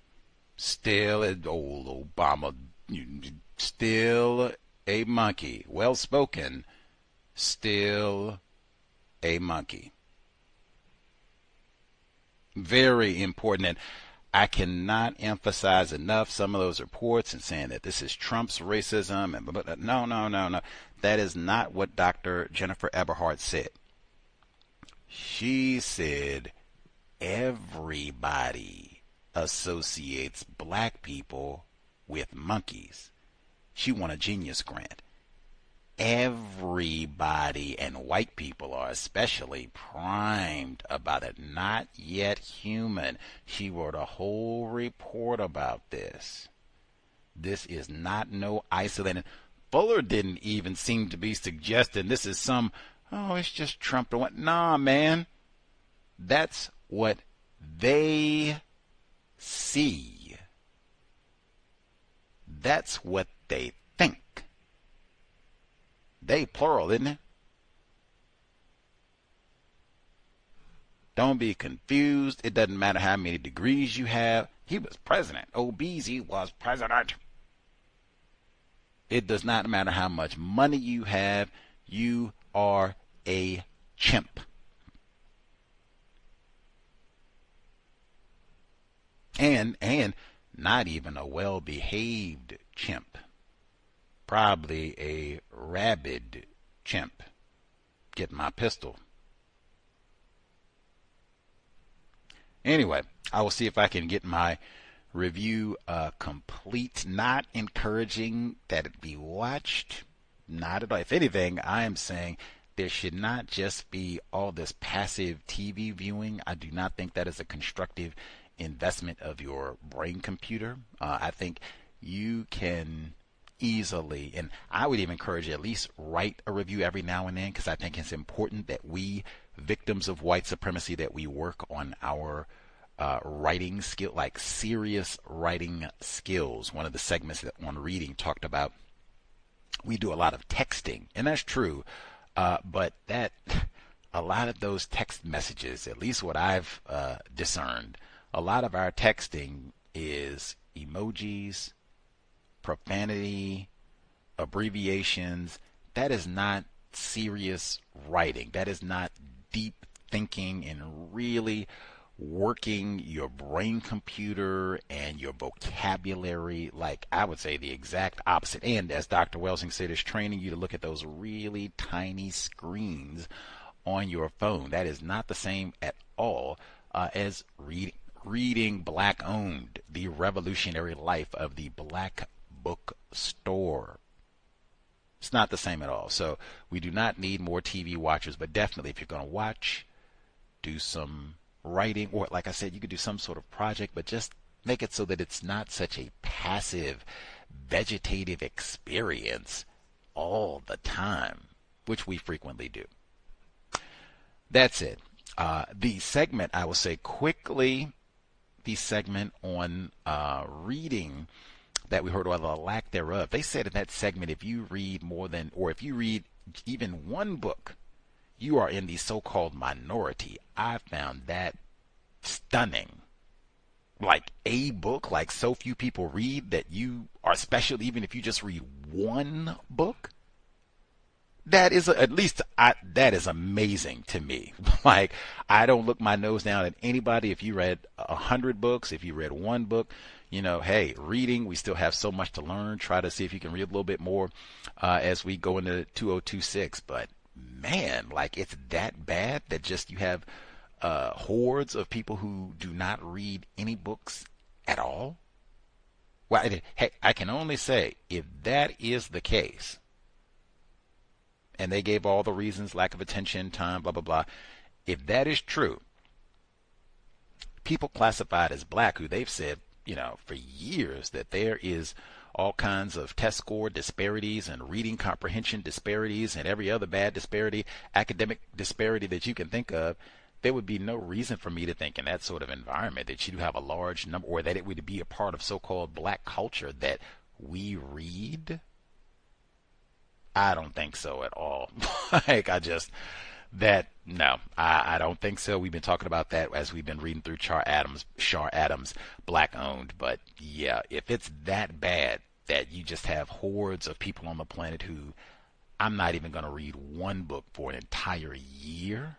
Still an old Obama. Still a monkey. Well spoken. Still a monkey. Very important. And I cannot emphasize enough some of those reports and saying that this is Trump's racism. And no. That is not what Dr. Jennifer Eberhardt said. She said everybody associates black people with monkeys. She won a Genius Grant. Everybody, and white people are especially, primed about it. Not yet human. She wrote a whole report about this. This is not no isolated. Fuller didn't even seem to be suggesting this is some, oh, it's just Trump or what. Nah, man. That's what they see. That's what they think. They plural, isn't it? Don't be confused. It doesn't matter how many degrees you have. He was president. Obese was president. It does not matter how much money you have. You are a chimp. And not even a well-behaved chimp. Probably a rabid chimp. Get my pistol. Anyway, I will see if I can get my review complete. Not encouraging that it be watched. Not at all. If anything, I am saying there should not just be all this passive TV viewing. I do not think that is a constructive investment of your brain computer. I think you can easily, and I would even encourage you at least write a review every now and then, because I think it's important that we, victims of white supremacy, that we work on our writing skill, like serious writing skills. One of the segments on reading talked about we do a lot of texting, and that's true, but that a lot of those text messages, at least what I've discerned, a lot of our texting is emojis, profanity, abbreviations. That is not serious writing. That is not deep thinking and really working your brain computer and your vocabulary. Like, I would say the exact opposite. And as Dr. Welsing said, is training you to look at those really tiny screens on your phone. That is not the same at all as reading Black Owned, The Revolutionary Life of the Black Bookstore. It's not the same at all. So we do not need more TV watchers, but definitely if you're going to watch, do some writing, or like I said, you could do some sort of project, but just make it so that it's not such a passive, vegetative experience all the time, which we frequently do. That's it. The segment, I will say quickly, the segment on reading that we heard, or the lack thereof. They said in that segment, if you read more than, or if you read even one book, you are in the so-called minority. I found that stunning. Like a book, like so few people read that you are special, even if you just read one book. That is, that is amazing to me. Like, I don't look my nose down at anybody. If you read 100 books, if you read one book, you know, hey, reading, we still have so much to learn. Try to see if you can read a little bit more as we go into 2026. But man, like, it's that bad that just you have hordes of people who do not read any books at all. Well, hey, I can only say, if that is the case, and they gave all the reasons, lack of attention, time, blah, blah, blah. If that is true, people classified as black, who they've said for years that there is all kinds of test score disparities and reading comprehension disparities and every other bad disparity, academic disparity that you can think of, there would be no reason for me to think in that sort of environment that you have a large number, or that it would be a part of so-called black culture that we read. I don't think so at all. I don't think so. We've been talking about that as we've been reading through Shar Adams, Black Owned. But yeah, if it's that bad that you just have hordes of people on the planet who, I'm not even going to read one book for an entire year.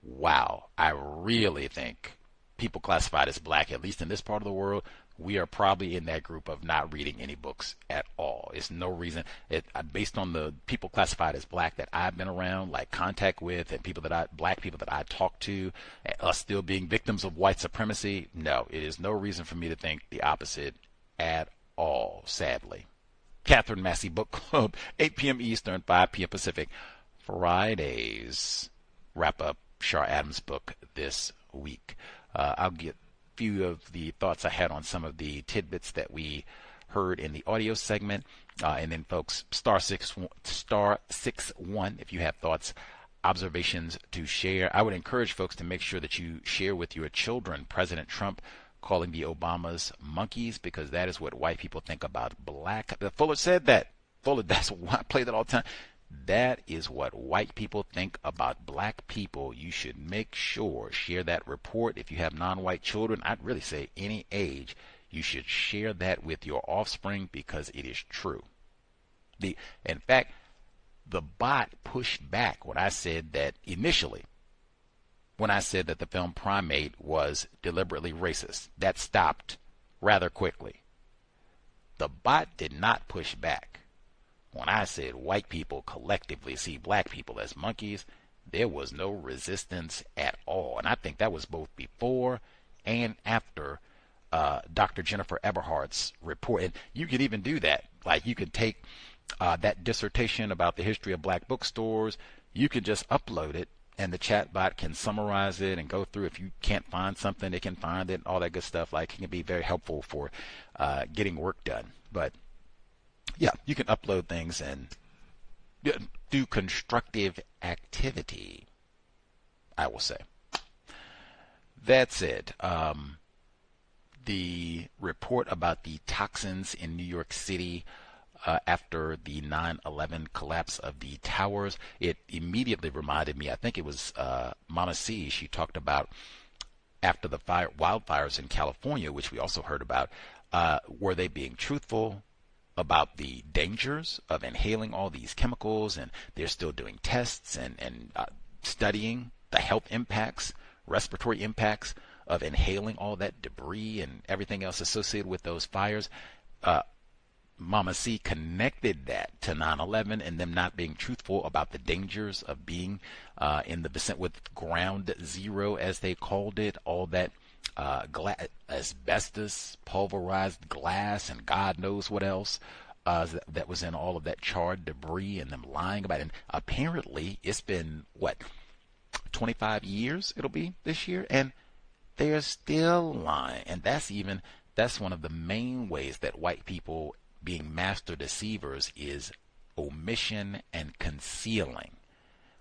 Wow, I really think people classified as black, at least in this part of the world, we are probably in that group of not reading any books at all. It's no reason. Based on the people classified as black that I've been around, like contact with, and black people that I talk to, and us still being victims of white supremacy, no, it is no reason for me to think the opposite at all, sadly. Catherine Massey Book Club, 8 p.m. Eastern, 5 p.m. Pacific, Fridays. Wrap up Shar Adams' book this week. I'll get a few of the thoughts I had on some of the tidbits that we heard in the audio segment. And then, folks, star 61 if you have thoughts, observations to share. I would encourage folks to make sure that you share with your children President Trump calling the Obamas monkeys, because that is what white people think about black. Fuller said that. Fuller, that's why I play that all the time. That is what white people think about black people. You should make sure, share that report. If you have non-white children, I'd really say any age, you should share that with your offspring, because it is true. In fact, the bot pushed back when I said that initially, when I said that the film Primate was deliberately racist. That stopped rather quickly. The bot did not push back. When I said white people collectively see black people as monkeys, there was no resistance at all. And I think that was both before and after Dr. Jennifer Eberhardt's report. And you could even do that. Like, you could take that dissertation about the history of black bookstores, you could just upload it, and the chatbot can summarize it and go through. If you can't find something, it can find it, all that good stuff. Like, it can be very helpful for getting work done. But yeah, you can upload things and do constructive activity, I will say. That's it. The report about the toxins in New York City after the 9/11 collapse of the towers, it immediately reminded me, I think it was Mama C, she talked about after the wildfires in California, which we also heard about, were they being truthful about the dangers of inhaling all these chemicals, and they're still doing tests and studying the health impacts, respiratory impacts of inhaling all that debris and everything else associated with those fires. Mama C connected that to 9/11 and them not being truthful about the dangers of being in the vicinity with ground zero, as they called it, all that asbestos, pulverized glass, and God knows what else that was in all of that charred debris, and them lying about it. And apparently it's been, 25 years it'll be this year, and they're still lying. And that's one of the main ways that white people being master deceivers is omission and concealing.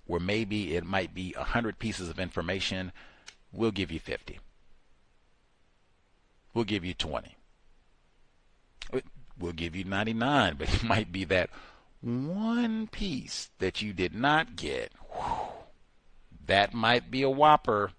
Where maybe it might be 100 pieces of information, we'll give you 50. We'll give you 20. We'll give you 99, but it might be that one piece that you did not get. Whew, that might be a whopper.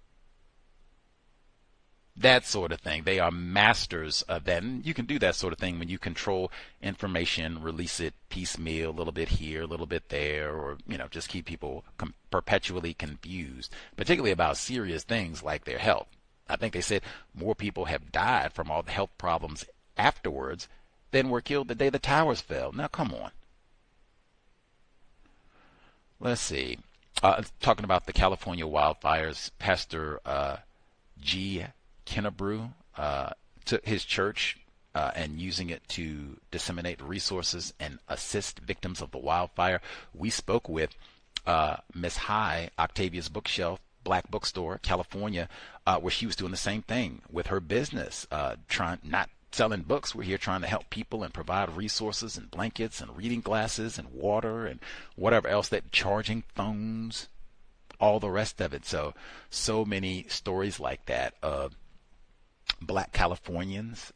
That sort of thing. They are masters of that. And you can do that sort of thing when you control information, release it piecemeal, a little bit here, a little bit there, or just keep people perpetually confused, particularly about serious things like their health. I think they said more people have died from all the health problems afterwards than were killed the day the towers fell. Now, come on. Let's see. Talking about the California wildfires, Pastor G. Kennebrew took his church and using it to disseminate resources and assist victims of the wildfire. We spoke with Miss High, Octavia's Bookshelf, black bookstore, California, where she was doing the same thing with her business, not selling books. We're here trying to help people and provide resources and blankets and reading glasses and water and whatever else, that charging phones, all the rest of it. So many stories like that of black Californians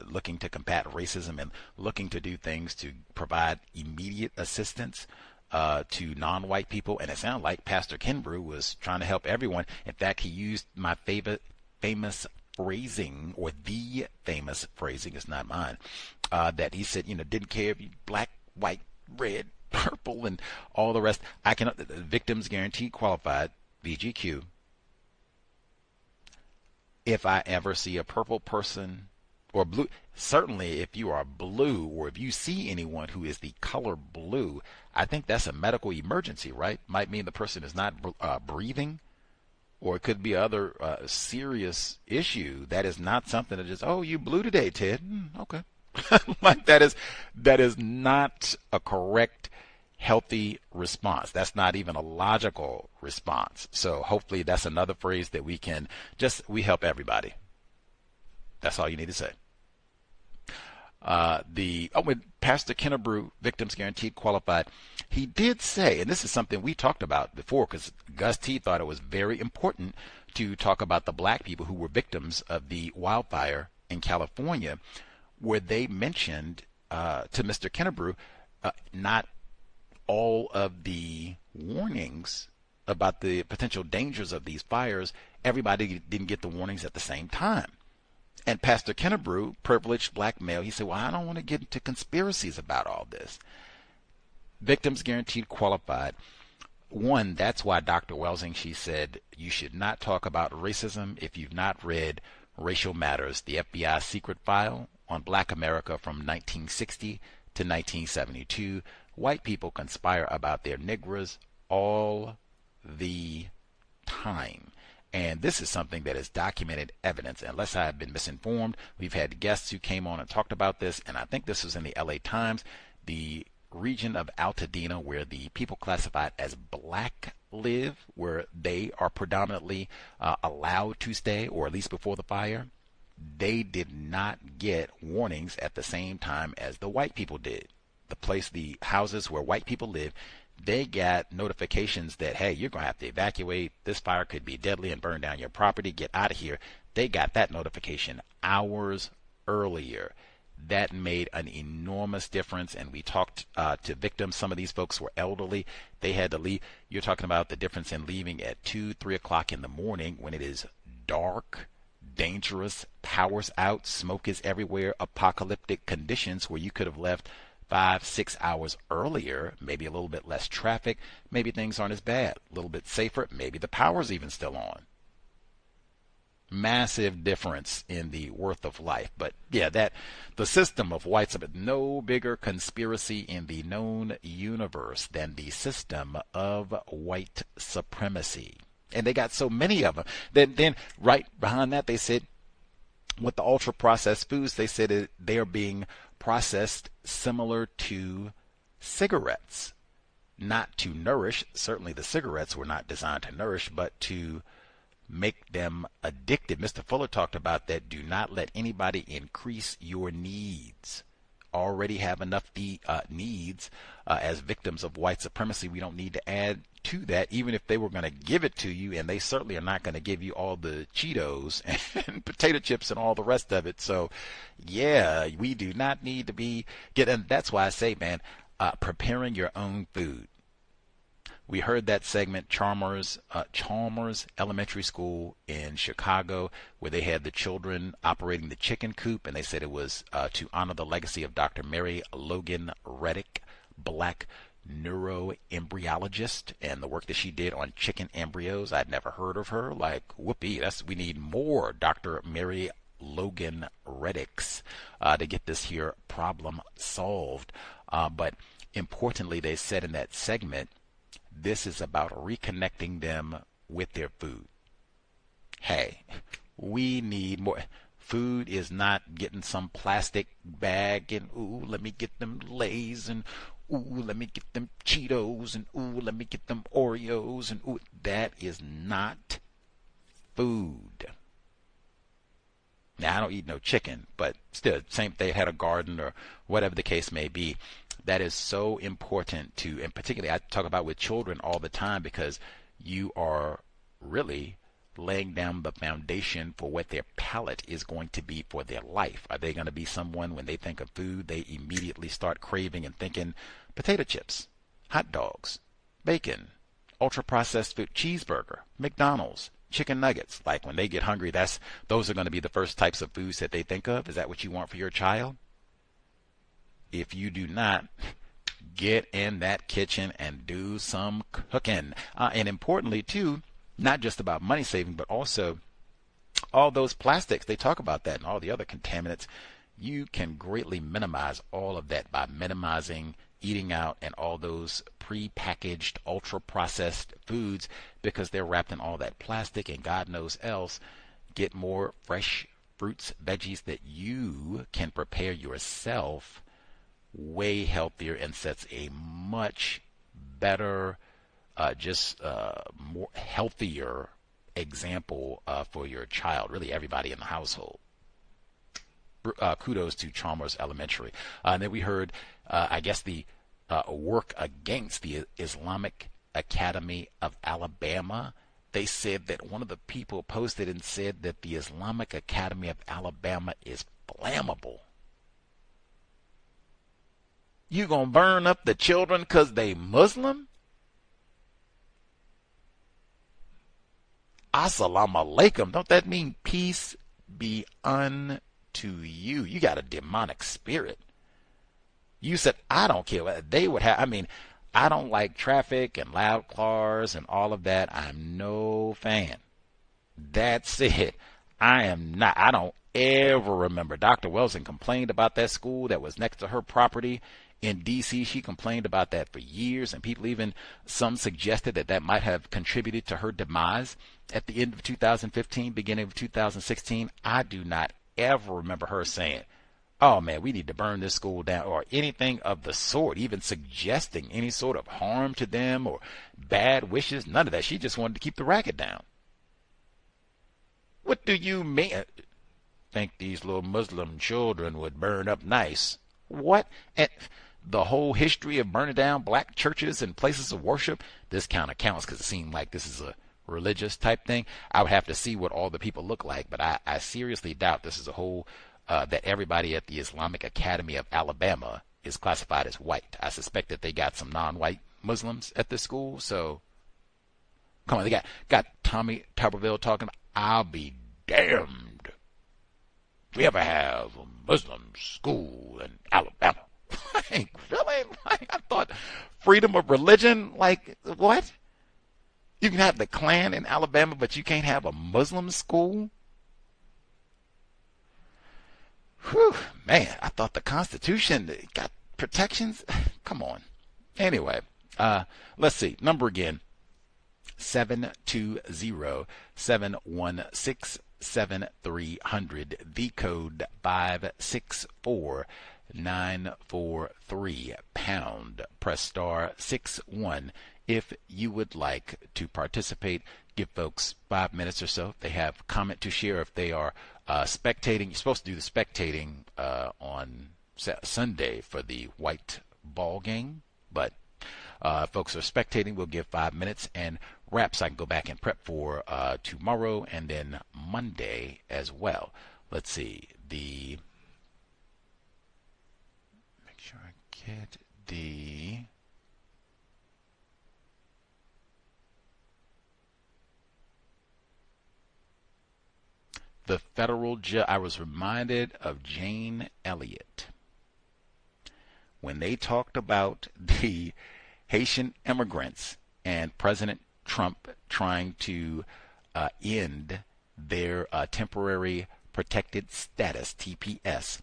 looking to combat racism and looking to do things to provide immediate assistance to non-white people. And it sounded like Pastor Kimbrough was trying to help everyone. In fact, he used my famous phrasing, or the famous phrasing, is not mine, that he said, didn't care if you black, white, red, purple, and all the rest. Victims Guaranteed Qualified, VGQ. If I ever see a purple person or blue, certainly if you are blue, or if you see anyone who is the color blue, I think that's a medical emergency, right? Might mean the person is not breathing, or it could be other serious issue. That is not something that just, oh, you blue today, Ted. Okay. Like that is not a correct, healthy response. That's not even a logical response. So hopefully that's another phrase that we help everybody. That's all you need to say. With Pastor Kimbrough, Victims Guaranteed Qualified, he did say, and this is something we talked about before, because Gus T thought it was very important to talk about the black people who were victims of the wildfire in California, where they mentioned to Mr. Kimbrough not all of the warnings about the potential dangers of these fires. Everybody didn't get the warnings at the same time. And Pastor Kimbrough, privileged black male, he said, well, I don't want to get into conspiracies about all this. Victims Guaranteed Qualified. One, that's why Dr. Welsing, she said, you should not talk about racism if you've not read Racial Matters, the FBI secret file on Black America from 1960 to 1972. White people conspire about their Negras all the time. And this is something that is documented evidence. Unless I have been misinformed, we've had guests who came on and talked about this, and I think this was in the LA Times. The region of Altadena, where the people classified as black live, where they are predominantly allowed to stay, or at least before the fire, they did not get warnings at the same time as the white people did. The houses where white people live, they got notifications that, hey, you're going to have to evacuate. This fire could be deadly and burn down your property. Get out of here. They got that notification hours earlier. That made an enormous difference. And we talked to victims. Some of these folks were elderly. They had to leave. You're talking about the difference in leaving at 2, 3 o'clock in the morning when it is dark, dangerous, power's out, smoke is everywhere, apocalyptic conditions, where you could have left 5, 6 hours earlier, maybe a little bit less traffic, maybe things aren't as bad, a little bit safer, maybe the power's even still on. Massive difference in the worth of life. But yeah, the system of white supremacy, no bigger conspiracy in the known universe than the system of white supremacy. And they got so many of them. Then right behind that, they said, with the ultra processed foods, they said they are being processed similar to cigarettes, not to nourish. Certainly the cigarettes were not designed to nourish, but to make them addictive. Mr. Fuller talked about that. Do not let anybody increase your needs. Already have enough needs as victims of white supremacy. We don't need to add to that, even if they were going to give it to you, and they certainly are not going to give you all the Cheetos and potato chips and all the rest of it. So yeah, we do not need to be and that's why I say, man, preparing your own food. We heard that segment, Chalmers Elementary School in Chicago, where they had the children operating the chicken coop, and they said it was to honor the legacy of Dr. Mary Logan Reddick, black neuroembryologist, and the work that she did on chicken embryos. I'd never heard of her. Like, whoopee, we need more Dr. Mary Logan Reddicks to get this here problem solved. But importantly, they said in that segment, this is about reconnecting them with their food. Hey, we need more. Food is not getting some plastic bag and, ooh, let me get them Lay's and, ooh, let me get them Cheetos, and ooh, let me get them Oreos, and ooh, that is not food. Now, I don't eat no chicken, but still, same if they had a garden or whatever the case may be. That is so important to, and particularly I talk about with children all the time, because you are really laying down the foundation for what their palate is going to be for their life. Are they going to be someone, when they think of food, they immediately start craving and thinking potato chips, hot dogs, bacon, ultra-processed food, cheeseburger, McDonald's, chicken nuggets? Like when they get hungry, those are going to be the first types of foods that they think of. Is that what you want for your child? If you do not, get in that kitchen and do some cooking. And importantly, too, not just about money saving, but also all those plastics. They talk about that and all the other contaminants. You can greatly minimize all of that by minimizing eating out and all those pre-packaged, ultra-processed foods, because they're wrapped in all that plastic and God knows else. Get more fresh fruits, veggies that you can prepare yourself. Way healthier and sets a much better, more healthier example for your child, really everybody in the household. Kudos to Chalmers Elementary. And then we heard, I guess, the work against the Islamic Academy of Alabama. They said that one of the people posted and said that the Islamic Academy of Alabama is flammable. You gonna burn up the children because they Muslim? Assalamu alaikum. Don't that mean peace be unto you? You got a demonic spirit. You said, I don't care what they would have. I mean, I don't like traffic and loud cars and all of that. I'm no fan. That's it. I don't ever remember. Dr. Wilson complained about that school that was next to her property in D.C. She complained about that for years, and people even, some suggested that that might have contributed to her demise at the end of 2015, beginning of 2016. I do not ever remember her saying, oh man, we need to burn this school down, or anything of the sort, even suggesting any sort of harm to them or bad wishes. None of that. She just wanted to keep the racket down. What do you mean? Think these little Muslim children would burn up nice? What? And the whole history of burning down black churches and places of worship, this kind of counts because it seemed like this is a religious type thing. I would have to see what all the people look like, but I seriously doubt this is a whole, that everybody at the Islamic Academy of Alabama is classified as white. I suspect that they got some non-white Muslims at this school, so come on, they got Tommy Tuberville talking, I'll be damned if we ever have a Muslim school in Alabama. Like, really? Like, I thought freedom of religion, like, what? You can have the Klan in Alabama, but you can't have a Muslim school? Whew, man, I thought the Constitution got protections. Come on. Anyway, let's see. Number again, 720-716-7300. The code 564943 pound. Press star 61 if you would like to participate. Give folks 5 minutes or so. They have comment to share if they are spectating. You're supposed to do the spectating on Sunday for the white ball game, but folks are spectating. We'll give 5 minutes and wraps. I can go back and prep for tomorrow and then Monday as well. Let's see. Make sure I get the. The federal judge. I was reminded of Jane Elliott when they talked about the Haitian immigrants and President Trump trying to end their temporary protected status, TPS.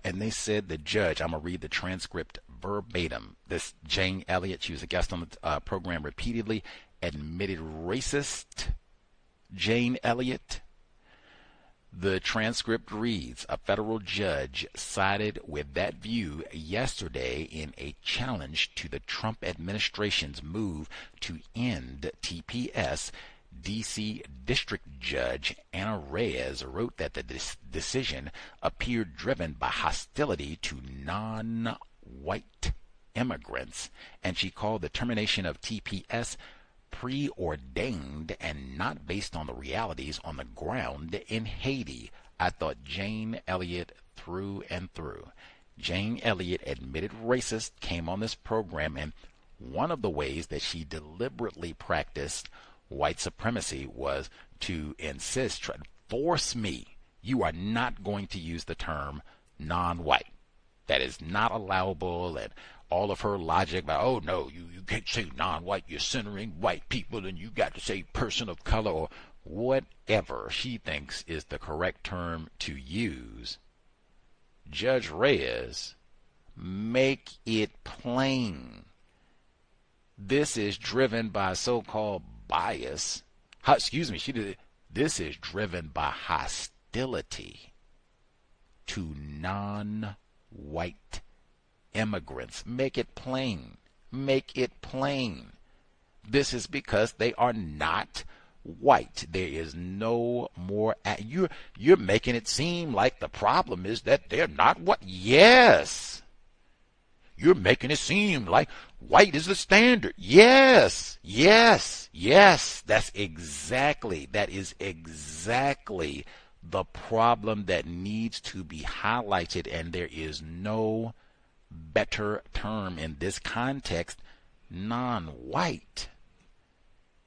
And they said the judge, I'm going to read the transcript verbatim. This Jane Elliott, she was a guest on the program repeatedly, admitted racist Jane Elliott. The transcript reads, a federal judge sided with that view yesterday in a challenge to the Trump administration's move to end TPS. D.C. District Judge Anna Reyes wrote that the decision appeared driven by hostility to non-white immigrants, and she called the termination of TPS preordained and not based on the realities on the ground in Haiti. I thought Jane Elliott through and through. Jane Elliott, admitted racist, came on this program, and one of the ways that she deliberately practiced white supremacy was to insist, try to force me, you are not going to use the term non-white. That is not allowable, and all of her logic about, oh no, you can't say non-white, you're centering white people, and you got to say person of color, or whatever she thinks is the correct term to use. Judge Reyes, make it plain. This is driven by so-called bias. This is driven by hostility to non-white immigrants. Make it plain. Make it plain. This is because they are not white. There is no more. You're making it seem like the problem is that they're not white. Yes. You're making it seem like white is the standard. Yes. That is exactly the problem that needs to be highlighted, and there is no better term in this context. Non-white.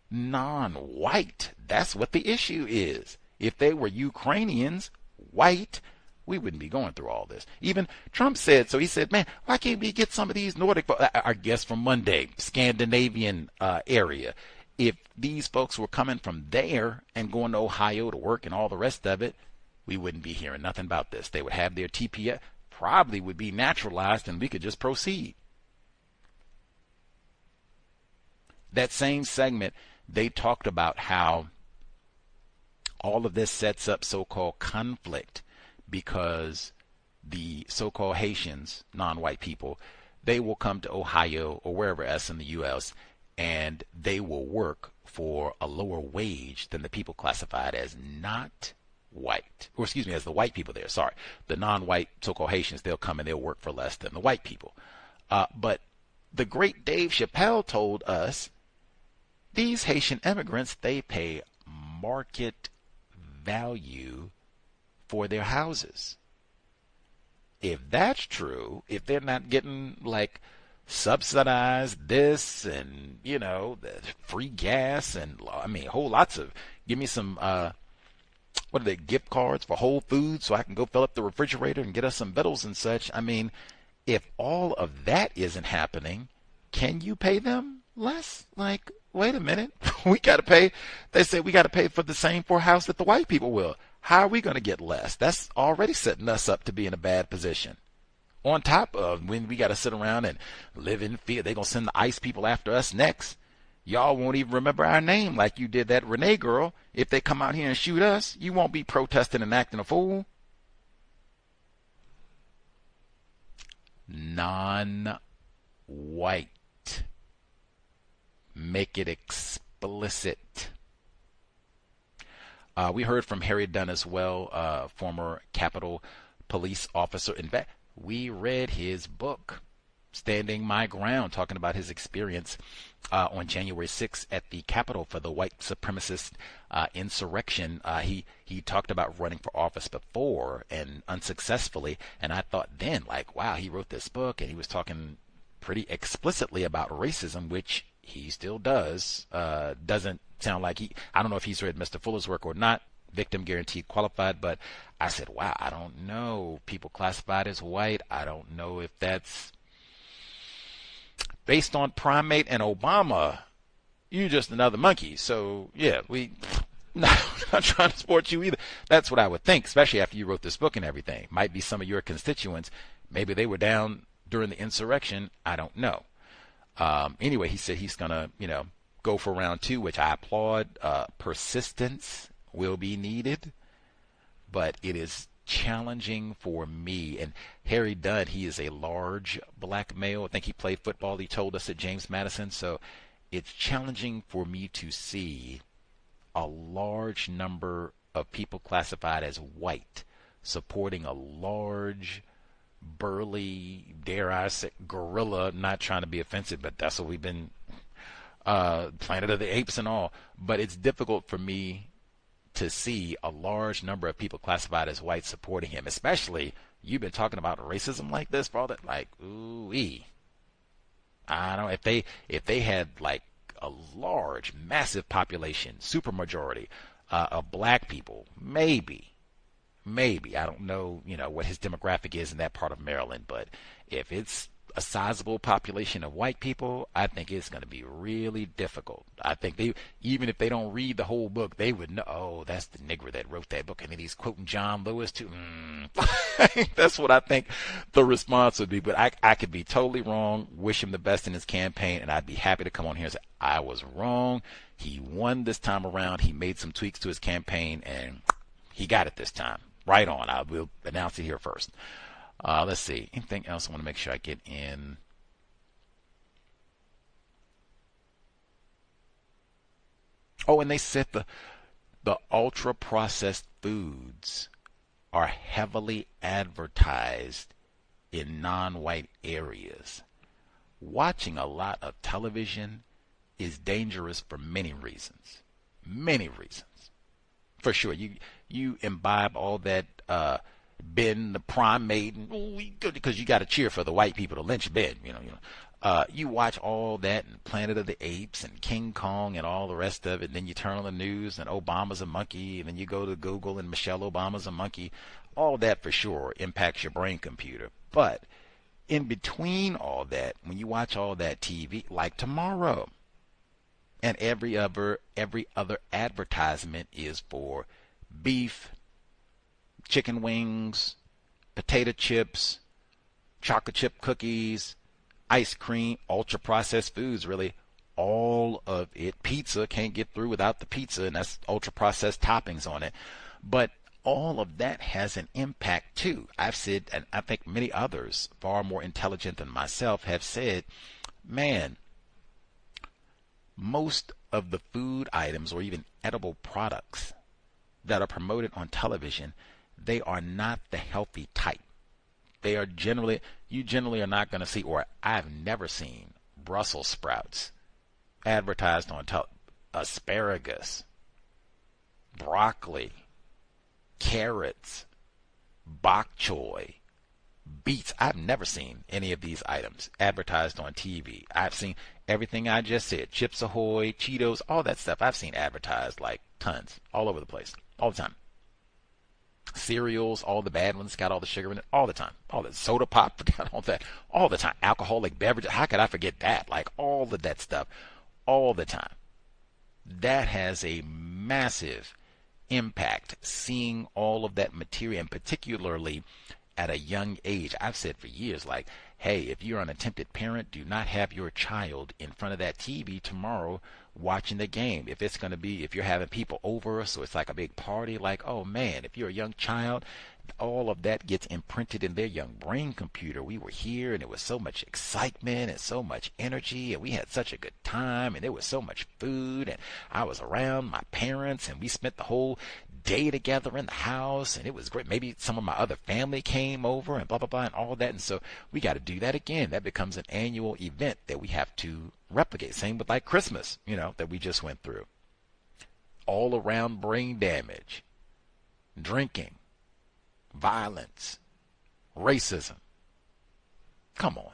Non-white. That's what the issue is. If they were Ukrainians, white, we wouldn't be going through all this. Even Trump said so. He said, man, why can't we get some of these Nordic, our guests from Monday, Scandinavian area, if these folks were coming from there and going to Ohio to work and all the rest of it, we wouldn't be hearing nothing about this. They would have their TPS, probably would be naturalized, and we could just proceed. That same segment, they talked about how all of this sets up so-called conflict, because the so-called Haitians, non-white people, they will come to Ohio or wherever else in the U.S., and they will work for a lower wage than the people classified as not white, or excuse me, as the white people there. Sorry, the non-white so-called Haitians, they'll come and they'll work for less than the white people. But the great Dave Chappelle told us these Haitian immigrants, they pay market value for their houses. If that's true, if they're not getting like subsidized this and, you know, the free gas and, I mean, whole lots of, give me some, what are they, gift cards for Whole Foods so I can go fill up the refrigerator and get us some Vittles and such. I mean, if all of that isn't happening, can you pay them less? Like, wait a minute, we got to pay, they say we got to pay for the same for a house that the white people will. How are we going to get less? That's already setting us up to be in a bad position. On top of when we got to sit around and live in fear, they're going to send the ICE people after us next. Y'all won't even remember our name like you did that Renee girl. If they come out here and shoot us, you won't be protesting and acting a fool. Non-white. Make it explicit. We heard from Harry Dunn as well, former Capitol Police officer. In fact, we read his book, Standing My Ground, talking about his experience on January 6th at the Capitol for the white supremacist insurrection. He talked about running for office before and unsuccessfully, and I thought then, like, wow, he wrote this book and he was talking pretty explicitly about racism, which he still does. Doesn't sound like I don't know if he's read Mr. Fuller's work or not, Victim Guaranteed Qualified, but I said, wow, I don't know. People classified as white, I don't know if that's based on Primate and Obama. You're just another monkey. So yeah, not trying to support you either. That's what I would think, especially after you wrote this book and everything. Might be some of your constituents, maybe they were down during the insurrection, I don't know. Anyway, he said he's gonna, go for round 2, which I applaud. Persistence will be needed, but it is challenging for me. And Harry Dunn, he is a large black male. I think he played football, he told us, at James Madison. So it's challenging for me to see a large number of people classified as white supporting a large, burly, dare I say, gorilla. Not trying to be offensive, but that's what we've been, Planet of the Apes and all. But it's difficult for me to see a large number of people classified as white supporting him, especially you've been talking about racism like this for all that, like, ooh-wee. I don't know if they had like a large, massive population, supermajority of black people, maybe, I don't know, what his demographic is in that part of Maryland, but if it's a sizable population of white people, I think it's going to be really difficult. I think even if they don't read the whole book, they would know, oh, that's the nigger that wrote that book, and then he's quoting John Lewis too. That's what I think the response would be, but I could be totally wrong. Wish him the best in his campaign, and I'd be happy to come on here and say, I was wrong. He won this time around. He made some tweaks to his campaign, and he got it this time. Right on. I will announce it here first. Let's see. Anything else I want to make sure I get in? Oh, and they said the ultra-processed foods are heavily advertised in non-white areas. Watching a lot of television is dangerous for many reasons. Many reasons. For sure. You imbibe all that Ben, the prime maiden, because you got to cheer for the white people to lynch Ben. You watch all that and Planet of the Apes and King Kong and all the rest of it. And then you turn on the news and Obama's a monkey. And then you go to Google and Michelle Obama's a monkey. All that for sure impacts your brain computer. But in between all that, when you watch all that TV, like tomorrow, and every other advertisement is for beef, chicken wings, potato chips, chocolate chip cookies, ice cream, ultra-processed foods, really. All of it. Pizza, can't get through without the pizza, and that's ultra-processed toppings on it. But all of that has an impact, too. I've said, and I think many others, far more intelligent than myself, have said, man, most of the food items or even edible products that are promoted on television, they are not the healthy type. They are you generally are not going to see, or I've never seen, Brussels sprouts advertised on asparagus, broccoli, carrots, bok choy, beets. I've never seen any of these items advertised on TV. I've seen everything I just said, Chips Ahoy, Cheetos, all that stuff. I've seen advertised like tons, all over the place, all the time. Cereals, all the bad ones, got all the sugar in it, all the time. All the soda pop, forgot all that, all the time. Alcoholic beverages, how could I forget that? Like all of that stuff, all the time. That has a massive impact, seeing all of that material, and particularly at a young age. I've said for years, like, hey, if you're an attempted parent, do not have your child in front of that TV tomorrow watching the game. If it's going to be, if you're having people over, so it's like a big party, like, oh man, if you're a young child, all of that gets imprinted in their young brain computer. We were here and it was so much excitement and so much energy and we had such a good time and there was so much food and I was around my parents and we spent the whole day together in the house and it was great. Maybe some of my other family came over and blah, blah, blah, and all that. And so we got to do that again. That becomes an annual event that we have to replicate. Same with like Christmas, that we just went through. All around brain damage, drinking, violence, racism. Come on.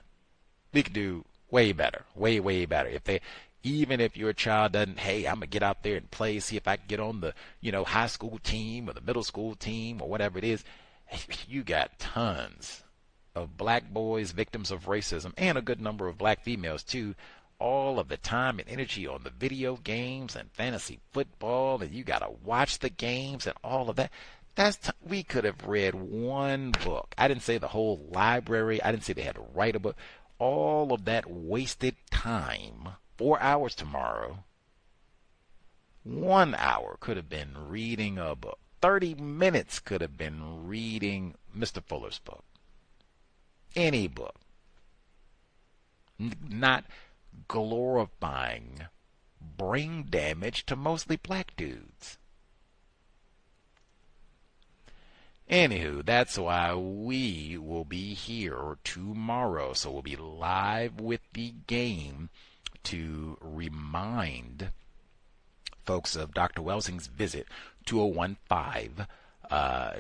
We could do way better, way, way better. Even if your child doesn't, hey, I'm going to get out there and play, see if I can get on the, high school team or the middle school team or whatever it is. You got tons of black boys, victims of racism, and a good number of black females too, all of the time and energy on the video games and fantasy football, and you got to watch the games and all of that. We could have read one book. I didn't say the whole library. I didn't say they had to write a book. All of that wasted time, 4 hours tomorrow, 1 hour could have been reading a book. 30 minutes could have been reading Mr. Fuller's book. Any book. Not glorifying brain damage to mostly black dudes. Anywho, that's why we will be here tomorrow. So we'll be live with the game to remind folks of Dr. Welsing's visit, 2015.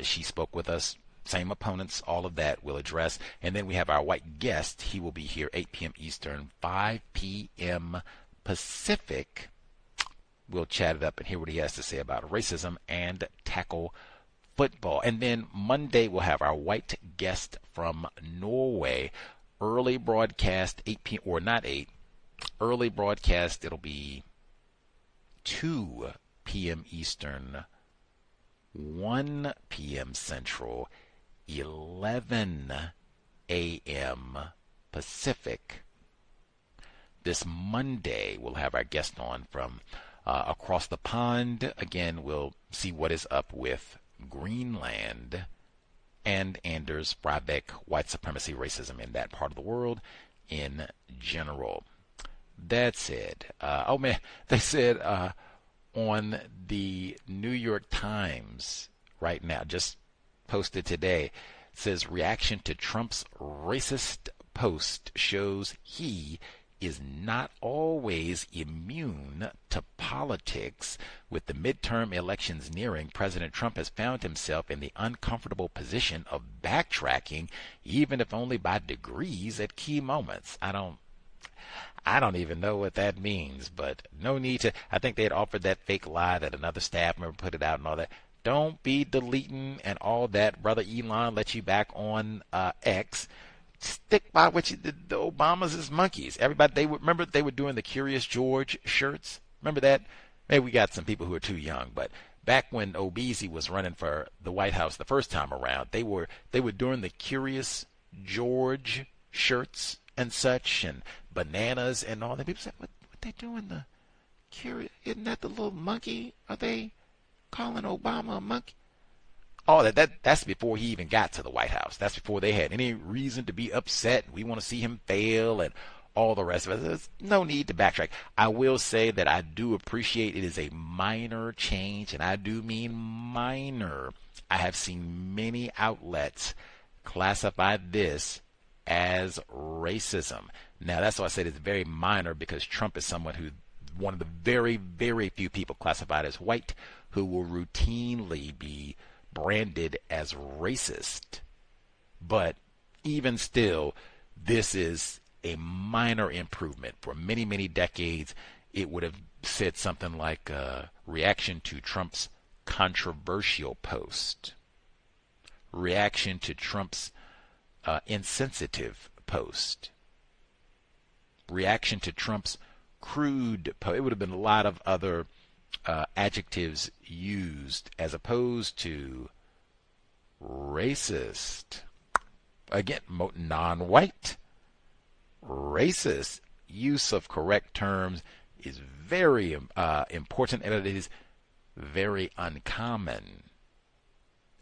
She spoke with us, same opponents, all of that we'll address. And then we have our white guest. He will be here 8 p.m. Eastern, 5 p.m. Pacific. We'll chat it up and hear what he has to say about racism and tackle football. And then Monday we'll have our white guest from Norway. Early broadcast, 8 p.m. or not 8. Early broadcast, it'll be 2 p.m. Eastern, 1 p.m. Central, 11 a.m. Pacific. This Monday, we'll have our guest on from across the pond. Again, we'll see what is up with Greenland and Anders Breivik, white supremacy, racism in that part of the world in general. That's it. Oh man, they said on the New York Times right now, just posted today, says reaction to Trump's racist post shows he is not always immune to politics. With the midterm elections nearing, President Trump has found himself in the uncomfortable position of backtracking, even if only by degrees at key moments. I don't even know what that means, but no need to. I think they had offered that fake lie that another staff member put it out and all that. Don't be deleting and all that. Brother Elon let you back on X. Stick by what you did. The Obamas is monkeys. Everybody, remember they were doing the Curious George shirts. Remember that? Maybe we got some people who are too young, but back when Obese was running for the White House the first time around, they were doing the Curious George shirts and such, and bananas and all that. People said, what they doing? The curious? Isn't that the little monkey? Are they calling Obama a monkey? Oh, that's before he even got to the White House. That's before they had any reason to be upset. We want to see him fail and all the rest of it. There's no need to backtrack. I will say that I do appreciate it is a minor change, and I do mean minor. I have seen many outlets classify this as racism. Now, that's why I said it's very minor, because Trump is someone who, one of the very, very few people classified as white who will routinely be branded as racist. But even still, this is a minor improvement. For many, many decades, it would have said something like reaction to Trump's controversial post, reaction to Trump's insensitive post, reaction to Trump's crude post. It would have been a lot of other adjectives used as opposed to racist. Again, non-white, racist. Use of correct terms is very important, and it is very uncommon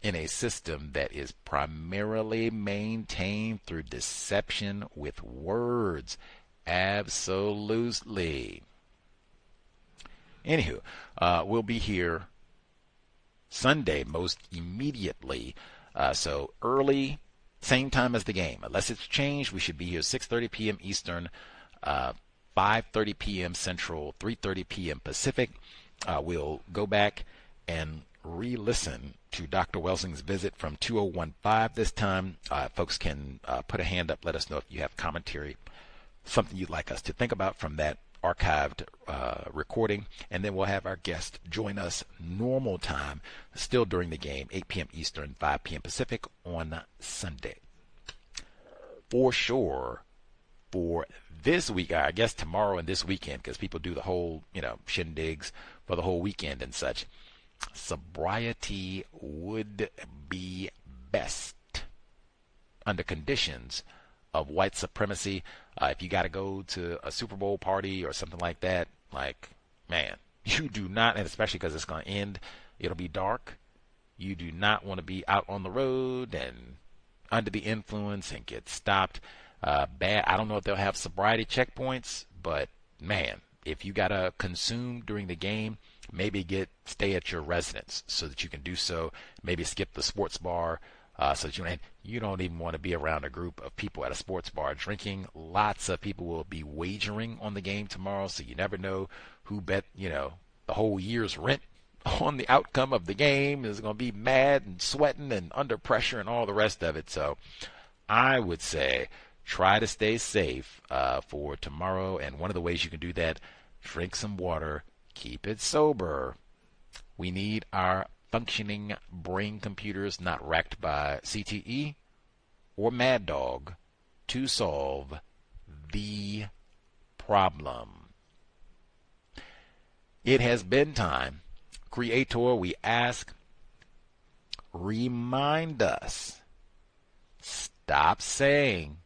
in a system that is primarily maintained through deception with words. Absolutely. Anywho, we'll be here Sunday most immediately. So early, same time as the game. Unless it's changed, we should be here 6:30 p.m. Eastern, 5:30 p.m. Central, 3:30 p.m. Pacific. We'll go back and re-listen to Dr. Welsing's visit from 2015 this time. Folks can put a hand up, let us know if you have commentary, something you'd like us to think about from that archived recording, and then we'll have our guest join us normal time, still during the game, 8 p.m. Eastern, 5 p.m. Pacific on Sunday. For sure, for this week, I guess tomorrow and this weekend, because people do the whole, shindigs for the whole weekend and such, sobriety would be best under conditions of white supremacy. If you got to go to a Super Bowl party or something like that, man, you do not, and especially because it's going to end, it'll be dark. You do not want to be out on the road and under the influence and get stopped. Bad. I don't know if they'll have sobriety checkpoints, but man, if you gotta consume during the game, maybe stay at your residence so that you can do so. Maybe skip the sports bar so that you don't even want to be around a group of people at a sports bar drinking. Lots of people will be wagering on the game tomorrow, so you never know who bet the whole year's rent on the outcome of the game, is going to be mad and sweating and under pressure and all the rest of it. So I would say try to stay safe for tomorrow, and one of the ways you can do that, drink some water, keep it sober. We need our functioning brain computers not racked by CTE or Mad Dog to solve the problem. It has been time. Creator, we ask, remind us. Stop saying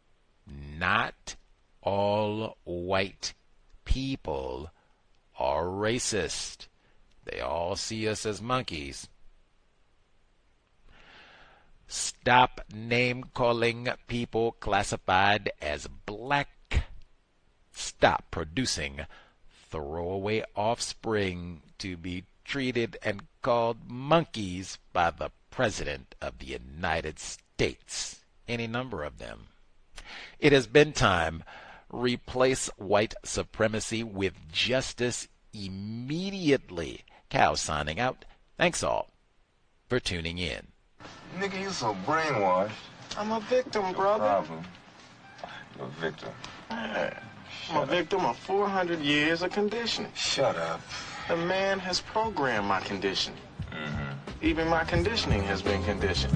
not all white people are racist. They all see us as monkeys. Stop name-calling people classified as black. Stop producing throwaway offspring to be treated and called monkeys by the President of the United States. Any number of them. It has been time. Replace white supremacy with justice immediately. Cal signing out. Thanks all for tuning in. Nigga, you so brainwashed. I'm a victim, brother. No problem. You're a victim. I'm a victim of 400 years of conditioning. Shut up. The man has programmed my conditioning. Even my conditioning has been conditioned.